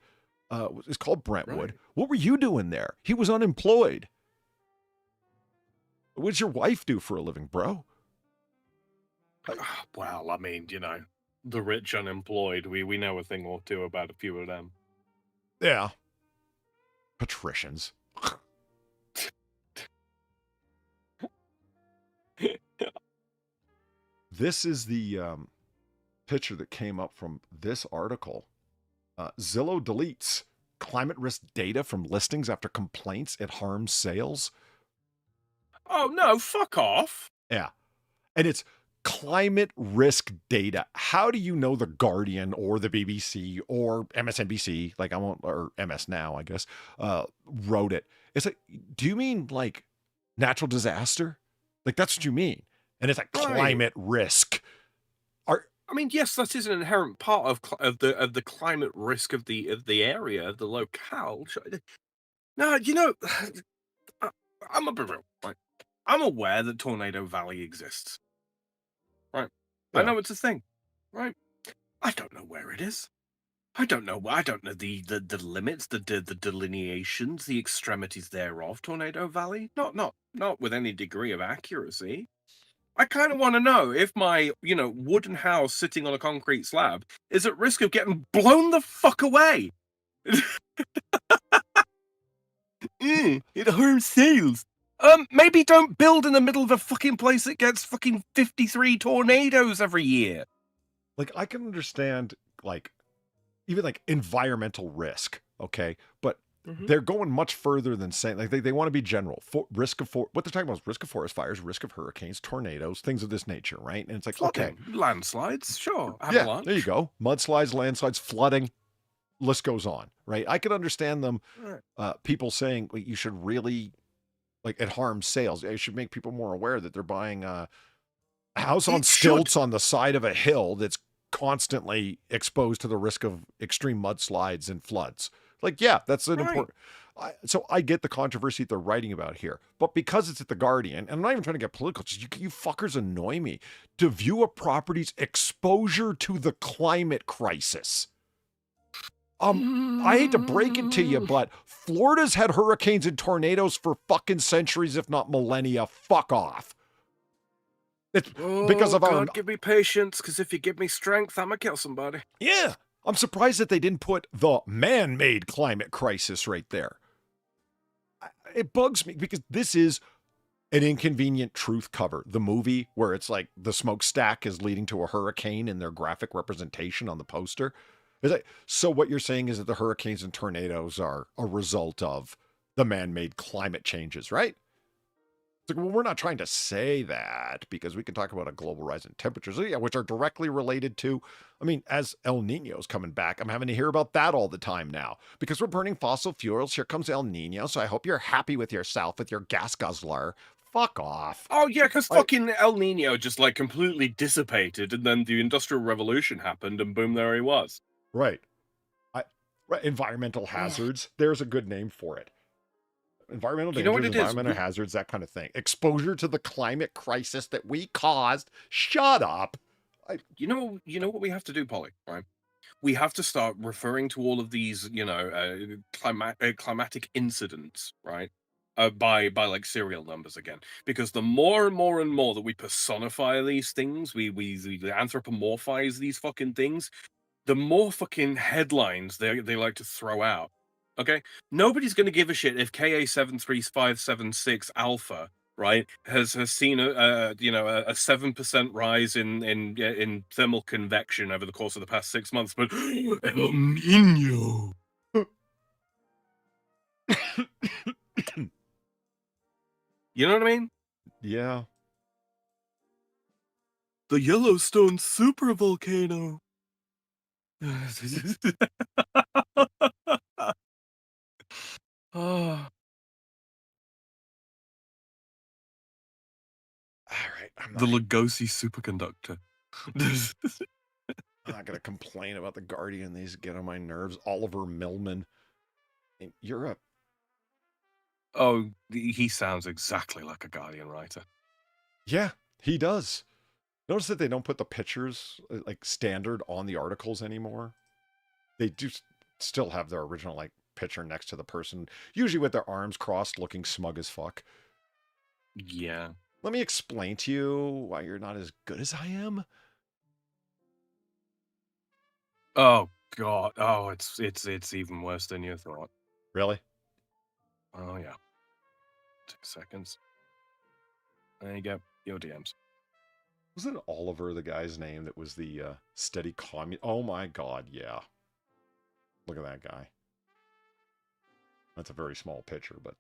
is called Brentwood. Right. What were you doing there? He was unemployed. What does your wife do for a living, bro? Well, I mean, the rich unemployed, we know a thing or two about a few of them. Yeah. Patricians. This is the picture that came up from this article. Zillow deletes climate risk data from listings after complaints it harms sales. Oh, no, fuck off. Yeah. And it's climate risk data. How do you know the Guardian or the BBC or MSNBC, or MS Now, I guess, wrote it? It's like, do you mean like natural disaster? Like, that's what you mean. And it's like climate risk. I mean, yes, that is an inherent part of the climate risk of the area, of the locale. No, I'm a bit real, right? I'm aware that Tornado Valley exists. Right. Yeah. I know it's a thing. Right. I don't know where it is. I don't know the limits, the delineations, the extremities thereof, Tornado Valley. Not with any degree of accuracy. I kind of want to know if my, wooden house sitting on a concrete slab is at risk of getting blown the fuck away. It harms sales. Maybe don't build in the middle of a fucking place that gets fucking 53 tornadoes every year. Like, I can understand, even environmental risk, okay? But they're going much further than saying, they want to be general. What they're talking about is risk of forest fires, risk of hurricanes, tornadoes, things of this nature, right? And it's like, flooding, okay. Landslides, sure. Avalanche. Yeah, there you go. Mudslides, landslides, flooding, list goes on, right? I could understand them, people saying, you should really... it harms sales. It should make people more aware that they're buying a house on stilts on the side of a hill that's constantly exposed to the risk of extreme mudslides and floods. That's an important... So I get the controversy that they're writing about here. But because it's at the Guardian, and I'm not even trying to get political, just you fuckers annoy me, to view a property's exposure to the climate crisis. I hate to break it to you, but Florida's had hurricanes and tornadoes for fucking centuries, if not millennia. Fuck off. It's because of God, give me patience, because if you give me strength, I'm gonna kill somebody. Yeah. I'm surprised that they didn't put the man-made climate crisis right there. It bugs me because this is an Inconvenient Truth cover, the movie where it's like the smokestack is leading to a hurricane in their graphic representation on the poster. So what you're saying is that the hurricanes and tornadoes are a result of the man-made climate changes, right? It's like, well, we're not trying to say that because we can talk about a global rise in temperatures, yeah, which are directly related to, I mean, as El Nino's coming back, I'm having to hear about that all the time now because we're burning fossil fuels. Here comes El Nino. So I hope you're happy with yourself with your gas guzzler. Fuck off. Oh yeah, because Like- fucking El Nino just like completely dissipated, and then the Industrial Revolution happened, and boom, there he was. Right. Right. Environmental hazards. There's a good name for it. Environmental You know what dangers, it is? environmental hazards, that kind of thing. Exposure to the climate crisis that we caused. Shut up. You know what we have to do, Polly, right? We have to start referring to all of these, climatic incidents, right? By like serial numbers again, because the more and more and more that we personify these things, we anthropomorphize these fucking things, the more fucking headlines they like to throw out. Okay, nobody's going to give a shit if KA73576 Alpha, right, has seen a 7% rise in thermal convection over the course of the past 6 months, but El Nino. You know what I mean? Yeah. The Yellowstone supervolcano. Oh. All right. I'm The not, Lugosi superconductor. I'm not going to complain about the Guardian. These get on my nerves. Oliver Millman. You're a... Oh, he sounds exactly like a Guardian writer. Yeah, he does. Notice that they don't put the pictures like standard on the articles anymore. They do still have their original like picture next to the person, usually with their arms crossed, looking smug as fuck. Yeah. Let me explain to you why you're not as good as I am. Oh God. Oh, it's even worse than you thought. Really? Oh yeah. 2 seconds. There you go. Your DMs. Wasn't Oliver the guy's name that was the steady commun? Oh my God, yeah. Look at that guy. That's a very small picture, but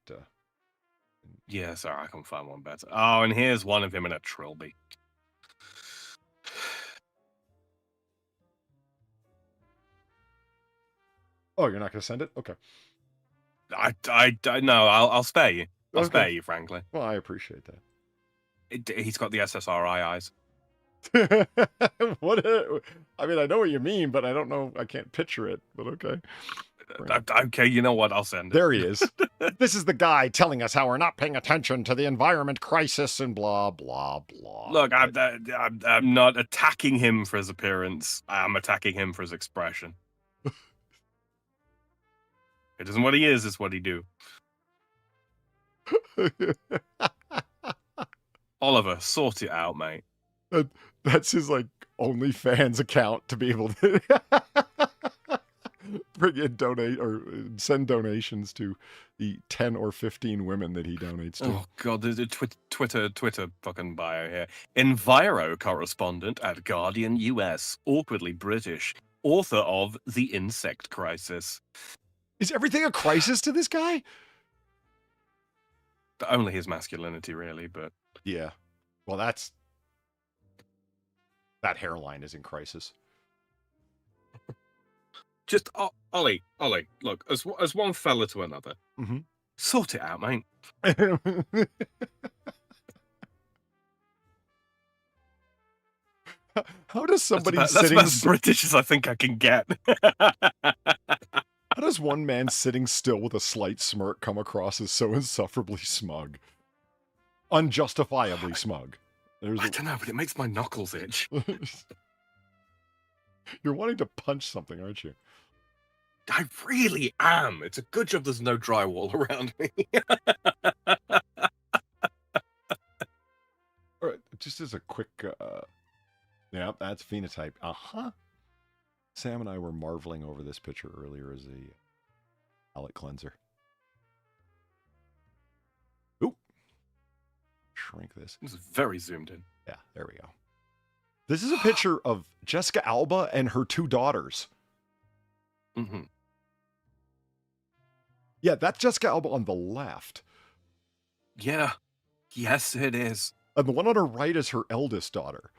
Yeah, sorry, I can find one better. Oh, and here's one of him in a trilby. oh, you're not going to send it? Okay. No, I'll spare you. I'll Okay. spare you, frankly. Well, I appreciate He's got the SSRI eyes. that. I mean, I know what you mean, but I don't know. I can't picture it, but okay. Okay, you know what? I'll send it. There he is. This is the guy telling us how we're not paying attention to the environment crisis and blah, blah, blah. Look, I'm not attacking him for his appearance. I'm attacking him for his expression. It isn't what he is, it's what he do. Oliver, sort it out, mate. That's his, like, OnlyFans account to be able to bring in donate or send donations to the 10 or 15 women that he donates to. Oh God, there's a Twitter fucking bio here. Enviro correspondent at Guardian US, awkwardly British, author of The Insect Crisis. Is everything a crisis to this guy? Only his masculinity, really, but Yeah. Well, that hairline is in crisis. just Ollie, look, as one fella to another, Mhm. sort it out, mate. How does somebody That's sitting? about as British as I think I can get. How does one man sitting still with a slight smirk come across as so insufferably smug? Unjustifiably smug. I don't know, but it makes my knuckles itch. You're wanting to punch something, aren't you? I really am. It's a good job there's no drywall around me. All right, just as a quick, yeah, that's phenotype. Sam and I were marveling over this picture earlier as a palate cleanser. Oop. Shrink this. It's very zoomed in. Yeah, there we go. This is a picture of Jessica Alba and her 2 daughters. Mm-hmm. Yeah, that's Jessica Alba on the left. Yeah. Yes, it is. And the one on her right is her eldest daughter.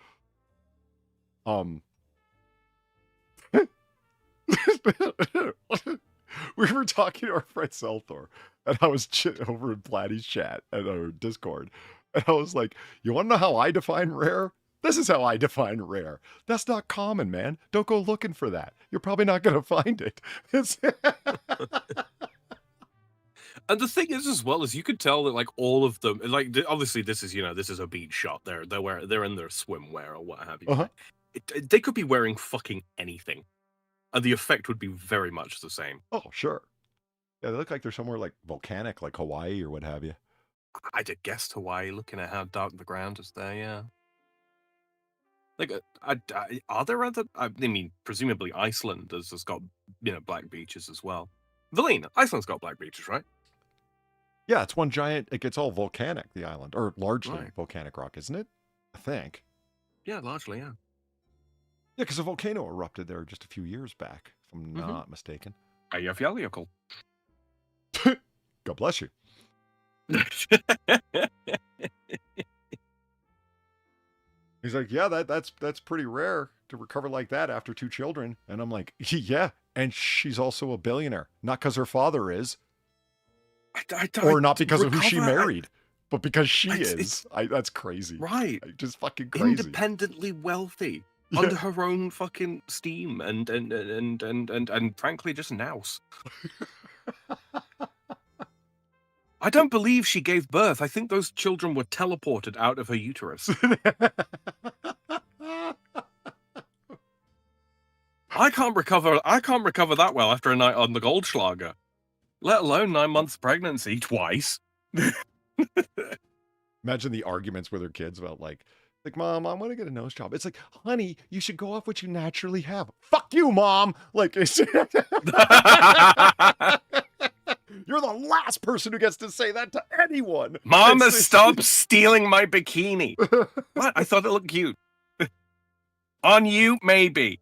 We were talking to our friend Selthor, and I was over in Platty's chat and our Discord, and I was like, "You want to know how I define rare? This is how I define rare. That's not common, man. Don't go looking for that. You're probably not going to find it." And the thing is, as well, is you could tell that like all of them, like obviously this is this is a beach shot. They're in their swimwear or what have you. Uh-huh. They could be wearing fucking anything, and the effect would be very much the same. Oh, sure. Yeah, they look like they're somewhere like volcanic, like Hawaii or what have you. I'd have guessed Hawaii, looking at how dark the ground is there. Yeah. Like, are there other? I mean, presumably Iceland has got black beaches as well. Valine, Iceland's got black beaches, right? Yeah, it's one giant. It gets all volcanic, the island, or largely Right. volcanic rock, isn't it? I think. Yeah, largely, yeah. Yeah, because a volcano erupted there just a few years back, if I'm not mistaken. Eyjafjallajökull. God bless you. He's like, yeah, that's pretty rare to recover like that after 2 children. And I'm like, yeah, and she's also a billionaire. Not because her father is, or not because of who she married, but because she is. That's crazy. Right. Just fucking crazy. Independently wealthy. Yeah. Under her own fucking steam and frankly just nous. I don't believe she gave birth. I think those children were teleported out of her uterus. I can't recover that well after a night on the Goldschlager. Let alone 9 months pregnancy twice. Imagine the arguments with her kids about like, Mom, I want to get a nose job. It's like, honey, you should go off what you naturally have. Fuck you, Mom. Like, you're the last person who gets to say that to anyone. Mama, stop stealing my bikini. What? I thought it looked cute. On you, maybe.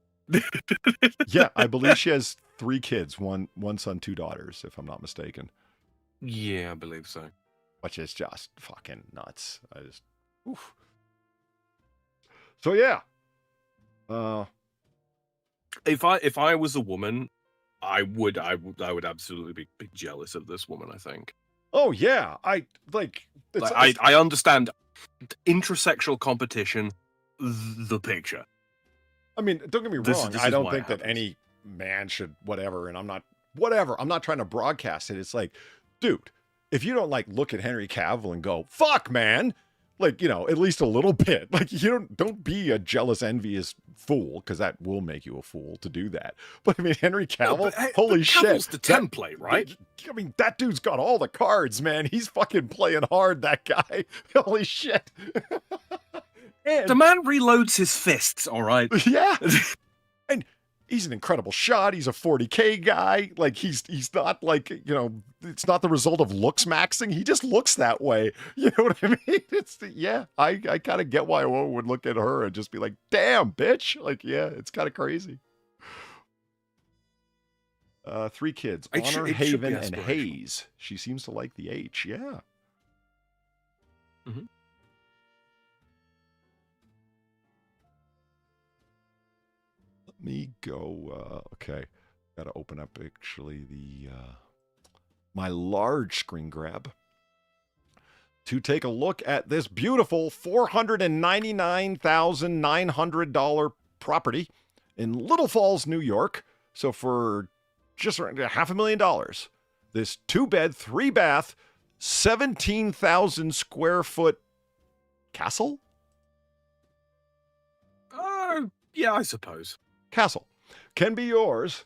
Yeah, I believe she has 3 kids, one son, 2 daughters, if I'm not mistaken. Yeah, I believe so. Which is just fucking nuts. Oof. So yeah. If I was a woman, I would absolutely be jealous of this woman, I think. Oh yeah. I understand intrasexual competition, the picture. I mean, don't get me wrong. I don't think that any man should whatever, and I'm not trying to broadcast it. It's like, dude, if you don't like look at Henry Cavill and go, fuck man, like, at least a little bit. Like, you don't be a jealous, envious fool, because that will make you a fool to do that. But I mean, Henry Cavill, holy shit. Cavill's the template, right? I mean, that dude's got all the cards, man. He's fucking playing hard, that guy. Holy shit. And, the man reloads his fists, all right? Yeah. And he's an incredible shot. He's a 40K guy. Like, he's not like, it's not the result of looks maxing. He just looks that way. You know what I mean? I kind of get why a woman would look at her and just be like, damn, bitch. Like, yeah, it's kind of crazy. 3 kids, Honor, Haven, and Hayes. She seems to like the H. Yeah. Mm-hmm. Let me go. Okay. Got to open up actually my large screen grab to take a look at this beautiful $499,900 property in Little Falls, New York. So for just around $500,000, this 2-bed, 3-bath, 17,000 square foot castle? Yeah, I suppose. Castle can be yours.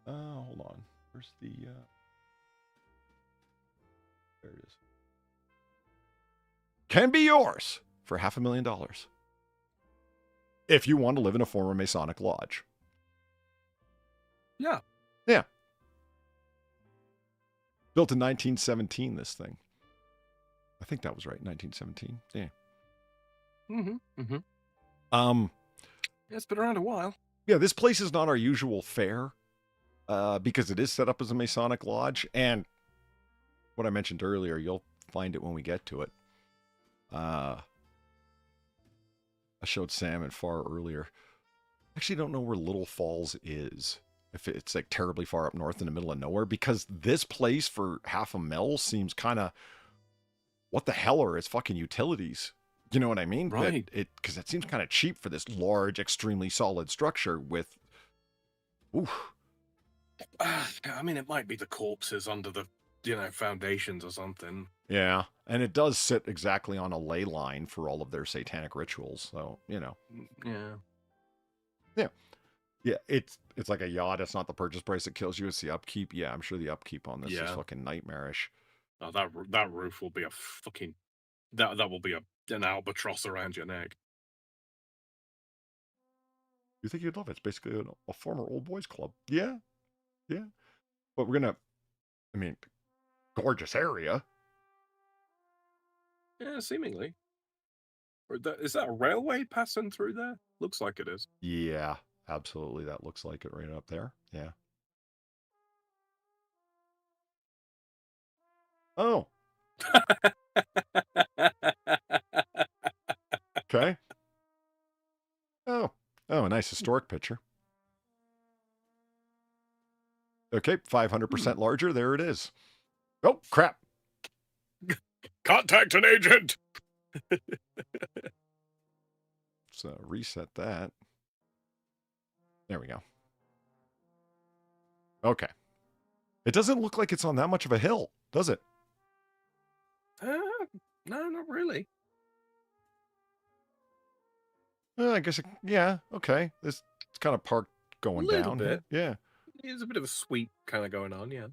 Hold on. Where's the there it is. Can be yours for $500,000 if you want to live in a former Masonic lodge. Yeah. Yeah. Built in 1917, this thing. I think that was right, 1917. Yeah. Mm-hmm. Mm-hmm. Yeah, it's been around a while. Yeah, this place is not our usual fare because it is set up as a Masonic lodge. And what I mentioned earlier, you'll find it when we get to it. I showed Sam and Far earlier. I actually don't know where Little Falls is. If it's like terribly far up north in the middle of nowhere, because this place for $500,000 seems kind of, what the hell are its fucking utilities? You know what I mean? Right. Because it seems kind of cheap for this large, extremely solid structure with. Oof. I mean, it might be the corpses under the, foundations or something. Yeah, and it does sit exactly on a ley line for all of their satanic rituals. So Yeah. yeah, it's like a yacht. It's not the purchase price that kills you; it's the upkeep. Yeah, I'm sure the upkeep on this is Yeah. fucking nightmarish. Oh, that roof will be a fucking that will be an albatross around your neck. You think you'd love it? It's basically a former old boys club. Yeah, yeah. But we're gonna, I mean, gorgeous area. Yeah, seemingly. Is that a railway passing through there? Looks like it is. Yeah, absolutely. That looks like it right up there. Yeah. Oh, okay. Oh, a nice historic picture. Okay, 500% larger. There it is. Oh, crap. Contact an agent. So reset that. There we go. Okay. It doesn't look like it's on that much of a hill, does it? No, not really. I guess, yeah, okay. It's kind of parked going Little down. bit. Yeah. There's a bit of a sweep kind of going on, yeah.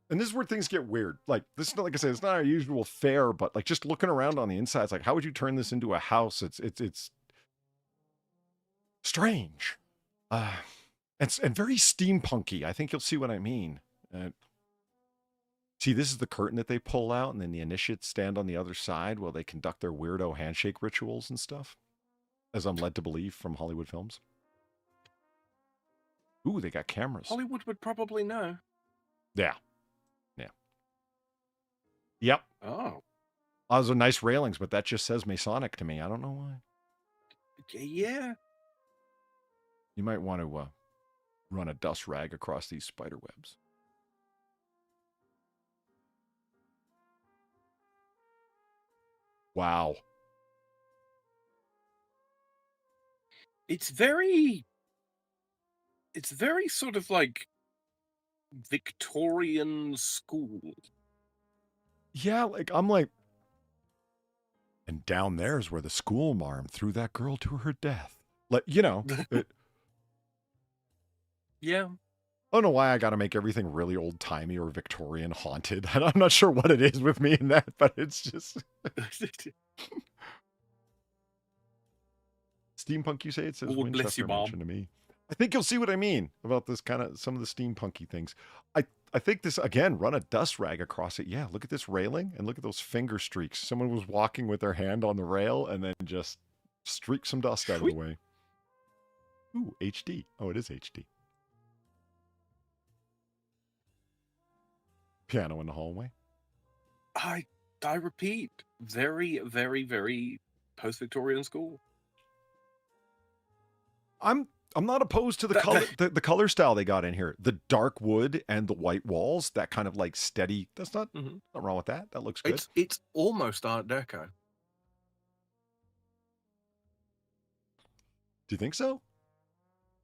And this is where things get weird. Like, this is not, like I said, it's not our usual fare, but like just looking around on the inside, it's like, how would you turn this into a house? It's strange. And very steampunky. I think you'll see what I mean. See, this is the curtain that they pull out, and then the initiates stand on the other side while they conduct their weirdo handshake rituals and stuff, as I'm led to believe from Hollywood films. Ooh, they got cameras. Hollywood would probably know. Yeah. Yeah. Yep. Oh. Those are nice railings, but that just says Masonic to me. I don't know why. Yeah. You might want to run a dust rag across these spider webs. Wow. It's very sort of like Victorian school. Yeah, like I'm like, and down there's where the school marm threw that girl to her death. Like, Yeah. I don't know why I got to make everything really old timey or Victorian haunted. And I'm not sure what it is with me in that, but it's just steampunk. You say it says Oh, bless Winchester you, Bob. mentioned to me. I think you'll see what I mean about this kind of some of the steampunky things. I think this again. Run a dust rag across it. Yeah, look at this railing and look at those finger streaks. Someone was walking with their hand on the rail and then just streak some dust out of the way. Ooh, HD. Oh, it is HD. Piano in the hallway. I repeat, very, very, very post-Victorian school. I'm not opposed to the color the color style they got in here. The dark wood and the white walls, that kind of like steady. That's not nothing wrong with that. That looks good. It's almost Art Deco. Do you think so?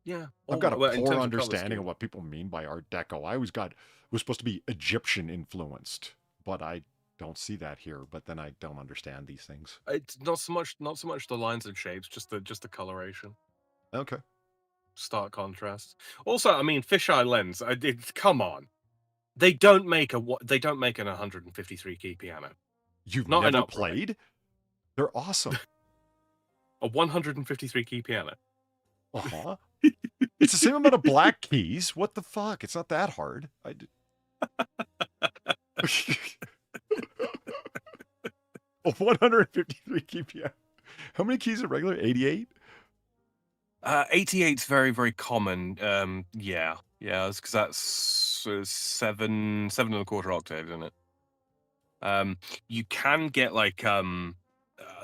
Yeah. I've got a in terms poor of understanding colour of what people mean by Art Deco. I always got it was supposed to be Egyptian influenced, but I don't see that here. But then I don't understand these things. scheme. It's not so much the lines and shapes, just the coloration. Okay. Stark contrast. Also, I mean, fisheye lens. Come on, they don't make an 153 key piano. You've Not an never upright. played? They're awesome. A 153 key piano. Uh-huh. It's the same amount of black keys. What the fuck? It's not that hard. A 153 key piano. How many keys are regular? 88? 88's very, very common. Yeah, because that's seven and a quarter octaves in it. You can get like what do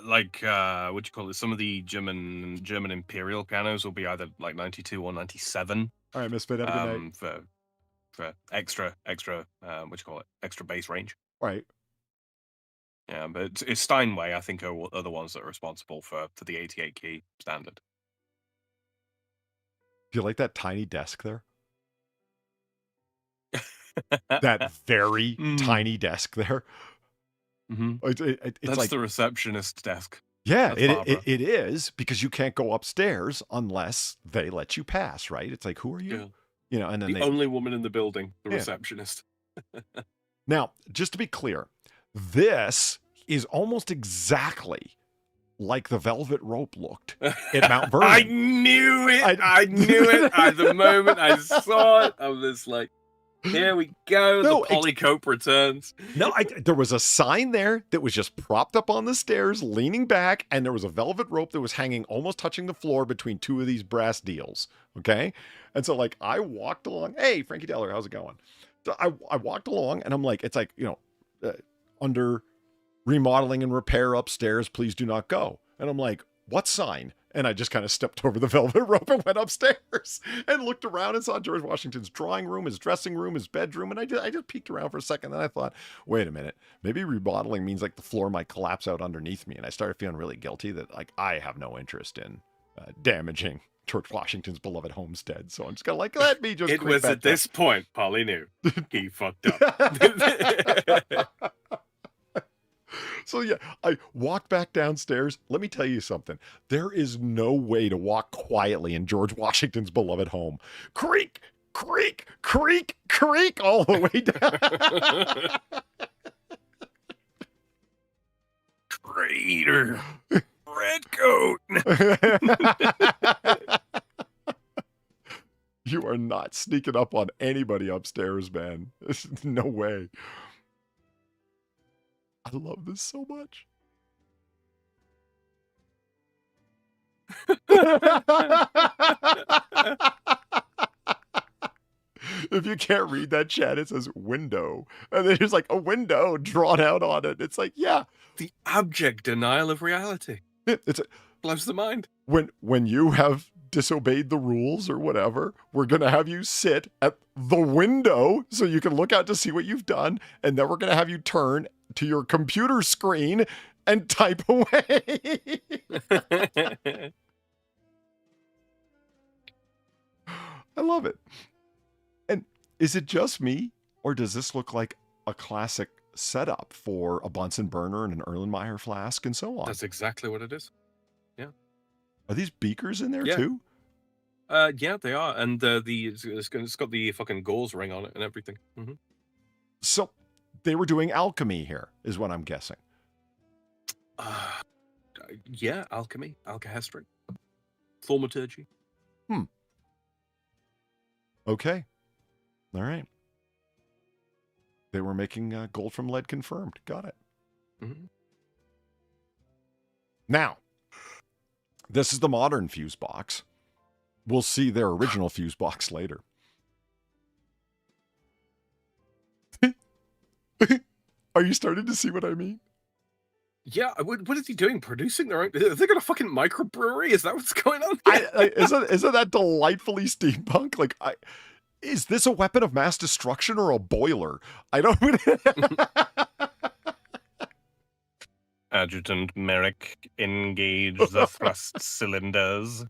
you call it? Some of the German Imperial pianos will be either like 92 or 97. All right, Misfit, have a good night. For extra what do you call it? Extra bass range. Right. Yeah, but it's Steinway, I think, are the ones that are responsible for the 88 key standard. Do you like that tiny desk there? That very tiny desk there. Mm-hmm. It's That's like the receptionist desk. yeah, That's it is, because you can't go upstairs unless they let you pass, right? It's like, who are you? Yeah. You know, and then The only woman in the building, the receptionist. Now, just to be clear, this is almost exactly like the velvet rope looked at Mount Vernon. I knew it. I knew it. The moment I saw it, I was like, here we go. No, the Polycope returns. No, there was a sign there that was just propped up on the stairs, leaning back, and there was a velvet rope that was hanging almost touching the floor between two of these brass deals. Okay. And so, like, I walked along. Hey, Frankie Deller, how's it going? So I walked along, and I'm like, it's like, you know, under remodeling and repair upstairs, please do not go. And I'm like, what sign? And I just kind of stepped over the velvet rope and went upstairs and looked around and saw George Washington's drawing room, his dressing room, his bedroom. And I just peeked around for a second. And I thought, wait a minute, maybe remodeling means like the floor might collapse out underneath me. And I started feeling really guilty that like I have no interest in damaging George Washington's beloved homestead. So I'm just going to like, let me just. It was at this point Polly knew he fucked up. So yeah, I walked back downstairs. Let me tell you something. There is no way to walk quietly in George Washington's beloved home. Creak, creak, creak, creak all the way down. Traitor. Redcoat. You are not sneaking up on anybody upstairs, man. No way. I love this so much. If you can't read that chat, it says window. And then there's like a window drawn out on it. It's like, yeah. The abject denial of reality. Blows the mind. When you have disobeyed the rules or whatever, we're going to have you sit at the window so you can look out to see what you've done. And then we're going to have you turn to your computer screen and type away. I love it. And is it just me, or does this look like a classic setup for a Bunsen burner and an Erlenmeyer flask and so on? That's exactly what it is. Yeah. Are these beakers in there too? Yeah, they are. And it's got the fucking gauze ring on it and everything. Mm-hmm. So they were doing alchemy here, is what I'm guessing. Yeah, alchemy, alkahestry, thaumaturgy. Okay. All right. They were making gold from lead confirmed. Got it. Mm-hmm. Now, this is the modern fuse box. We'll see their original fuse box later. Are you starting to see what I mean? Yeah, what is he doing? Producing their own? Have they got a fucking microbrewery? Is that what's going on? Isn't that delightfully steampunk? Like, is this a weapon of mass destruction or a boiler? I don't. Adjutant Merrick, engage the thrust cylinders.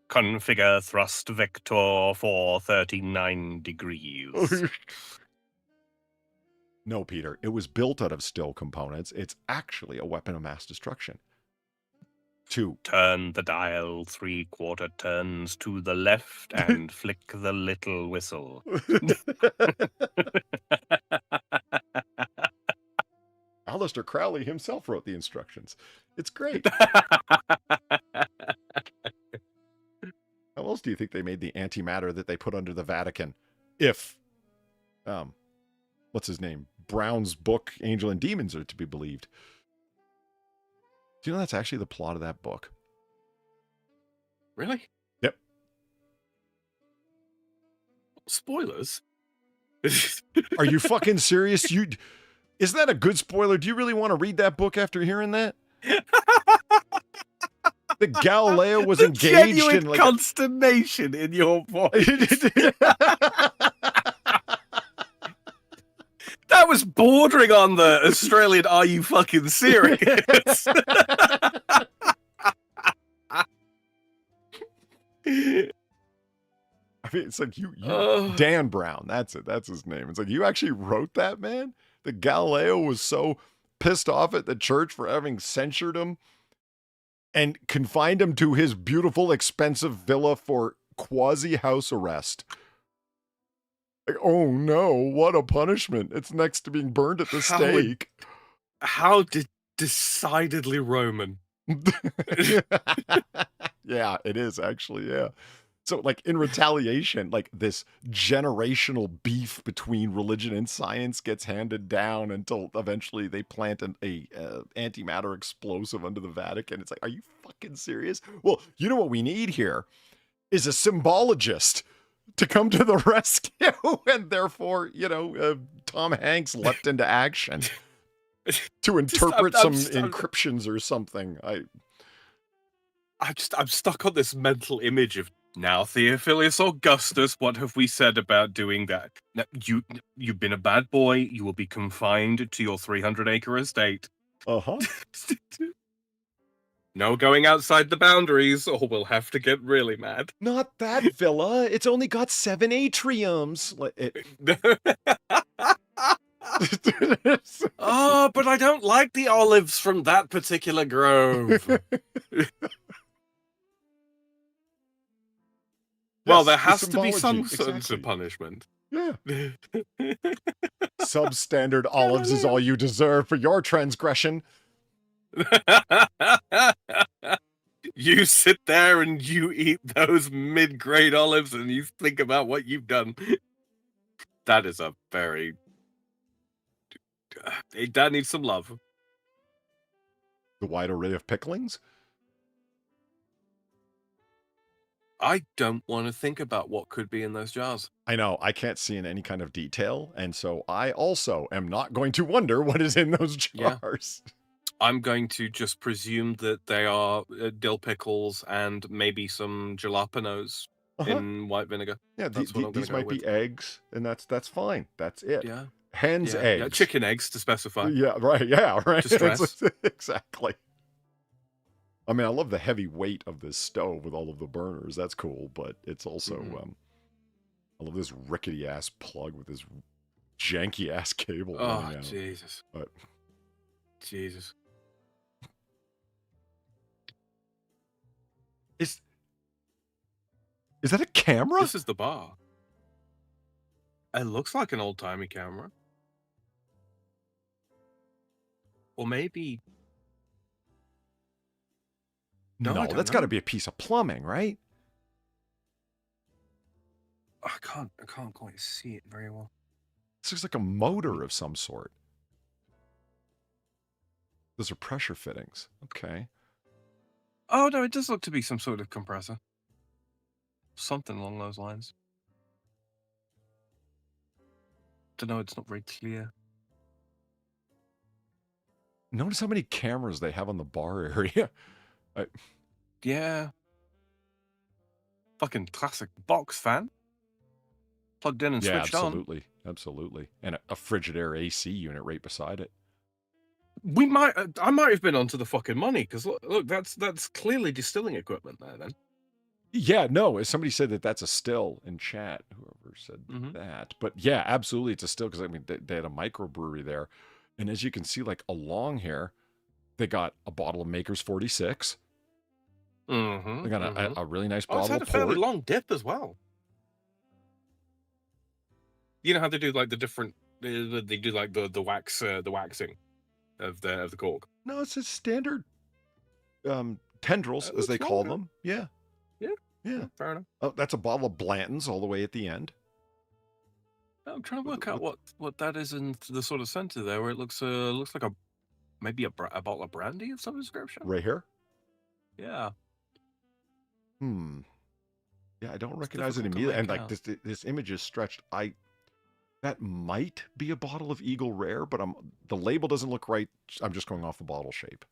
Configure thrust vector for 39 degrees. No, Peter, it was built out of steel components. It's actually a weapon of mass destruction. 2. Turn the dial 3/4 turns to the left and flick the little whistle. Aleister Crowley himself wrote the instructions. It's great. How else do you think they made the antimatter that they put under the Vatican? If, what's his name? Brown's book, Angel and Demons, are to be believed. Do you know that's actually the plot of that book? Really? Yep. Spoilers? Are you fucking serious? Is that a good spoiler? Do you really want to read that book after hearing that? The Galileo was engaged genuine in like consternation in your voice. That was bordering on the Australian "Are you fucking serious?" I mean, it's like you Ugh. Dan Brown. That's it. That's his name. It's like you actually wrote that, man. The Galileo was so pissed off at the church for having censured him and confined him to his beautiful, expensive villa for quasi house arrest. Like, oh no, what a punishment! It's next to being burned at the stake. How decidedly Roman. Yeah, it is actually. Yeah. So, like, in retaliation, like, this generational beef between religion and science gets handed down until eventually they plant a antimatter explosive under the Vatican. It's like, are you fucking serious? Well, you know what we need here is a symbologist to come to the rescue, and therefore, Tom Hanks leapt into action to interpret some encryptions or something. I'm stuck on this mental image of, now, Theophilus Augustus, what have we said about doing that? Now, you've been a bad boy. You will be confined to your 300-acre estate. Uh-huh. No going outside the boundaries, or we'll have to get really mad. Not that villa. It's only got 7 atriums. Oh, but I don't like the olives from that particular grove. Well, there has to be some sort of punishment. Yeah. Substandard olives is all you deserve for your transgression. You sit there and you eat those mid-grade olives and you think about what you've done. That is a very... That needs some love. The wide array of picklings? I don't want to think about what could be in those jars. I know, I can't see in any kind of detail, and so I also am not going to wonder what is in those jars. Yeah. I'm going to just presume that they are dill pickles and maybe some jalapenos in white vinegar. Yeah, these might be eggs, and that's fine. That's it. Yeah. Hen's eggs. Yeah, chicken eggs, to specify. Yeah, right. Yeah, right. To stress. Exactly. I mean, I love the heavy weight of this stove with all of the burners. That's cool, but it's also, I love this rickety-ass plug with this janky-ass cable. Oh, Jesus. But... Jesus. Is that a camera? This is the bar. It looks like an old-timey camera. Or maybe... No, that's got to be a piece of plumbing, right? I can't quite see it very well. This looks like a motor of some sort. Those are pressure fittings. Okay. Oh, no, it does look to be some sort of compressor. Something along those lines. Don't know, it's not very clear. Notice how many cameras they have on the bar area. Yeah. Fucking classic box fan. Plugged in and switched on. Absolutely. Absolutely. And a Frigidaire AC unit right beside it. I might have been onto the fucking money, because look, that's clearly distilling equipment there then. Yeah, no, somebody said that's a still in chat, whoever said that. But yeah, absolutely, it's a still, because I mean, they had a microbrewery there. And as you can see, like along here, they got a bottle of Maker's 46. They got a really nice bottle of It's had a fairly port. long dip as well. You know how they do like the different, they do like the waxing of the cork. No, it's a standard tendrils, as they call them. Yeah. Yeah, fair enough. Oh, that's a bottle of Blanton's all the way at the end. I'm trying to work out what that is in the sort of center there, where it looks like maybe a bottle of brandy of some description. Right here? Yeah. Yeah, I don't It's recognize it difficult to immediately. And make like out. this image is stretched. That might be a bottle of Eagle Rare, but the label doesn't look right. I'm just going off the bottle shape.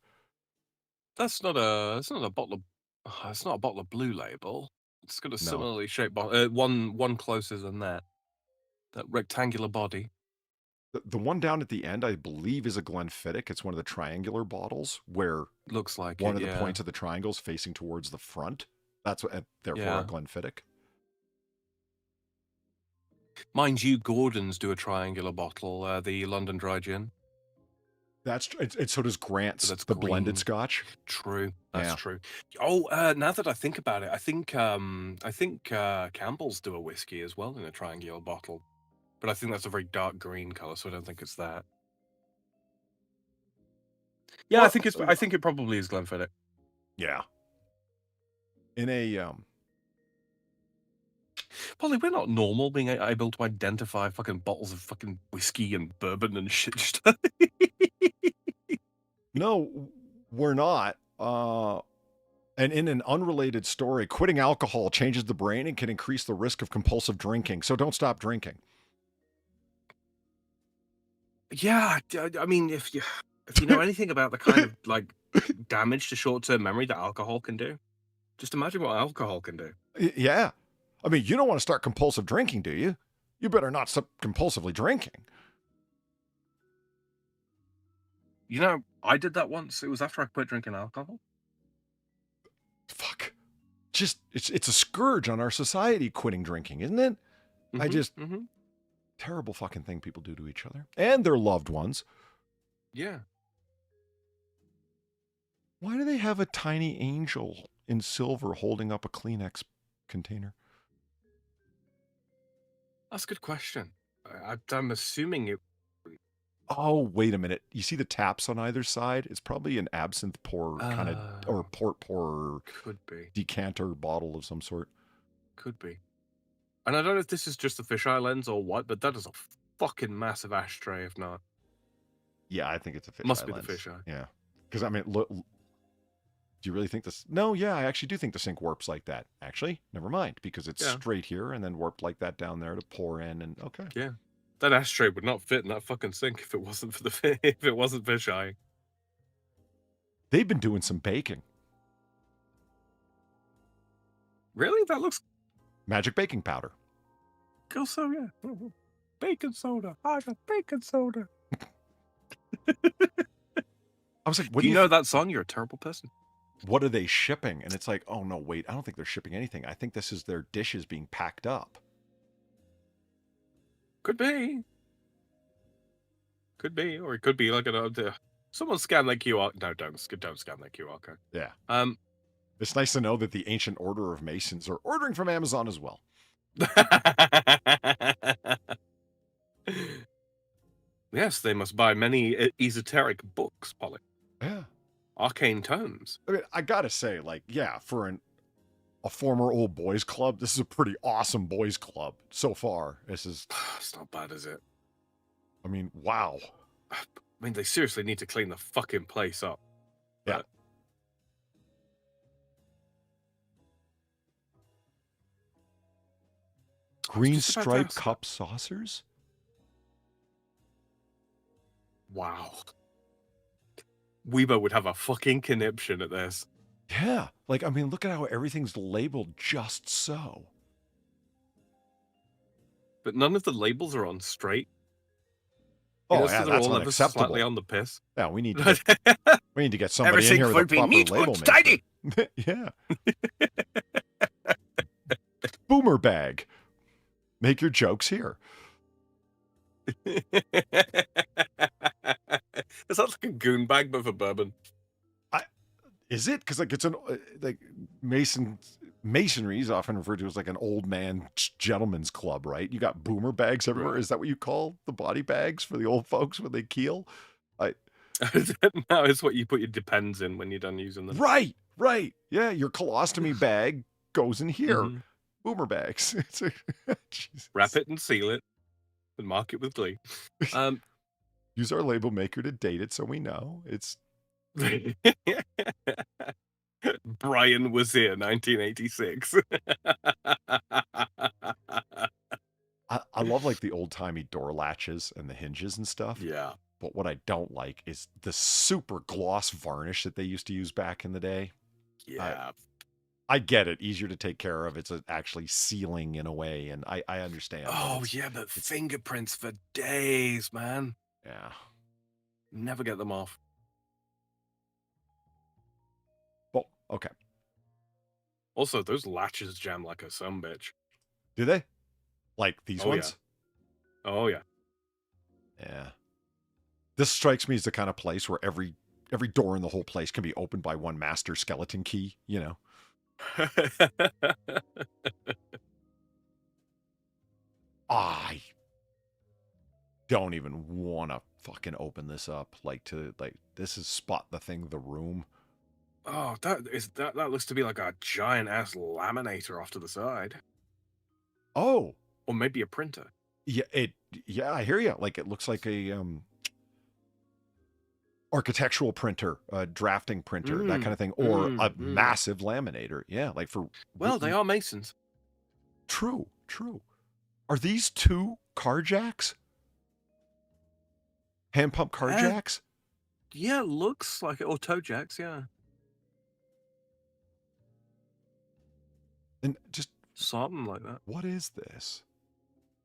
That's not a. It's not a bottle of. It's not a bottle of Blue Label. It's got a No. similarly shaped bottle. One closer than that. That rectangular body. The one down at the end, I believe, is a Glenfiddich. It's one of the triangular bottles where Looks like one it, of the yeah. points of the triangle is facing towards the front. That's what, therefore, Yeah. a Glenfiddich. Mind you, Gordon's do a triangular bottle, the London Dry Gin. That's and so does Grant's, that's the blended green. Scotch. True, that's Yeah. true. Oh, now that I think about it, I think Campbell's do a whiskey as well in a triangular bottle, but I think that's a very dark green color, so I don't think it's that. Yeah, Well, I think it probably is Glenfiddich. Yeah. In a Polly, we're not normal being able to identify fucking bottles of fucking whiskey and bourbon and shit stuff. No, we're not. And in an unrelated story, quitting alcohol changes the brain and can increase the risk of compulsive drinking. So don't stop drinking. Yeah, I mean, if you know anything about the kind of like damage to short-term memory that alcohol can do, just imagine what alcohol can do. Yeah. I mean, you don't want to start compulsive drinking, do you? You better not stop compulsively drinking. You know, I did that once. It was after I quit drinking alcohol. Fuck. Just it's a scourge on our society, quitting drinking, isn't it? I just terrible fucking thing people do to each other and their loved ones. Yeah. Why do they have a tiny angel in silver holding up a Kleenex container? That's a good question. I'm assuming it. Oh, wait a minute. You see the taps on either side? It's probably an absinthe pour kind of, or port pour, Could be. decanter bottle of some sort. Could be. And I don't know if this is just the fisheye lens or what, but that is a fucking massive ashtray, if not. Yeah, I think it's a fisheye Must be lens. the fisheye. Yeah. Because, I mean, look, do you really think this? No, yeah, I actually do think the sink warps like that. Actually, never mind, because it's straight here and then warped like that down there to pour in and okay. Yeah. That ashtray would not fit in that fucking sink if it wasn't for if it wasn't fisheye. They've been doing some baking. Really? That looks Magic baking powder. cool. So yeah, baking soda. I got baking soda. I was like, what do you know that song? You're a terrible person. What are they shipping? And it's like, oh no, wait, I don't think they're shipping anything. I think this is their dishes being packed up. Could be. Could be, or it could be like someone scan that QR. No, don't scan that QR code. Yeah. It's It's nice to know that the Ancient Order of Masons are ordering from Amazon as well. Yes, they must buy many esoteric books, Polly. Yeah. Arcane tomes. I mean, I gotta say, like, yeah, for a former old boys club, this is a pretty awesome boys club so far. This is. It's not bad, is it? I mean, wow. I mean, they seriously need to clean the fucking place up. Yeah. Green stripe cup saucers? Wow. Weebo would have a fucking conniption at this. Yeah. Like, I mean, look at how everything's labeled just so. But none of the labels are on straight. Oh, so yeah, they're that's all ever unacceptable. slightly on the piss. Yeah, we need to get somebody in here with a proper label maker. Tidy. Yeah. Boomer bag. Make your jokes here. Is that like a goon bag but for bourbon? Is it? Because like it's an like masonry is often referred to as like an old man gentleman's club, right? You got boomer bags everywhere. Right. Is that what you call the body bags for the old folks when they keel? No, it's what you put your depends in when you're done using them. Right. Yeah, your colostomy bag goes in here. Boomer bags. Wrap it and seal it and mark it with glee. Use our label maker to date it so we know. It's Brian was here, 1986. I love like the old timey door latches and the hinges and stuff. Yeah. But what I don't like is the super gloss varnish that they used to use back in the day. Yeah. I get it. Easier to take care of. It's actually sealing in a way. And I understand. Oh, yeah, but fingerprints for days, man. Yeah. Never get them off. Well, okay. Also, those latches jam like a sumbitch. Do they? Like these ones? Yeah. Oh, yeah. Yeah. This strikes me as the kind of place where every door in the whole place can be opened by one master skeleton key, you know? I don't even want to fucking open this up. This is spot the thing, the room. Oh, that looks to be like a giant ass laminator off to the side. Oh. Or maybe a printer. Yeah, I hear you. Like it looks like a architectural printer, a drafting printer, that kind of thing, or a massive laminator. Yeah, like for well, they are masons. True. Are these two car jacks? Hand pump car jacks? Yeah, looks like it. Or toe jacks, yeah. And just something like that. What is this?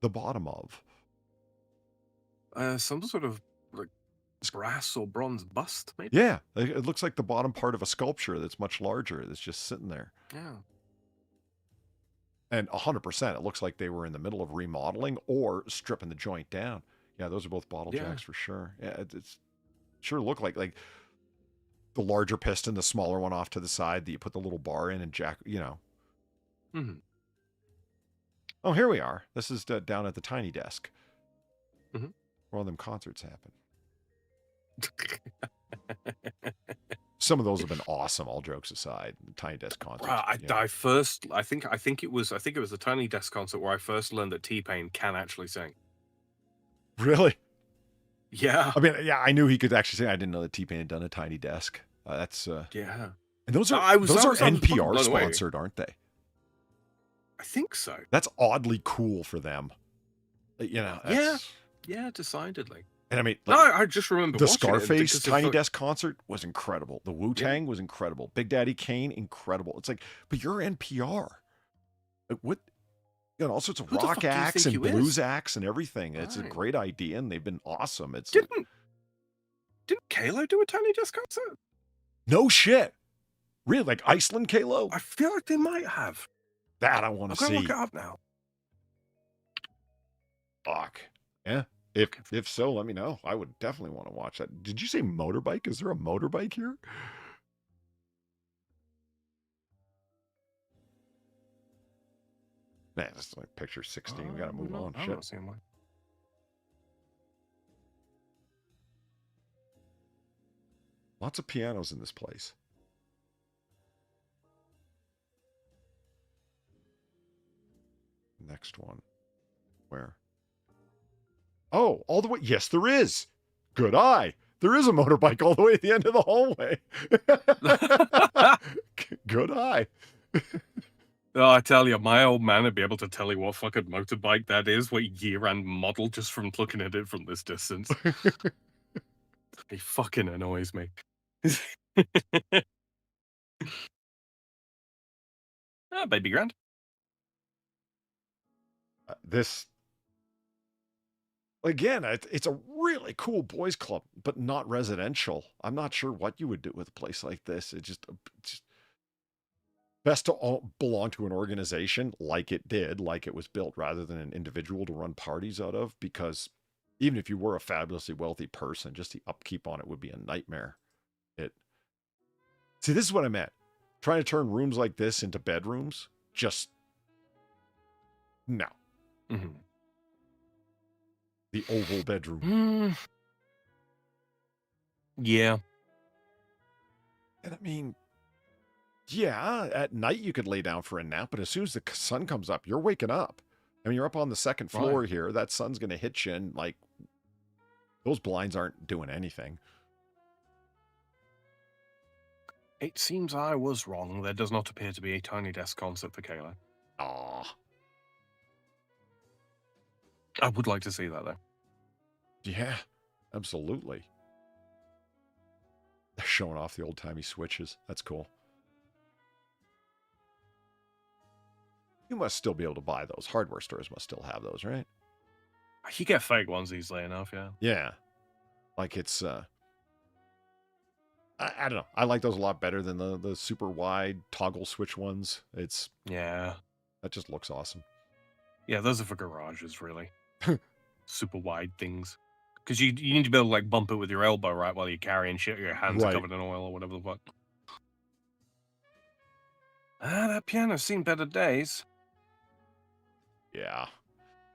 The bottom of? Some sort of like brass or bronze bust, maybe? Yeah, it looks like the bottom part of a sculpture that's much larger that's just sitting there. Yeah. And 100%, it looks like they were in the middle of remodeling or stripping the joint down. Yeah, those are both bottle jacks for sure. Yeah, it's sure look like the larger piston, the smaller one off to the side that you put the little bar in and jack, you know. Mm-hmm. Oh, here we are. This is down at the tiny desk. Mm-hmm. Where all them concerts happen. Some of those have been awesome, all jokes aside. The tiny desk concerts. I think it was the Tiny Desk concert where I first learned that T-Pain can actually sing. Really? Yeah. I mean, yeah, I knew he could actually sing. I didn't know that T-Pain had done a tiny desk. That's yeah. And those are NPR sponsored, aren't they? I think so. That's oddly cool for them. You know. Yeah, decidedly. And I mean, I just remember the watching Scarface Tiny Desk concert was incredible. The Wu-Tang was incredible. Big Daddy Kane, incredible. It's like, but you're NPR. Like, what? You know, all sorts of rock acts and blues acts and everything. Right. It's a great idea, and they've been awesome. It's didn't Kalo do a Tiny Desk concert? No shit. Really, like Iceland Kalo? I feel like they might have. That I want to see. I'm gonna look it up now. Fuck. Yeah. If so, let me know. I would definitely want to watch that. Did you say motorbike? Is there a motorbike here? Man, this is like picture 16. We gotta move on. I'm not seeing one. Lots of pianos in this place. Next one. Where? Oh, all the way. Yes, there is. Good eye. There is a motorbike all the way at the end of the hallway. Good eye. Oh, I tell you, my old man would be able to tell you what fucking motorbike that is, what year and model, just from looking at it from this distance. He fucking annoys me. Baby grand. This, again, it's a really cool boys club, but not residential. I'm not sure what you would do with a place like this. It's just best to belong to an organization like it was built, rather than an individual to run parties out of, because even if you were a fabulously wealthy person, just the upkeep on it would be a nightmare. See, this is what I meant. Trying to turn rooms like this into bedrooms, just no. Mm-hmm. The oval bedroom. Yeah. And I mean, yeah, at night you could lay down for a nap, but as soon as the sun comes up, you're waking up. I mean, you're up on the second floor here. That sun's going to hit you, and like, those blinds aren't doing anything. It seems I was wrong. There does not appear to be a tiny desk concept for Kayla. Aw. I would like to see that, though. Yeah, absolutely. They're showing off the old-timey switches. That's cool. You must still be able to buy those. Hardware stores must still have those, right? You get fake ones easily enough, yeah. Yeah. Like it's, I don't know. I like those a lot better than the super wide toggle switch ones. It's, Yeah. that just looks awesome. Yeah, those are for garages, really. Super wide things. Because you need to be able to, like, bump it with your elbow, right, while you're carrying shit, your hands are covered in oil or whatever the fuck. That piano's seen better days. Yeah.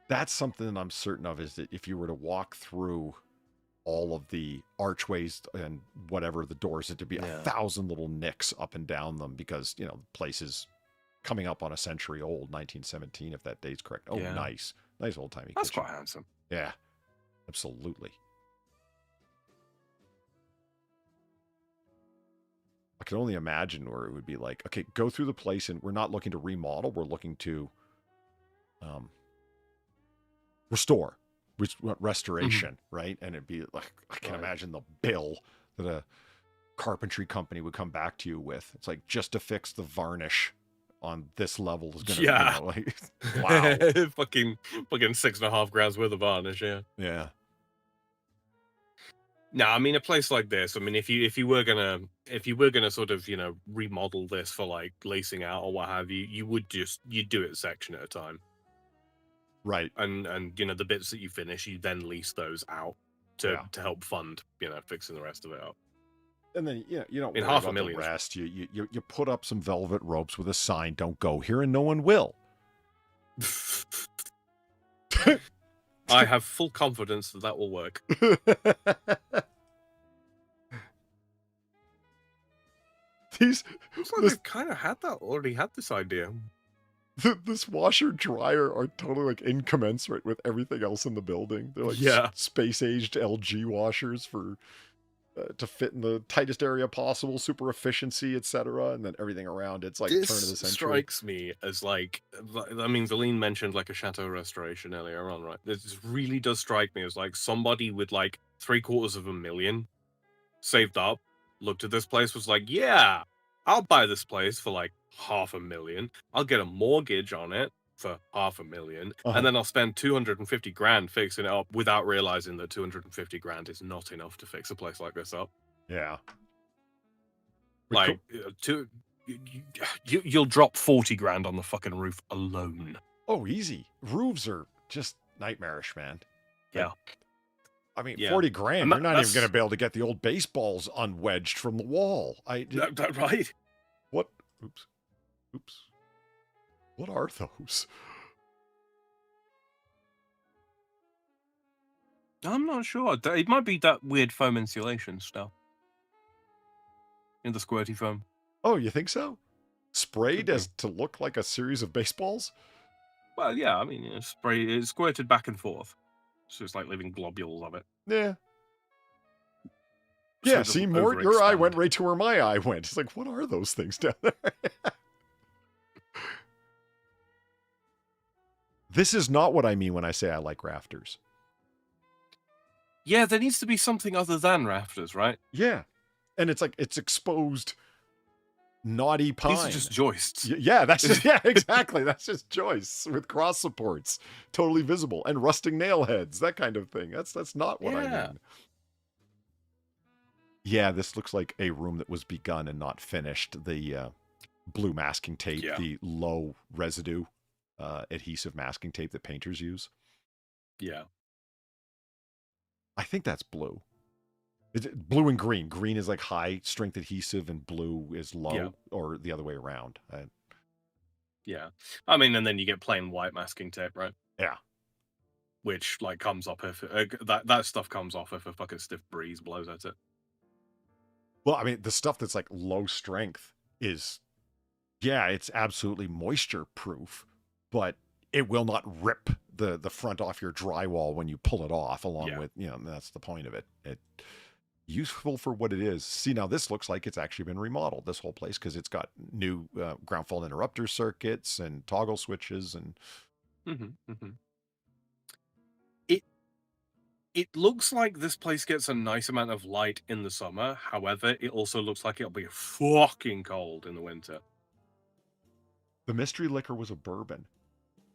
That's something that I'm certain of, is that if you were to walk through all of the archways and whatever the doors, it'd be 1,000 little nicks up and down them, because, you know, the place is coming up on a century old, 1917, if that date's correct. Oh, Yeah. nice. Nice old-timey That's kitchen. quite handsome. Yeah, absolutely. I can only imagine where it would be like, okay, go through the place, and we're not looking to remodel, we're looking to restore, restoration, right? And it'd be like, I can imagine the bill that a carpentry company would come back to you with. It's like, just to fix the varnish on this level is gonna, Yeah. you know, like, wow. fucking 6.5 grams worth of varnish, yeah. Yeah. No, I mean, a place like this, I mean, if you were gonna sort of, you know, remodel this for, like, lacing out or what have you, you'd do it section at a time. Right. And you know, the bits that you finish, you then lease those out to help fund, you know, fixing the rest of it up. And then, you know, you don't In worry about the $500,000. rest. You put up some velvet ropes with a sign, "Don't go here," and no one will. I have full confidence that will work. Looks like they've kind of already had this idea. This washer dryer are totally like incommensurate with everything else in the building. They're like space-aged LG washers for to fit in the tightest area possible, super efficiency, etc. And then everything around it's like turn of the century. This strikes me as like, I mean, Valine mentioned like a chateau restoration earlier on, right? This really does strike me as like somebody with like $750,000 saved up, looked at this place, was like, yeah, I'll buy this place for like $500,000. I'll get a mortgage on it for $500,000, and then I'll spend 250 grand fixing it up without realizing that 250 grand is not enough to fix a place like this up. Yeah. Like, you'll drop 40 grand on the fucking roof alone. Oh, easy. Roofs are just nightmarish, man. Yeah. I mean, 40 grand, you're not even going to be able to get the old baseballs unwedged from the wall. Right? What? Oops. What are those? I'm not sure. It might be that weird foam insulation stuff. In the squirty foam. Oh, you think so? Sprayed as to look like a series of baseballs? Well, yeah, I mean, it's squirted back and forth. So it's like leaving globules of it. Yeah. So Yeah, see, Mort, your eye went right to where my eye went. It's like, what are those things down there? This is not what I mean when I say I like rafters. Yeah, there needs to be something other than rafters, right? Yeah. And it's like, it's exposed naughty pine. These are just joists. Yeah, that's just, yeah, exactly. That's just joists with cross supports, totally visible, and rusting nail heads, that kind of thing. That's not what I mean. Yeah, this looks like a room that was begun and not finished. The blue masking tape, the low residue adhesive masking tape that painters use. Yeah. I think that's blue. It's blue and green. Green is like high strength adhesive and blue is low, or the other way around. Yeah. I mean, and then you get plain white masking tape, right? Yeah. Which like comes up if that stuff comes off if a fucking stiff breeze blows at it. Well, I mean, the stuff that's like low strength is, yeah, it's absolutely moisture proof, but it will not rip the front off your drywall when you pull it off, along with, you know, that's the point of it. useful for what it is. See, now this looks like it's actually been remodeled, this whole place, because it's got new ground fault interrupter circuits and toggle switches and It looks like this place gets a nice amount of light in the summer. However, it also looks like it'll be fucking cold in the winter. the mystery liquor was a bourbon.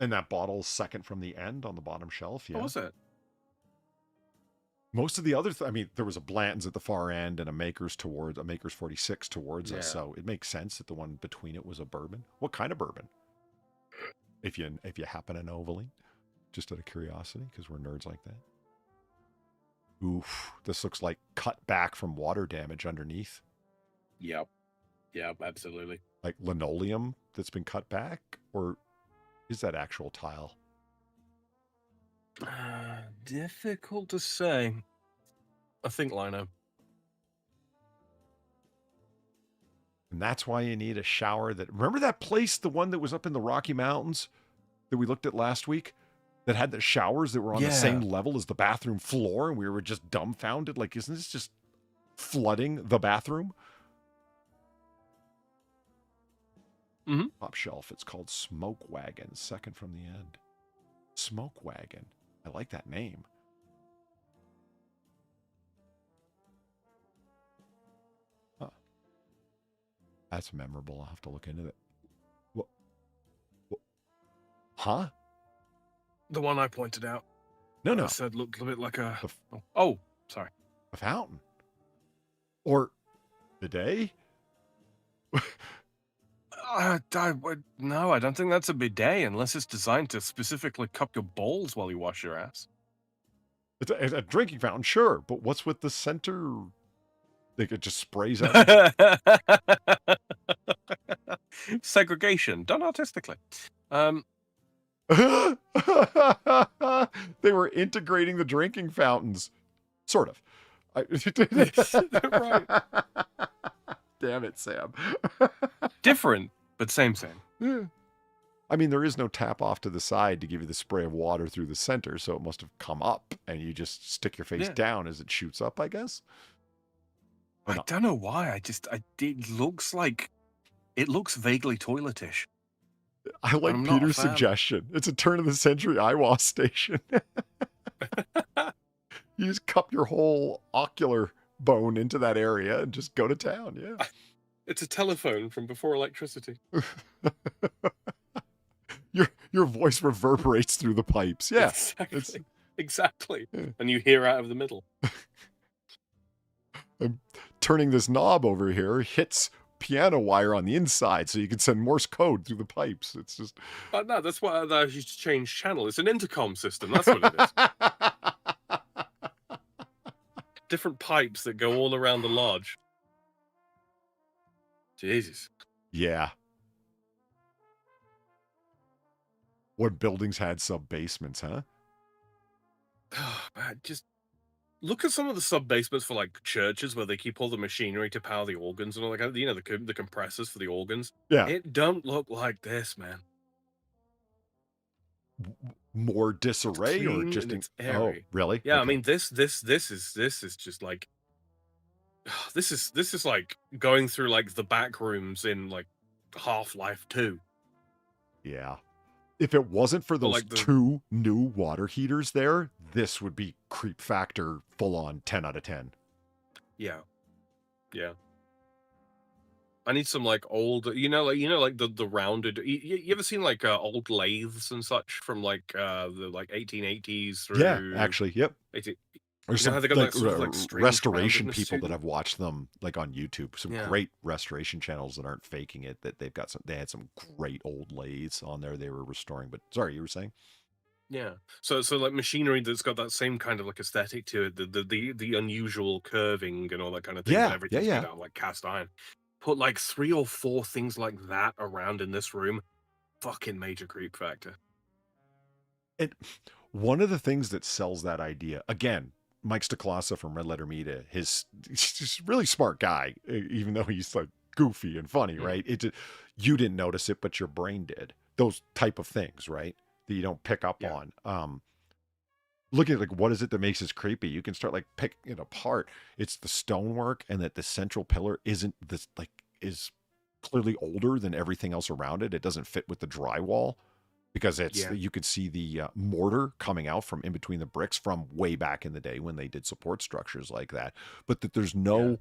And that bottle's second from the end on the bottom shelf, yeah. What was it? Most of the other, I mean, there was a Blanton's at the far end and a Maker's 46 towards us. Yeah. So it makes sense that the one between it was a bourbon. What kind of bourbon? If you happen to know, Valine, just out of curiosity, because we're nerds like that. Oof, this looks like cut back from water damage underneath. Yep. Yep, absolutely. Like linoleum that's been cut back? Or is that actual tile? Difficult to say. I think lino. And that's why you need a shower that... Remember that place, the one that was up in the Rocky Mountains that we looked at last week? That had the showers that were on the same level as the bathroom floor, and we were just dumbfounded. Like, isn't this just flooding the bathroom? Mm-hmm. Top shelf. It's called Smoke Wagon, second from the end. Smoke Wagon. I like that name. Huh. That's memorable. I'll have to look into it. What? Huh? The one I pointed out. No, I no. said looked a bit like a... A f- Oh, sorry. A fountain. Or bidet? No, I don't think that's a bidet unless it's designed to specifically cup your balls while you wash your ass. It's a drinking fountain, sure. But what's with the center? Like it just sprays out. Segregation, done artistically. They were integrating the drinking fountains. Sort of. Right. Damn it, Sam. Different, but same. Yeah. I mean, there is no tap off to the side to give you the spray of water through the center, so it must have come up, and you just stick your face down as it shoots up, I guess. I don't know why. It looks vaguely toiletish. I like Peter's suggestion. It's a turn of the century eye wash station. You just cup your whole ocular bone into that area and just go to town. Yeah. It's a telephone from before electricity. Your voice reverberates through the pipes. Yeah. Exactly. Yeah. And you hear out of the middle. I'm turning this knob over here, hits piano wire on the inside so you can send Morse code through the pipes. It's just... no, that's why I used to change channel. It's an intercom system. That's what it is. Different pipes that go all around the lodge. Jesus. Yeah. What buildings had sub-basements, huh? Just look at some of the sub-basements for like churches where they keep all the machinery to power the organs and all that kind of, you know, the compressors for the organs. Yeah. It don't look like this, man. More disarray or just oh, really? Yeah, okay. I mean this is just like this is like going through like the back rooms in like Half-Life 2. Yeah. If it wasn't for those two new water heaters there, this would be creep factor full on 10 out of 10. Yeah. Yeah. I need some like old, like the rounded. You ever seen like old lathes and such from like the like 1880s through? Yeah, actually, yep. 18, There's some like restoration people that I've watched them like on YouTube. Some great restoration channels that aren't faking it. That they had some great old lathes on there they were restoring. But sorry, you were saying? Yeah. So like machinery that's got that same kind of like aesthetic to it, the unusual curving and all that kind of thing. Yeah, and everything's made out of like cast iron. Put like 3 or 4 things like that around in this room. Fucking major creep factor. And one of the things that sells that idea, again, Mike Stacklasa from Red Letter Media, he's a really smart guy, even though he's like goofy and funny, right? You didn't notice it, but your brain did. Those type of things, right? That you don't pick up on. looking at like what is it that makes this creepy, you can start like picking it apart. It's the stonework, and that the central pillar isn't this like is clearly older than everything else around it. It doesn't fit with the drywall because it's Yeah. you could see the mortar coming out from in between the bricks from way back in the day when they did support structures like that. But that there's no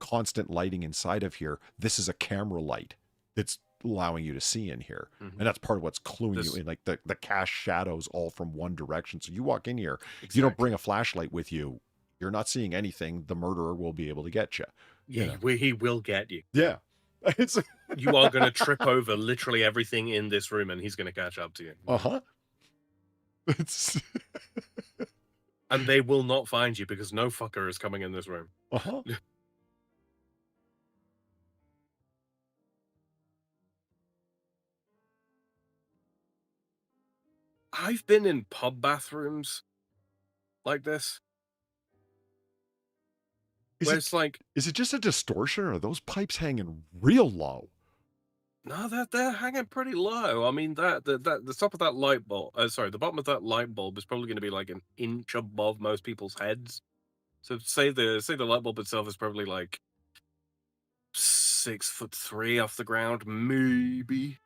constant lighting inside of here. This is a camera light that's allowing you to see in here. Mhm. And that's part of what's cluing This- you in, like the cast shadows all from one direction. So you walk in here, Exactly. you don't bring a flashlight with you, you're not seeing anything. The murderer will be able to get you. Yeah, he will get you. Yeah. It's You are going to trip over literally everything in this room, and he's going to catch up to you. uh-huh. It's And they will not find you because no fucker is coming in this room. uh-huh. I've been in pub bathrooms like this, where it's like, Is it just a distortion, or are those pipes hanging real low? no, they're hanging pretty low. I mean, the top of that light bulb, the bottom of that light bulb is probably going to be like an inch above most people's heads. So say the light bulb itself is probably like 6'3" off the ground, maybe.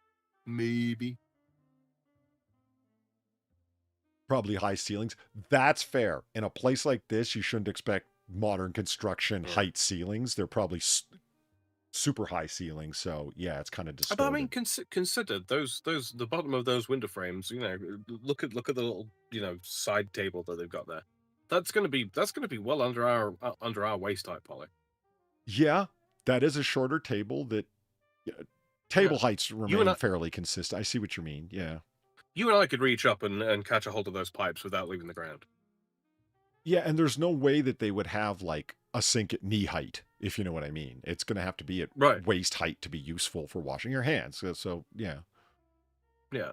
Probably high ceilings. That's fair. In a place like this, you shouldn't expect modern construction height ceilings. They're probably super high ceilings. So yeah, it's kind of distorted. But I mean, consider the bottom of those window frames. You know, look at the little side table that they've got there. That's gonna be well under our waist height, Polly. Yeah, that is a shorter table. That table heights remain fairly consistent. I see what you mean. Yeah. You and I could reach up and catch a hold of those pipes without leaving the ground. Yeah, and there's no way that they would have like a sink at knee height, if you know what I mean. It's going to have to be at waist height to be useful for washing your hands. So yeah. Yeah.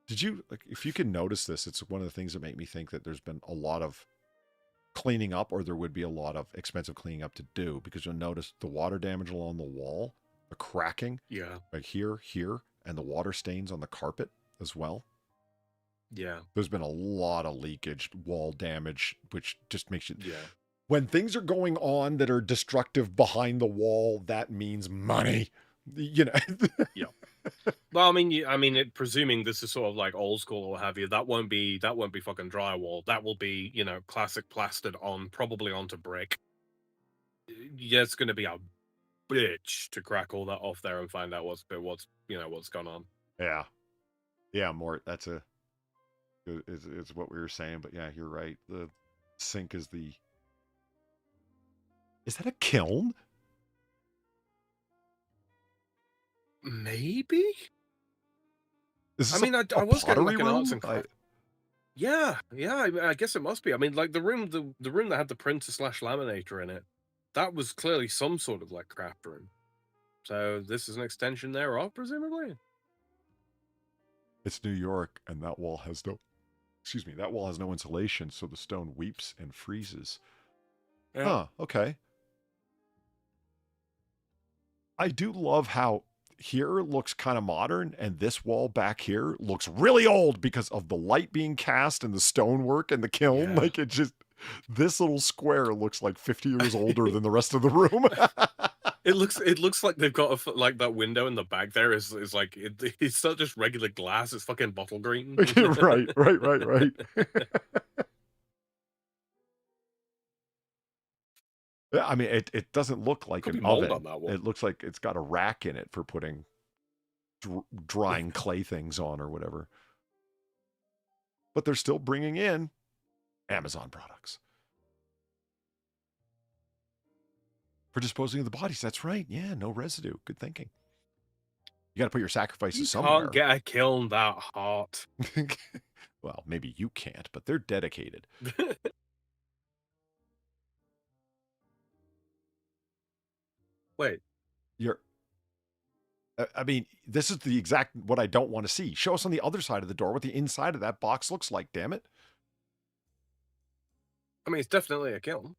Did you, like, if you can notice this, it's one of the things that make me think that there's been a lot of cleaning up, or there would be a lot of expensive cleaning up to do, because you'll notice the water damage along the wall, the cracking. Yeah. Like here, and the water stains on the carpet as well. Yeah. There's been a lot of leakage, wall damage, which just makes you... Yeah. When things are going on that are destructive behind the wall, that means money. You know? Yeah. Well, I mean, presuming this is sort of like old school or what have you, that won't be fucking drywall. That will be, classic plastered on, probably onto brick. Yeah, it's going to be a bitch to crack all that off there and find out what's gone on. Yeah. Yeah, Mort, that's is what we were saying, but yeah, you're right. The sink is Is that a kiln? Maybe? I mean, I was getting like an arts and crafts. Yeah, I guess it must be. I mean, like the room that had the printer / laminator in it, that was clearly some sort of like craft room. So this is an extension thereof, presumably. It's New York, and that wall has no insulation, so the stone weeps and freezes. Yeah. Huh, okay. I do love how here looks kind of modern, and this wall back here looks really old because of the light being cast and the stonework and the kiln. Yeah. Like, this little square looks like 50 years older than the rest of the room. It looks like they've got like that window in the back there is like it's not just regular glass, it's fucking bottle green. Right. Yeah, I mean, it doesn't look like an oven. On that wall. It looks like it's got a rack in it for putting drying clay things on or whatever. But they're still bringing in Amazon products for disposing of the bodies. That's right. Yeah, no residue. Good thinking. You got to put your sacrifices somewhere. Can't get a kiln that hot. Well, maybe you can't, but they're dedicated. Wait. I mean, this is the exact what I don't want to see. Show us on the other side of the door what the inside of that box looks like, damn it. I mean, it's definitely a kiln.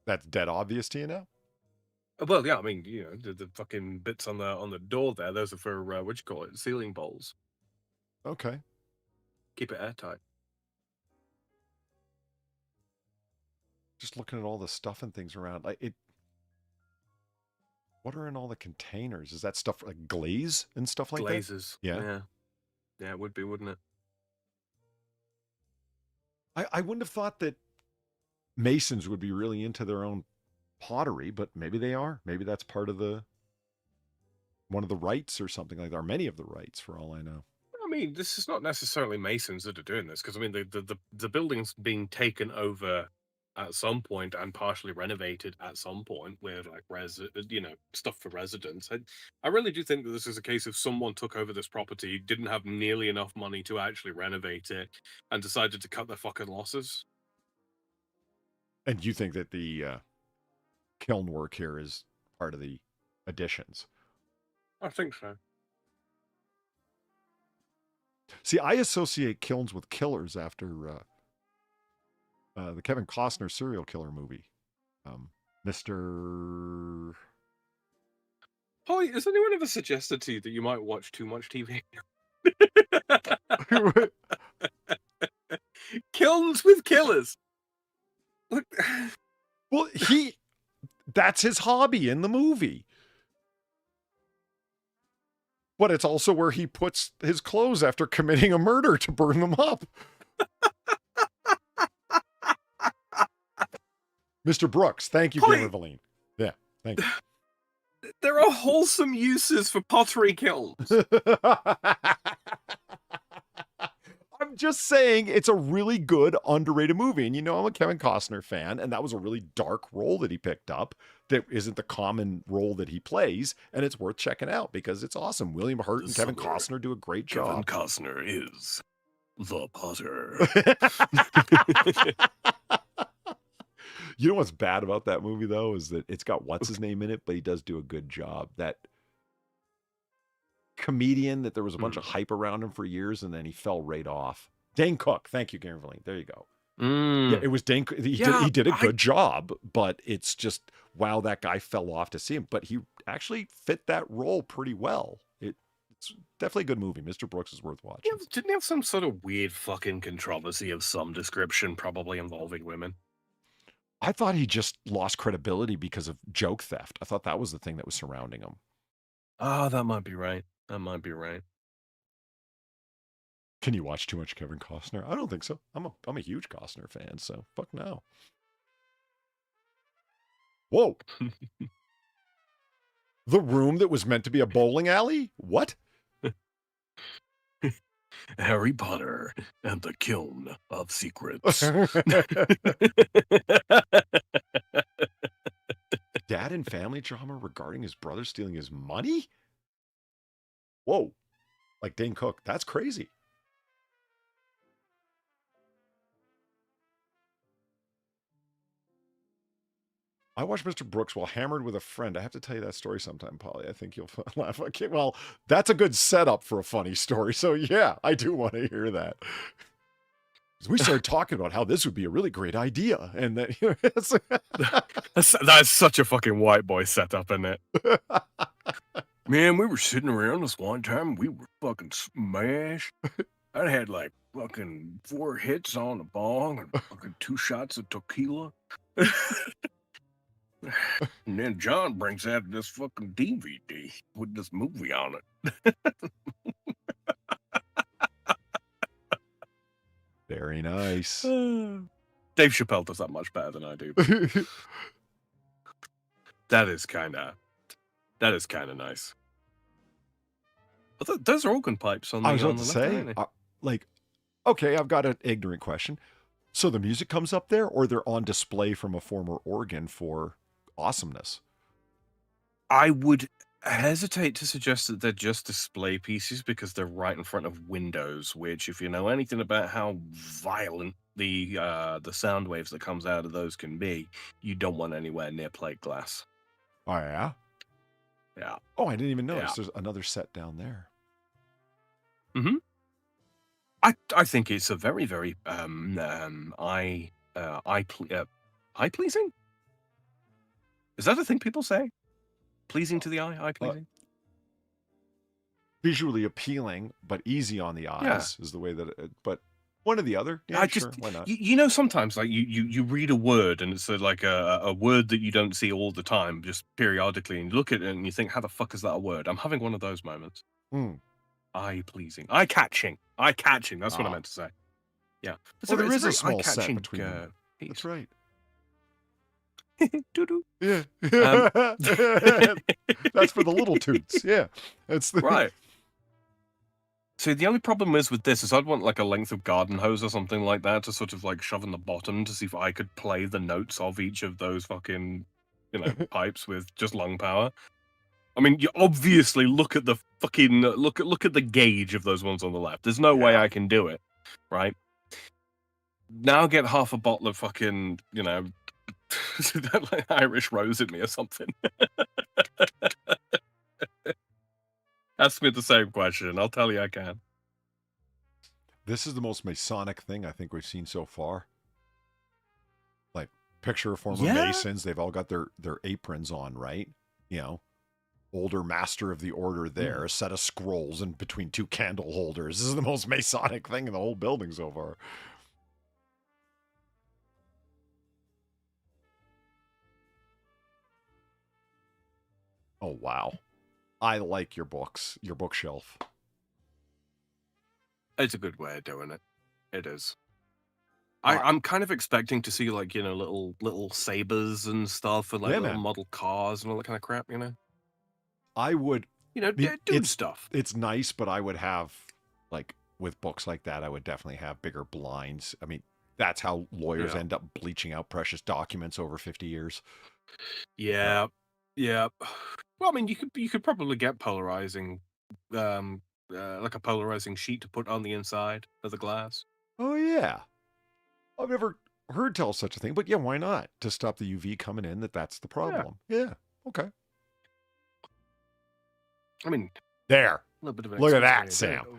That's dead obvious to you now? Well, yeah, I mean, the fucking bits on the door there, those are for, ceiling bowls. Okay. Keep it airtight. Just looking at all the stuff and things around, like it. What are in all the containers? Is that stuff like glaze and stuff like Glazes. that? Yeah. Yeah, it would be, wouldn't it? I wouldn't have thought that Masons would be really into their own pottery, but maybe they are. Maybe that's part of one of the rites or something like that, or many of the rites, for all I know. I mean, this is not necessarily Masons that are doing this, because I mean, the building's being taken over at some point and partially renovated at some point with like stuff for residents. I really do think that this is a case of someone took over this property, didn't have nearly enough money to actually renovate it, and decided to cut their fucking losses. And you think that the kiln work here is part of the additions? I think so. See, I associate kilns with killers after the Kevin Costner serial killer movie, Mr. Holly, has anyone ever suggested to you that you might watch too much TV? Kilns with killers. Look. Well, that's his hobby in the movie. But it's also where he puts his clothes after committing a murder to burn them up. Mr. Brooks, thank you, Gamer Valine. Yeah, thank you. There are wholesome uses for pottery kilns. I'm just saying it's a really good, underrated movie. And you know, I'm a Kevin Costner fan, and that was a really dark role that he picked up that isn't the common role that he plays, and it's worth checking out because it's awesome. William Hurt and Kevin Costner do a great job. Kevin Costner is the Potter. You know what's bad about that movie, though, is that it's got what's-his-name in it, but he does do a good job. That comedian that there was a bunch of hype around him for years, and then he fell right off. Dane Cook. Thank you, Gary Verlaine. There you go. Yeah, it was Dane. He did a good job, but it's just, wow, that guy fell off to see him. But he actually fit that role pretty well. It's definitely a good movie. Mr. Brooks is worth watching. Yeah, didn't he have some sort of weird fucking controversy of some description, probably involving women? I thought he just lost credibility because of joke theft. I thought that was the thing that was surrounding him. Oh, that might be right. That might be right. Can you watch too much Kevin Costner? I don't think so. I'm a huge Costner fan, so fuck no. Whoa. The room that was meant to be a bowling alley? What? Harry Potter and the Kiln of Secrets. Dad and family drama regarding his brother stealing his money? Whoa. Like Dane Cook. That's crazy. I watched Mr. Brooks while hammered with a friend. I have to tell you that story sometime, Polly. I think you'll laugh. Okay, well, that's a good setup for a funny story. So yeah, I do want to hear that. We started talking about how this would be a really great idea, and that that's such a fucking white boy setup, isn't it? Man, we were sitting around this one time, and we were fucking smashed. I had like fucking 4 hits on the bong and fucking 2 shots of tequila. And then John brings out this fucking DVD with this movie on it. Very nice. Dave Chappelle does that much better than I do. That is kind of nice. But those are organ pipes on the. I was about to say, like, okay, I've got an ignorant question. So the music comes up there, or they're on display from a former organ for awesomeness? I would hesitate to suggest that they're just display pieces because they're right in front of windows, which, if you know anything about how violent the sound waves that comes out of those can be, you don't want anywhere near plate glass. Oh, yeah? Yeah. Oh, I didn't even notice. There's another set down there. Mm-hmm. I think it's a very, very eye pleasing. Is that a thing people say? Pleasing to the eye pleasing. visually appealing, but easy on the eyes is the way that but one or the other. Yeah, I sure. just, Why not? you know, sometimes like you read a word and it's like a word that you don't see all the time, just periodically, and you look at it and you think, how the fuck is that a word? I'm having one of those moments. Mm. Eye pleasing, eye catching. That's what I Ah. meant to say. Yeah, Well, there is a very small set eye-catching, between them. piece. That's right. Doo-doo. Yeah. Um, That's for the little toots. Yeah. That's the Right. So the only problem is with this is I'd want like a length of garden hose or something like that to sort of like shove in the bottom to see if I could play the notes of each of those fucking, pipes with just lung power. I mean, you obviously look at the fucking look at the gauge of those ones on the left. There's no way Yeah. I can do it, right? Now get half a bottle of fucking, like Irish Rose in me or something. Ask me the same question. I'll tell you I can. This is the most Masonic thing I think we've seen so far. Like, picture former Yeah. Masons, they've all got their aprons on, right? Older master of the order there, a set of scrolls in between two candle holders. This is the most Masonic thing in the whole building so far. Oh, wow. I like your books, your bookshelf. It's a good way of doing it. It is. Right. I'm kind of expecting to see like, little sabers and stuff and like Yeah, little man. model cars and all that kind of crap, I would, doing it's- stuff. it's nice, but I would have, like, with books like that, I would definitely have bigger blinds. I mean, that's how lawyers Yeah. end up bleaching out precious documents over 50 years. Yeah. Yeah. Well, I mean, you could probably get polarizing like a polarizing sheet to put on the inside of the glass. Oh, yeah. I've never heard tell of such a thing, but yeah, why not? To stop the UV coming in, that's the problem. Yeah. Okay. I mean, There. a little bit of an Look at expensive that, way to do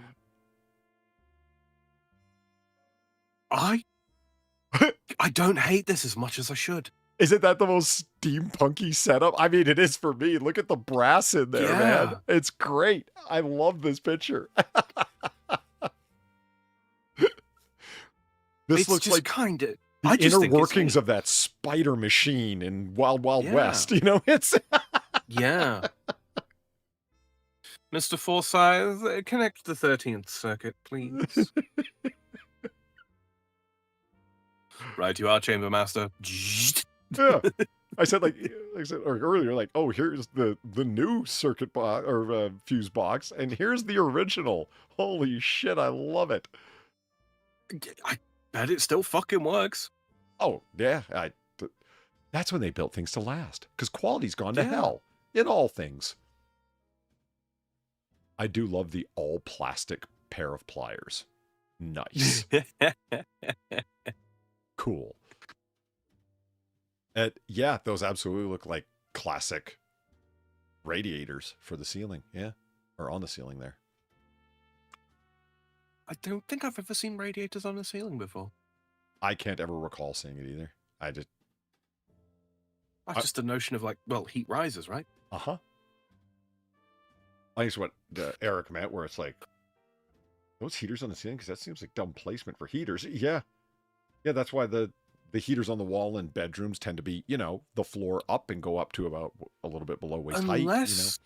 Sam. it. I don't hate this as much as I should. Isn't that the most steampunky setup? I mean, it is for me. Look at the brass in there, man. Yeah. It's great. I love this picture. This It's looks just like kind of the inner workings of that spider machine in Wild Wild Yeah. West. It's Yeah. Mr. Forsyth, connect the 13th circuit, please. Right, you are Chamber Master. yeah. I said like I said earlier, like, oh, here's the new circuit box or fuse box, and here's the original. Holy shit, I love it. I bet it still fucking works. Oh yeah, that's when they built things to last, because quality's gone to Yeah. hell in all things. I do love the all plastic pair of pliers. Nice, cool. Yeah, those absolutely look like classic radiators for the ceiling. Yeah, or on the ceiling there. I don't think I've ever seen radiators on the ceiling before. I can't ever recall seeing it either. That's just a notion of like, well, heat rises, right? I think it's what Eric meant, where it's like, those heaters on the ceiling, because that seems like dumb placement for heaters. Yeah, that's why the heaters on the wall in bedrooms tend to be, the floor up and go up to about a little bit below waist height.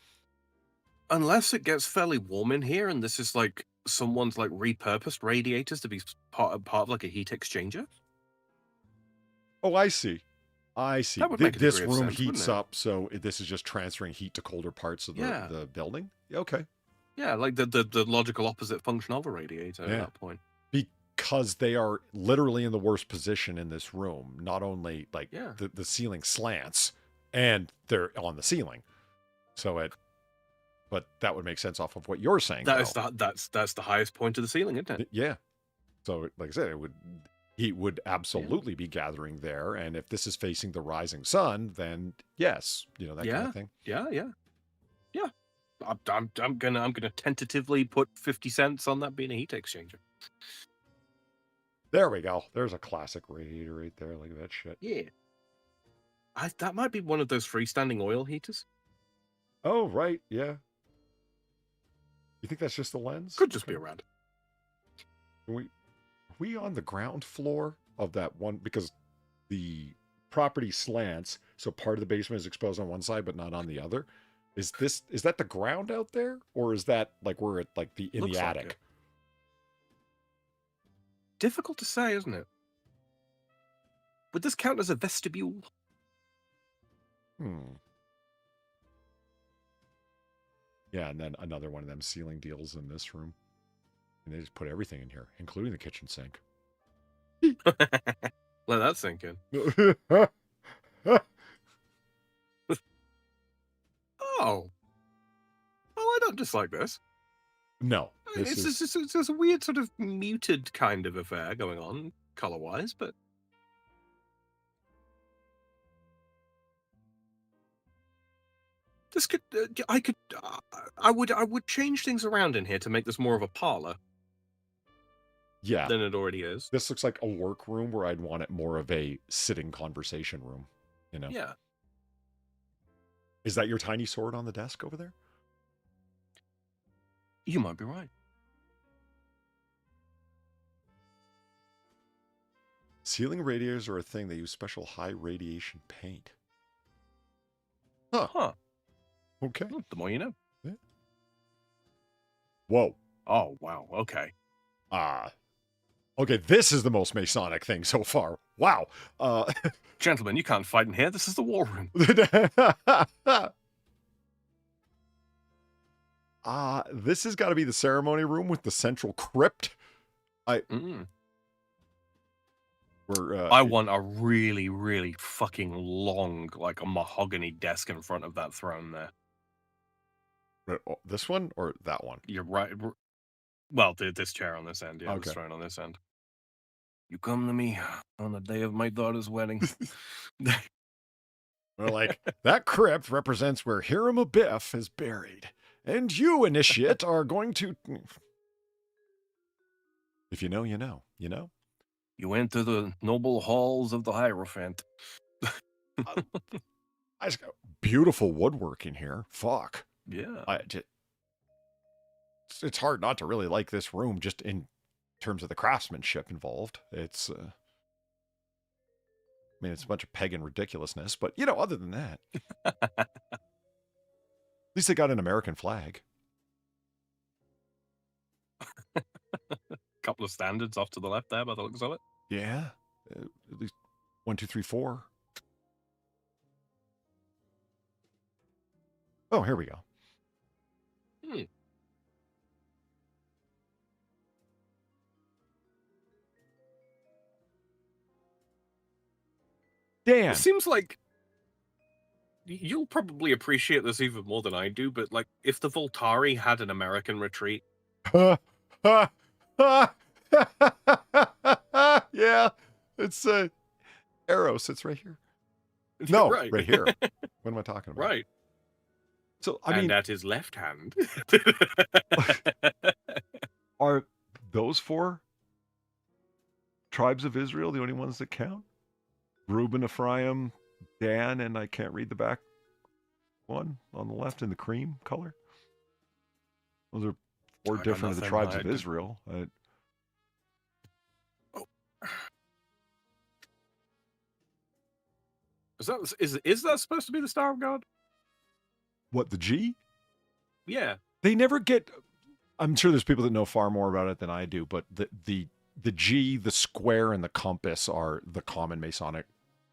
Unless it gets fairly warm in here, and this is like someone's like repurposed radiators to be part of like a heat exchanger. Oh, I see. That would make a This degree of room sense, heats wouldn't it? up, so this is just transferring heat to colder parts of Yeah. the building. Yeah, okay. Yeah, like the logical opposite function of a radiator Yeah. at that point. Because they are literally in the worst position in this room. Not only like Yeah. the ceiling slants, and they're on the ceiling. But that would make sense off of what you're saying. That's though. the highest point of the ceiling, isn't it? Yeah. So, like I said, heat would absolutely be gathering there. And if this is facing the rising sun, then yes, that kind of thing. Yeah. I'm gonna tentatively put 50 cents on that being a heat exchanger. There we go. There's a classic radiator right there. Look at that shit. Yeah. That might be one of those freestanding oil heaters. Oh, right. Yeah. You think that's just the lens? Could just be around. Are we on the ground floor of that one? Because the property slants, so part of the basement is exposed on one side, but not on the other. Is that the ground out there? Or is that like we're at like in Looks the like attic? it. Difficult to say, isn't it? Would this count as a vestibule? Yeah, and then another one of them ceiling deals in this room. And they just put everything in here, including the kitchen sink. Let that sink in. Oh, I don't dislike this. No. I mean, it's a weird sort of muted kind of affair going on, color-wise, but this could, I would change things around in here to make this more of a parlor Yeah. than it already is. This looks like a workroom where I'd want it more of a sitting conversation room, you know? Yeah. Is that your tiny sword on the desk over there? You might be right. Ceiling radiators are a thing. They use special high radiation paint. Huh. Okay. Well, the more you know. Yeah. Whoa. Oh, wow. Okay. Okay, this is the most Masonic thing so far. Wow. Gentlemen, you can't fight in here. This is the war room. This has got to be the ceremony room with the central crypt. I want a really, really fucking long, like a mahogany desk in front of that throne there. This one or that one? You're right. Well, this chair on this end, yeah, Okay. this throne on this end. You come to me on the day of my daughter's wedding. We're like, that crypt represents where Hiram Abiff is buried. And you, initiate, are going to... If you know, you know. You know? You enter the noble halls of the Hierophant. Beautiful woodworking here. Fuck. Yeah. It's hard not to really like this room just in terms of the craftsmanship involved. It's... I mean, it's a bunch of pagan ridiculousness, but, you know, other than that... At least they got an American flag. Couple of standards off to the left there by the looks of it. Yeah. At least 1, 2, 3, 4. Oh, here we go. Dan. It seems like you'll probably appreciate this even more than I do, but like if the Voltari had an American retreat. Yeah, it's Arrow sits right here. No, right here. What am I talking about? Right. So I mean, at his left hand. Are those 4 tribes of Israel the only ones that count? Reuben, Ephraim, Dan, and I can't read the back one on the left in the cream color. Those are 4 different of the tribes of Israel. Is that supposed to be the Star of God? What, the G? Yeah. They never get... I'm sure there's people that know far more about it than I do, but the G, the square, and the compass are the common Masonic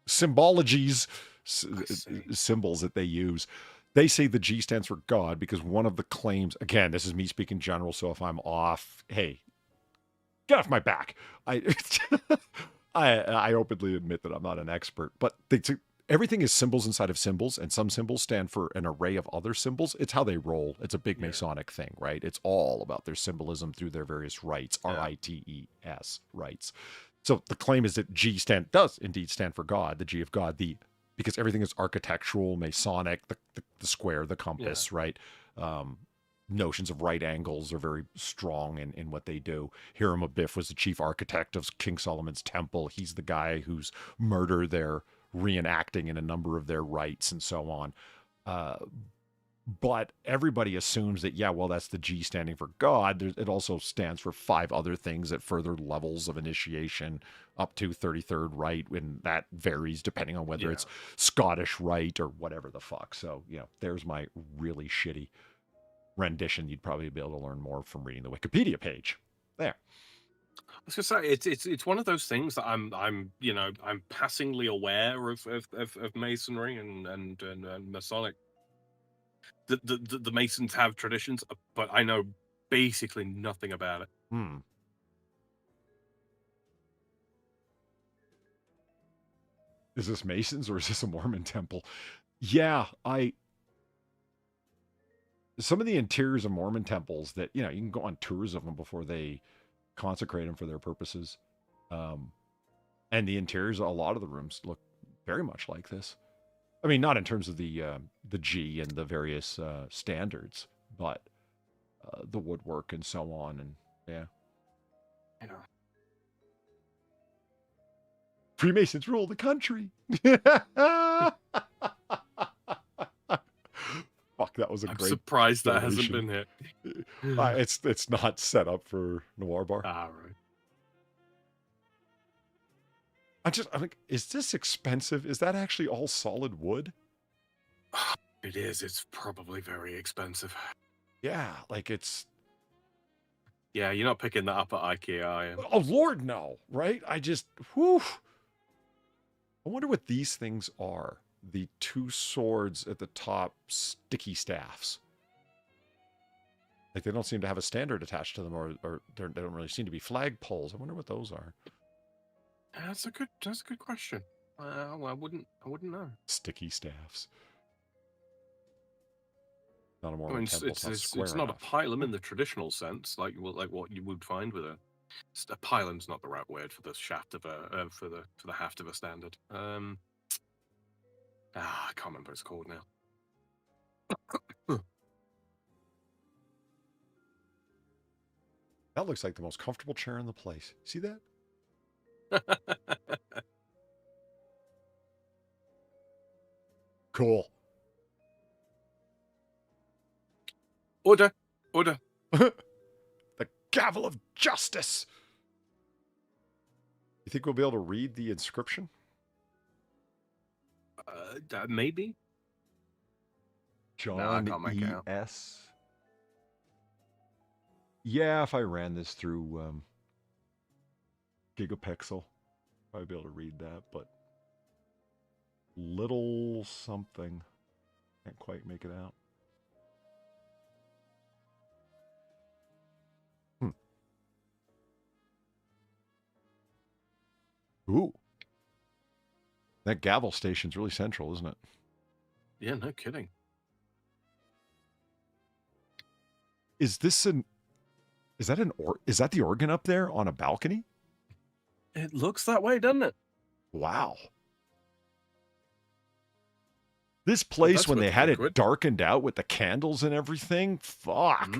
symbologies, symbols that they use. They say the G stands for God because one of the claims, again, this is me speaking general, so if I'm off, hey, get off my back. I openly admit that I'm not an expert, but everything is symbols inside of symbols, and some symbols stand for an array of other symbols. It's how they roll. It's a big Masonic thing, right? It's all about their symbolism through their various rites, R-I-T-E-S, rites. So the claim is that G does indeed stand for God, the G of God, because everything is architectural, Masonic, the square, the compass, right? Notions of right angles are very strong in what they do. Hiram Abiff was the chief architect of King Solomon's temple. He's the guy whose murder they're reenacting in a number of their rites and so on. But everybody assumes that, yeah, well, that's the G standing for God. It also stands for 5 other things at further levels of initiation, up to 33rd Rite, and that varies depending on whether it's Scottish Rite or whatever the fuck. So, there's my really shitty rendition. You'd probably be able to learn more from reading the Wikipedia page. There. I was gonna say it's one of those things that I'm passingly aware of Masonry and Masonic. The Masons have traditions, but I know basically nothing about it. Is this Masons or is this a Mormon temple? Yeah, some of the interiors of Mormon temples that, you can go on tours of them before they consecrate them for their purposes. And the interiors, a lot of the rooms look very much like this. I mean, not in terms of the G and the various standards, but the woodwork and so on. And yeah. Freemasons rule the country. Fuck, that was a great. I'm surprised that donation. hasn't been hit. It's not set up for Noir Bar. Ah, right. I'm like, is this expensive? Is that actually all solid wood? It is. It's probably very expensive. Yeah, like it's. Yeah, you're not picking that up at IKEA, are you? Oh Lord, no! Right? Whew. I wonder what these things are. The 2 swords at the top, sticky staffs. Like they don't seem to have a standard attached to them, or they don't really seem to be flagpoles. I wonder what those are. That's a good question. I wouldn't know. Sticky staffs. Not a Mormon temple. It's not a pilum in the traditional sense, like what you would find with a pilum's not the right word for the shaft of a for the haft of a standard. I can't remember what it's called now. That looks like the most comfortable chair in the place. See that? Cool. Order. The gavel of justice. You think we'll be able to read the inscription? Maybe. John E.S. Yeah, if I ran this through Gigapixel, I'd be able to read that, but little something. Can't quite make it out. Ooh. That gavel station's really central, isn't it? Yeah, no kidding. Is that the organ up there on a balcony? It looks that way, doesn't it? Wow. This place, when they had it darkened out with the candles and everything, fuck.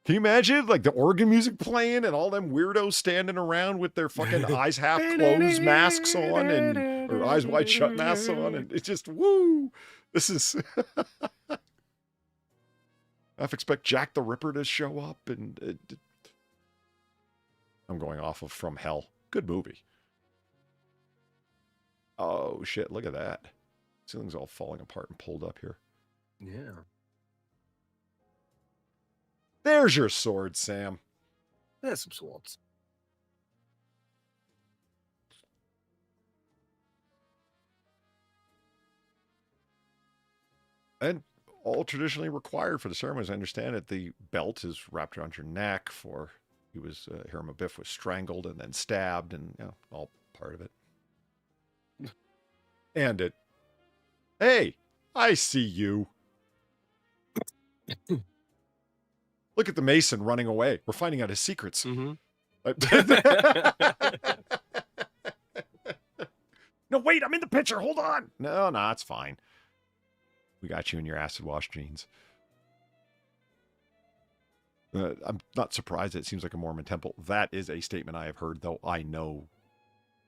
Can you imagine, like, the organ music playing and all them weirdos standing around with their fucking eyes half closed masks on or eyes wide shut masks on, and it's just, woo! This is... I have to expect Jack the Ripper to show up, and... I'm going off of From Hell. Good movie. Oh, shit, look at that. Ceiling's all falling apart and pulled up here. Yeah. There's your sword, Sam. There's some swords. And all traditionally required for the ceremony, as I understand it, the belt is wrapped around your neck for Hiram Abiff was strangled and then stabbed, and all part of it. And it. Hey, I see you. Look at the Mason running away. We're finding out his secrets. Mm-hmm. No, wait, I'm in the picture. Hold on. No, it's fine. We got you in your acid wash jeans. I'm not surprised it seems like a Mormon temple. That is a statement I have heard, though I know.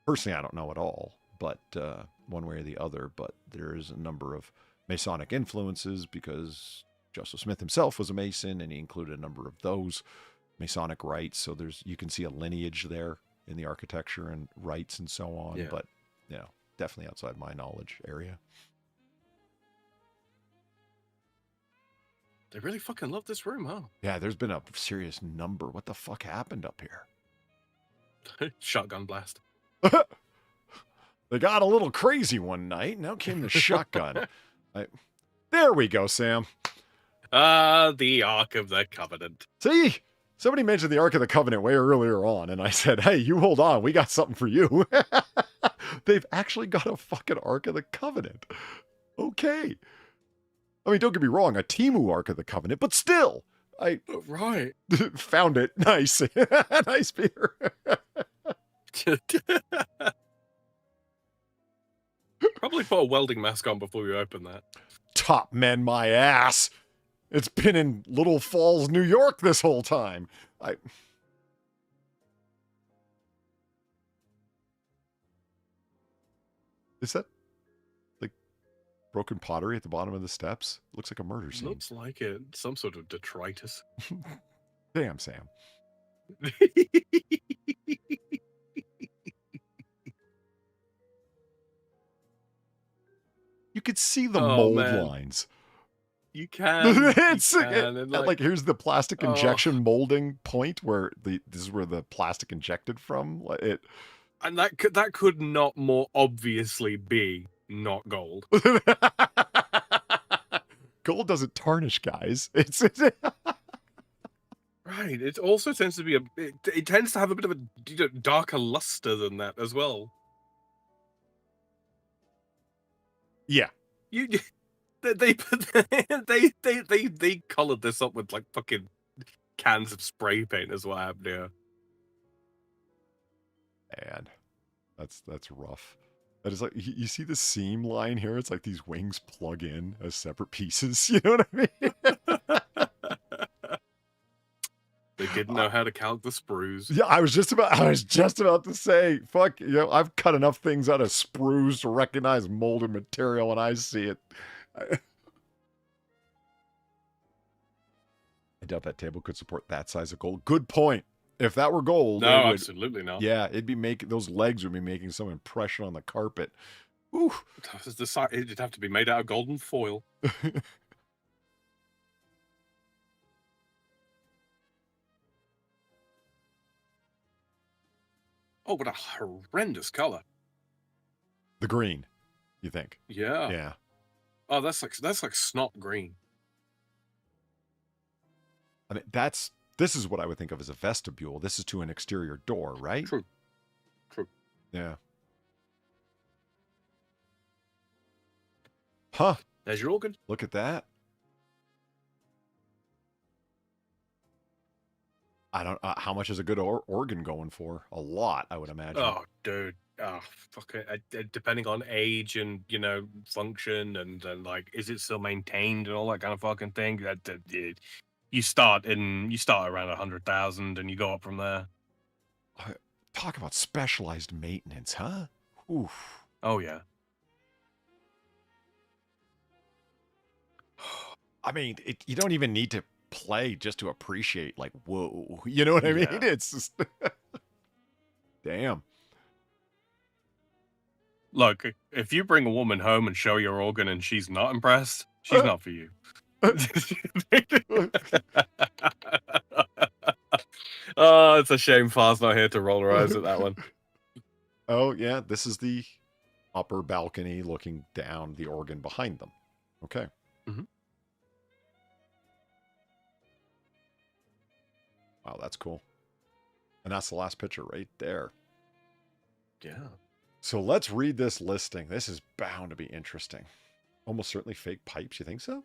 Personally, I don't know at all, but one way or the other. But there is a number of Masonic influences because Joseph Smith himself was a Mason, and he included a number of those Masonic rites. So you can see a lineage there in the architecture and rites and so on. Yeah. But, definitely outside my knowledge area. They really fucking love this room, huh? Yeah, there's been a serious number. What the fuck happened up here? Shotgun blast. They got a little crazy one night. Now came the shotgun. There we go, Sam. The Ark of the Covenant. See? Somebody mentioned the Ark of the Covenant way earlier on, and I said, hey, you hold on. We got something for you. They've actually got a fucking Ark of the Covenant. Okay. I mean, don't get me wrong, a Temu Ark of the Covenant, but still, I Right. found it. Nice. Nice, Peter. Probably put a welding mask on before you open that. Top men, my ass. It's been in Little Falls, New York this whole time. Is that like broken pottery at the bottom of the steps? Looks like a murder scene. Looks like it. Some sort of detritus. Damn, Sam. You could see the mold lines. You can. It's you can, and like here's the plastic Oh. injection molding point where this is where the plastic injected from. And that could not more obviously be not gold. Gold doesn't tarnish, guys. It's Right. It also tends to be it tends to have a bit of a darker luster than that as well. yeah. You they colored this up with like fucking cans of spray paint as what happened here. Man, that's rough. That is like you see the seam line here. It's like these wings plug in as separate pieces. You know what I mean? They didn't know how to count the sprues. Yeah, I was just about to say, fuck, I've cut enough things out of sprues to recognize molded material when I see it. I doubt that table could support that size of gold. Good point. If that were gold, No, absolutely not. Yeah, it'd be those legs would be making some impression on the carpet. Ooh. It'd have to be made out of golden foil. Oh, what a horrendous color. The green, you think? Yeah. Yeah. Oh, that's like snot green. I mean, this is what I would think of as a vestibule. This is to an exterior door, right? True. Yeah. Huh. There's your organ. Look at that. I don't. How much is a good organ going for? A lot, I would imagine. Oh, dude. Oh, fuck it. Depending on age and function and like, is it still maintained and all that kind of fucking thing? You start around 100,000 and you go up from there. Talk about specialized maintenance, huh? Oof. Oh yeah. I mean, you don't even need to play just to appreciate, like, whoa. You know what I mean? Yeah. It's just... Damn. Look, if you bring a woman home and show your organ and she's not impressed, she's not for you. Oh, it's a shame Far's not here to roll her eyes at that one. Oh, yeah. This is the upper balcony looking down the organ behind them. Okay. Mhm. Wow, that's cool. And that's the last picture right there. Yeah. So let's read this listing. This is bound to be interesting. Almost certainly fake pipes. You think so?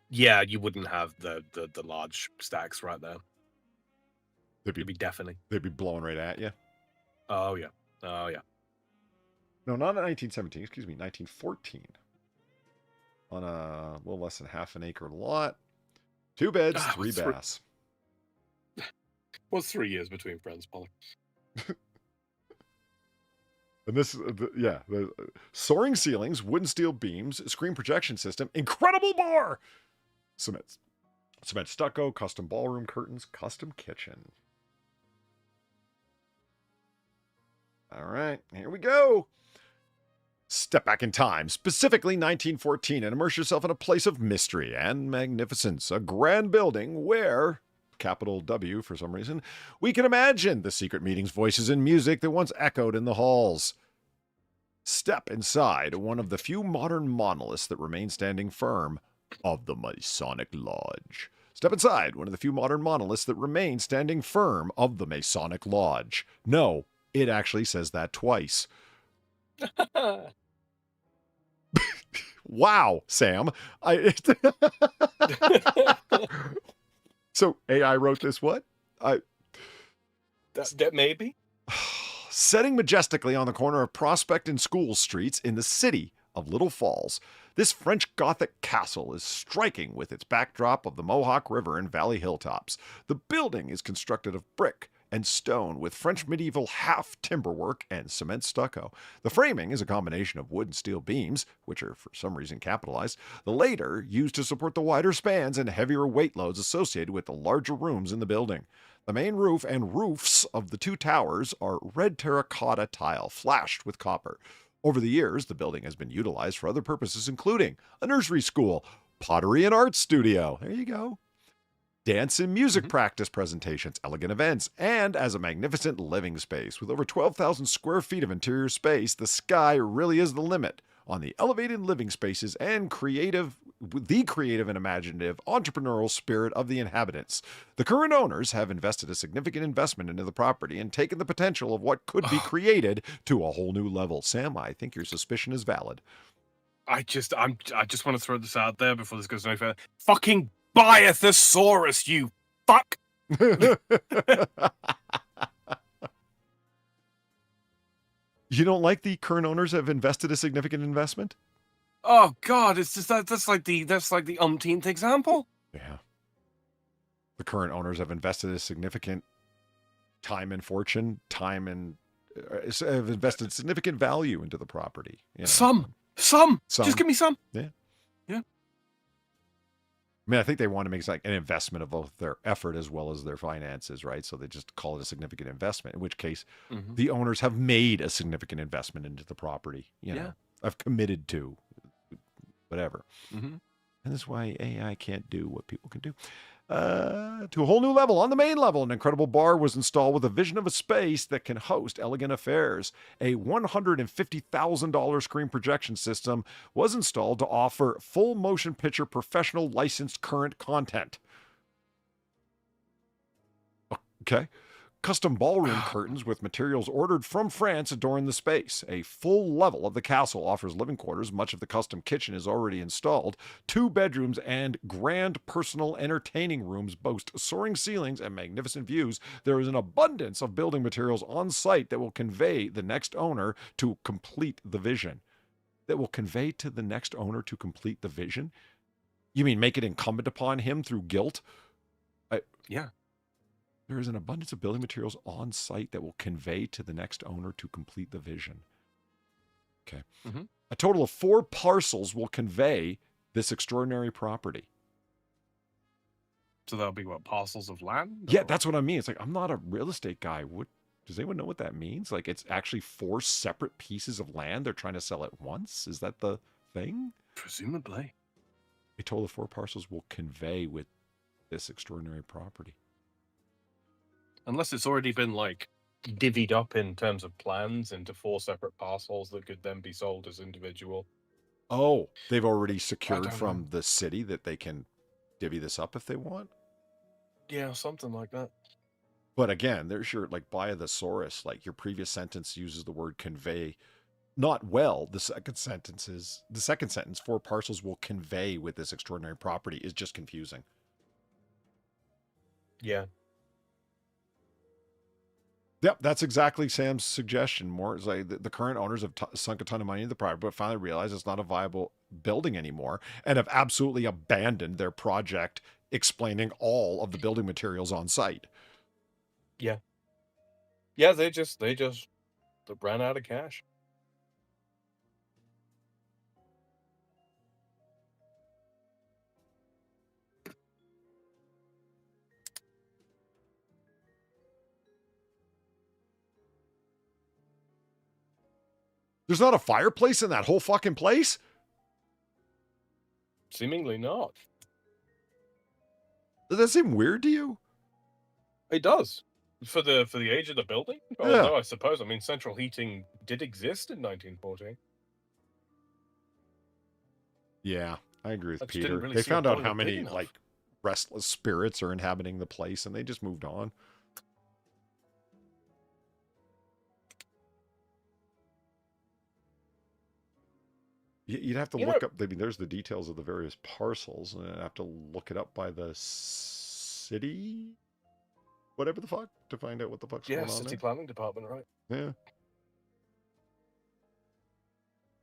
Yeah, you wouldn't have the large stacks right there. They'd be deafening. They'd be blowing right at you. Oh yeah. Oh yeah. No, not in 1917. Excuse me, 1914. On a little less than half an acre lot. 2 beds, 3 baths. What's 3 years between friends, Polly? And this, the soaring ceilings, wooden steel beams, screen projection system, incredible bar. Cement stucco, custom ballroom curtains, custom kitchen. All right, here we go. Step back in time, specifically 1914, and immerse yourself in a place of mystery and magnificence. A grand building where, capital W for some reason, we can imagine the secret meetings, voices, and music that once echoed in the halls. Step inside one of the few modern monoliths that remain standing firm of the Masonic Lodge. Step inside one of the few modern monoliths that remain standing firm of the Masonic Lodge. No, it actually says that twice. Wow, Sam. So AI wrote this what? That maybe. Setting majestically on the corner of Prospect and School Streets in the city of Little Falls, this French Gothic castle is striking with its backdrop of the Mohawk River and Valley hilltops. The building is constructed of brick and stone with French medieval half timberwork and cement stucco. The framing is a combination of wood and steel beams, which are for some reason capitalized, the later used to support the wider spans and heavier weight loads associated with the larger rooms in the building. The main roof and roofs of the two towers are red terracotta tile flashed with copper. Over the years, the building has been utilized for other purposes, including a nursery school, pottery and art studio, there you go, dance and music practice presentations, elegant events, and as a magnificent living space. With over 12,000 square feet of interior space, the sky really is the limit on the elevated living spaces and the creative and imaginative entrepreneurial spirit of the inhabitants. The current owners have invested a significant investment into the property and taken the potential of what could be created to a whole new level. Sam, I think your suspicion is valid. I just want to throw this out there before this goes no further. Fucking buy a thesaurus, you fuck! You don't like the current owners have invested a significant investment? Oh God, it's just that's like the umpteenth example. Yeah. The current owners have invested a significant time and fortune, have invested significant value into the property. You know? Some. Just give me some. Yeah. Yeah. I mean, I think they want to make like an investment of both their effort as well as their finances, right? So they just call it a significant investment, in which case the owners have made a significant investment into the property, you know, I've committed to whatever. And this is why AI can't do what people can do. To a whole new level. On the main level, an incredible bar was installed with a vision of a space that can host elegant affairs. A $150,000 screen projection system was installed to offer full motion picture professional licensed current content. Okay. Custom ballroom curtains with materials ordered from France adorn the space. A full level of the castle offers living quarters. Much of the custom kitchen is already installed. 2 bedrooms and grand personal entertaining rooms boast soaring ceilings and magnificent views. There is an abundance of building materials on site that will convey the next owner to complete the vision. You mean make it incumbent upon him through guilt? Yeah. There is an abundance of building materials on site that will convey to the next owner to complete the vision. Okay. A total of 4 parcels will convey this extraordinary property. So that'll be what, parcels of land? Yeah, that's what I mean. It's like, I'm not a real estate guy. Does anyone know what that means? Like, it's actually 4 separate pieces of land they're trying to sell at once? Is that the thing? Presumably. A total of 4 parcels will convey with this extraordinary property. Unless it's already been like divvied up in terms of plans into 4 separate parcels that could then be sold as individual. Oh, they've already secured from the city that they can divvy this up if they want? Yeah, something like that. But again, there's your, like, by a thesaurus, like, your previous sentence uses the word convey not well. The second sentence, 4 parcels will convey with this extraordinary property is just confusing. Yeah. Yep, that's exactly Sam's suggestion. More is like the current owners have sunk a ton of money into the property, but finally realized it's not a viable building anymore and have absolutely abandoned their project explaining all of the building materials on site. Yeah. Yeah, they just ran out of cash. There's not a fireplace in that whole fucking place? Seemingly not. Does that seem weird to you? It does. For the age of the building? Yeah. Although I suppose, I mean, central heating did exist in 1914. Yeah, I agree with I just didn't Peter. really They see a found out point how of big many enough. like restless spirits are inhabiting the place, and they just moved on. You'd have to You look know- up. I mean, there's the details of the various parcels, and I'd have to look it up by the city, whatever the fuck, to find out what the fuck's Yeah, going on city there. planning department, right? Yeah.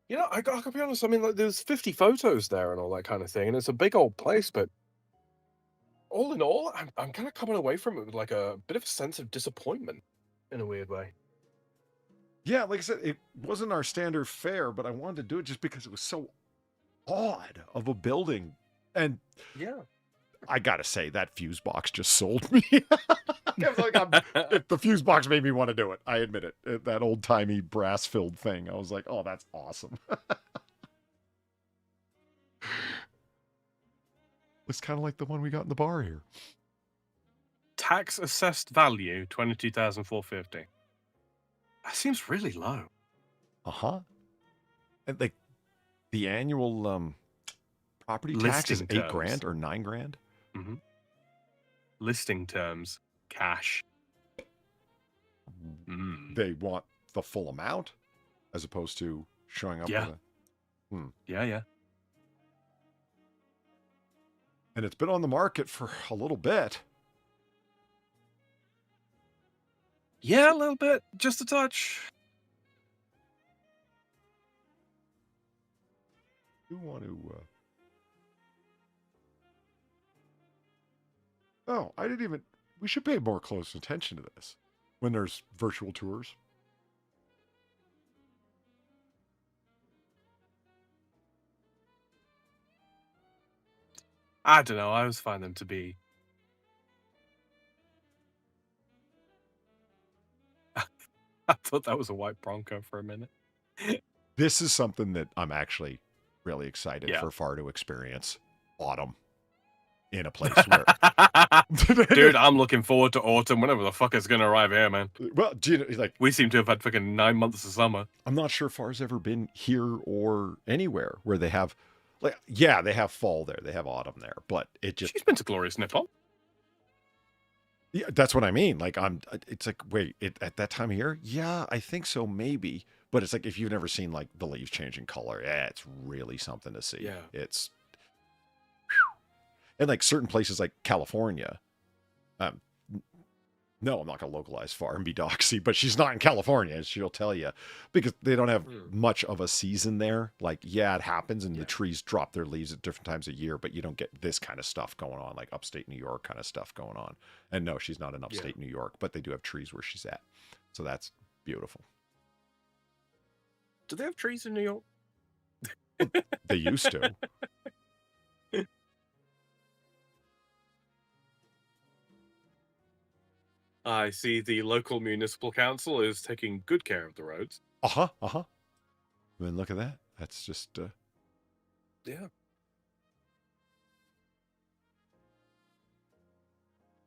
You know, I gotta be honest. I mean, like, there's 50 photos there and all that kind of thing, and it's a big old place. But all in all, I'm kind of coming away from it with like a bit of a sense of disappointment, in a weird way. Yeah, like I said, it wasn't our standard fare, but I wanted to do it just because it was so odd of a building. And Yeah. I gotta say, that fuse box just sold me. I was like, the fuse box made me want to do it. I admit it. That old timey brass filled thing. I was like, oh, that's awesome. It's kind of like the one we got in the bar here. Tax assessed value 22,450. That seems really low. Uh-huh. And like the annual property tax is Listing $8 grand terms. or $9 grand. Mm-hmm. Listing terms, cash. Mm. They want the full amount as opposed to showing up Yeah. with Yeah. and it's been on the market for a little bit. Yeah, a little bit. Just a touch. You want to Oh, I didn't even we should pay more close attention to this when there's virtual tours. I don't know. I always find them to be. I thought that was a white Bronco for a minute. This is something that I'm actually really excited Yeah. for Far to experience autumn in a place where Dude, I'm looking forward to autumn, whenever the fuck it's gonna arrive here, man. well, do you know, like We seem to have had fucking 9 months of summer. I'm not sure Far's ever been here or anywhere where they have like yeah, they have fall there, they have autumn there, but it just She's been to glorious Nippon. yeah, that's what I mean. Like it's like wait, at that time of year? Yeah, I think so maybe. But it's like if you've never seen like the leaves changing color, yeah, it's really something to see. Yeah. It's and like certain places like California, no, I'm not gonna localize Far and be doxy, but she's not in California, she'll tell you, because they don't have much of a season there. Like, yeah, it happens, and the trees drop their leaves at different times of year, but you don't get this kind of stuff going on, like upstate New York kind of stuff going on. And no, she's not in upstate New York, but they do have trees where she's at, so that's beautiful. Do they have trees in New York? They used to. I see the local municipal council is taking good care of the roads. I mean, look at that. That's just Yeah.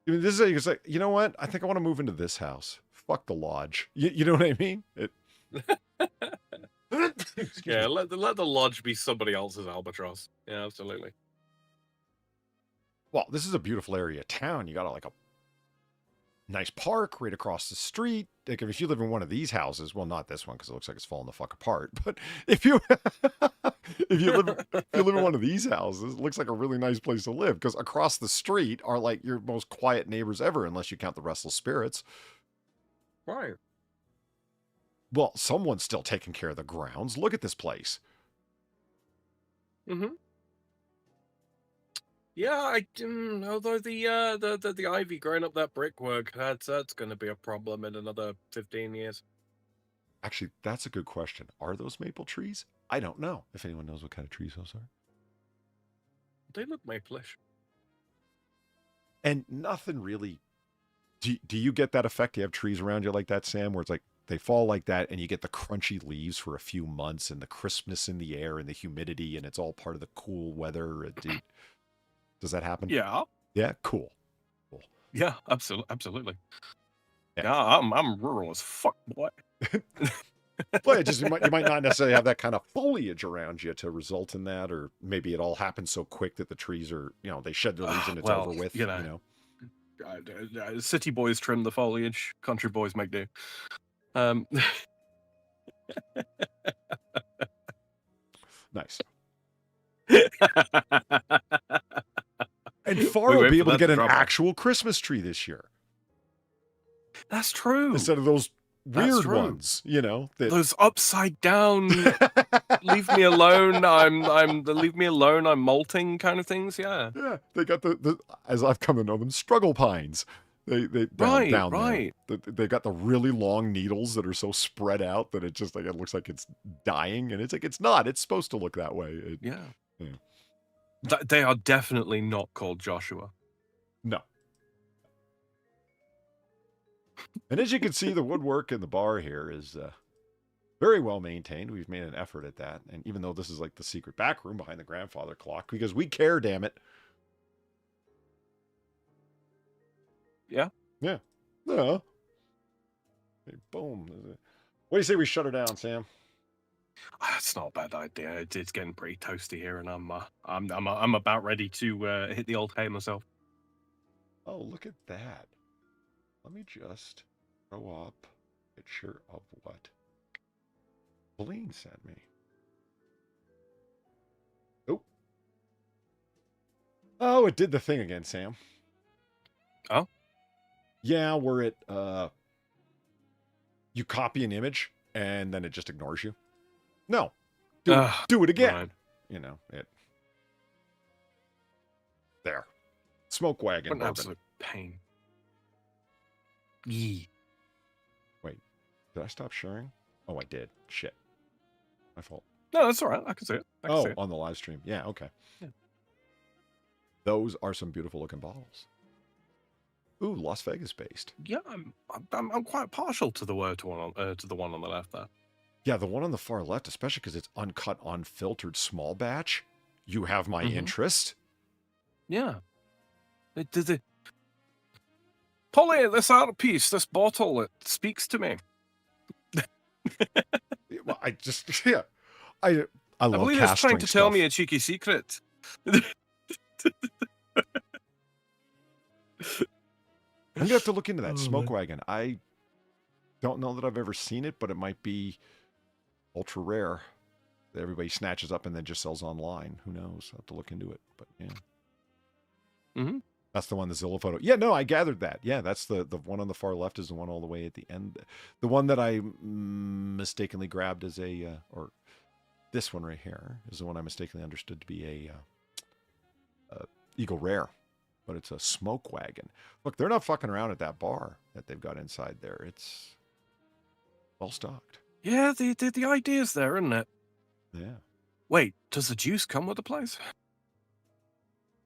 I mean, this is it's like, you know what? I think I want to move into this house. Fuck the lodge. You know what I mean? Yeah, let the lodge be somebody else's albatross. Yeah, absolutely. Well, this is a beautiful area of town. You got like a nice park right across the street. Like if you live in one of these houses, well, not this one because it looks like it's falling the fuck apart. But if you if you live in one of these houses, it looks like a really nice place to live because across the street are like your most quiet neighbors ever, unless you count the restless spirits. Right. Well, someone's still taking care of the grounds. Look at this place. Mm-hmm. Yeah, although the ivy growing up that brickwork, that's going to be a problem in another 15 years. Actually, that's a good question. Are those maple trees? I don't know if anyone knows what kind of trees those are. They look maple-ish. And nothing really. Do you get that effect? You have trees around you like that, Sam, where it's like they fall like that, and you get the crunchy leaves for a few months, and the crispness in the air, and the humidity, and it's all part of the cool weather. Dude, does that happen? Yeah. Yeah, cool. Yeah, absolutely. Yeah. Yeah, I'm rural as fuck, boy. Well, you might not necessarily have that kind of foliage around you to result in that, or maybe it all happens so quick that the trees are, they shed their leaves and it's over with. City boys trim the foliage, country boys make do. Nice. And Far will be able to get an actual Christmas tree this year. That's true. Instead of those weird ones, those upside down, leave me alone. Leave me alone. I'm molting kind of things. Yeah. Yeah. They got the as I've come to know them, struggle pines. They down there. They got the really long needles that are so spread out that it just like it looks like it's dying, and it's like it's not. It's supposed to look that way. Yeah. They are definitely not called Joshua. No. And as you can see, the woodwork in the bar here is very well maintained. We've made an effort at that. And even though this is like the secret back room behind the grandfather clock, because we care, damn it. Yeah. Yeah. No. Hey, boom. What do you say we shut her down, Sam? That's not a bad idea. It's getting pretty toasty here, and I'm about ready to hit the old hay myself. Oh, look at that. Let me just throw up a picture of what Pauline sent me. Oh, it did the thing again, Sam. Oh? Yeah, where it you copy an image and then it just ignores you. No. Do it again. Right. It. There. Smoke wagon. What an absolute pain. Yee. Wait, did I stop sharing? Oh, I did. Shit. My fault. No, that's all right. I can see it. On the live stream. Yeah, okay. Yeah. Those are some beautiful looking bottles. Ooh, Las Vegas based. Yeah, I'm quite partial to the one on the left there. Yeah, the one on the far left, especially because it's uncut, unfiltered, small batch. You have my interest. Yeah. Polly, this art piece, this bottle, it speaks to me. Well, I love I believe it's trying to tell me a cheeky secret. I'm gonna have to look into that smoke wagon. I don't know that I've ever seen it, but it might be ultra rare that everybody snatches up and then just sells online. Who knows? I'll have to look into it. But yeah. Mm-hmm. That's the one, the Zillow photo. Yeah, no, I gathered that. Yeah, that's the one on the far left is the one all the way at the end. The one that I mistakenly grabbed as or this one right here is the one I mistakenly understood to be a Eagle Rare, but it's a smoke wagon. Look, they're not fucking around at that bar that they've got inside there. It's well stocked. Yeah, the idea's there, isn't it? Yeah. Wait, does the juice come with the place?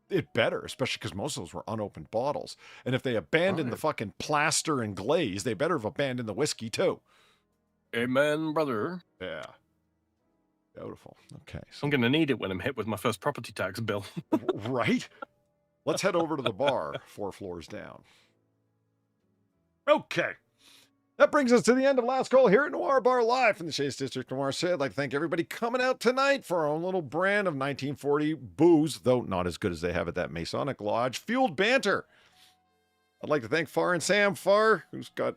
It better, especially because most of those were unopened bottles. And if they abandoned the fucking plaster and glaze, they better have abandoned the whiskey too. Amen, brother. Yeah. Beautiful. Okay. So, I'm going to need it when I'm hit with my first property tax bill. Right? Let's head over to the bar 4 floors down. Okay. That brings us to the end of Last Call here at Noir Bar Live from the Shades District Noir. I'd like to thank everybody coming out tonight for our own little brand of 1940 booze, though not as good as they have at that Masonic Lodge, fueled banter. I'd like to thank Far and Sam Far, who's got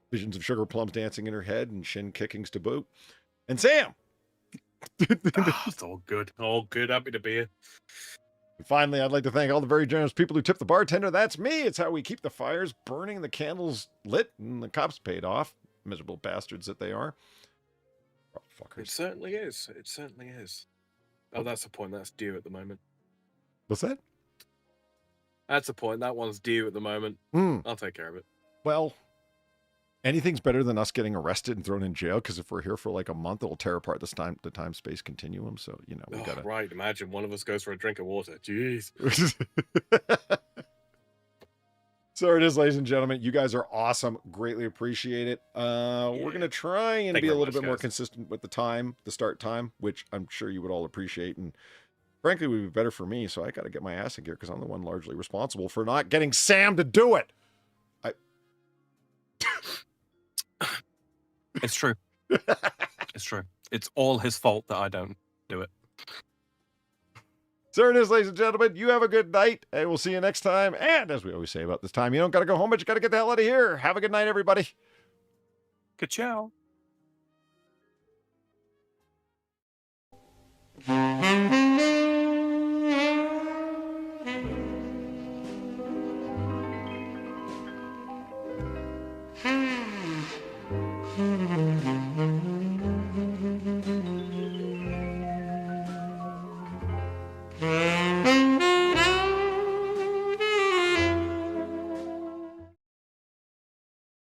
visions of sugar plums dancing in her head and shin kickings to boot. And Sam! It's all good. All good. Happy to be here. And finally, I'd like to thank all the very generous people who tip the bartender. That's me. It's how we keep the fires burning, the candles lit, and the cops paid off. Miserable bastards that they are. Oh, fuckers. It certainly is. It certainly is. Oh, that's the point. That's due at the moment. What's that? That's the point. That one's due at the moment. I'll take care of it. Well, anything's better than us getting arrested and thrown in jail, because if we're here for like a month, it'll tear apart the time-space continuum. So, we gotta... Right, imagine one of us goes for a drink of water. Jeez. So it is, ladies and gentlemen. You guys are awesome. Greatly appreciate it. We're going to try and Thank be you a very little much, bit more guys. consistent with the start time, which I'm sure you would all appreciate. And frankly, would be better for me. So I got to get my ass in gear because I'm the one largely responsible for not getting Sam to do it. It's true. It's true. It's all his fault that I don't do it. So it is, ladies and gentlemen. You have a good night, and we'll see you next time. And as we always say about this time, you don't got to go home, but you got to get the hell out of here. Have a good night, everybody. Ka-chow. Hmm.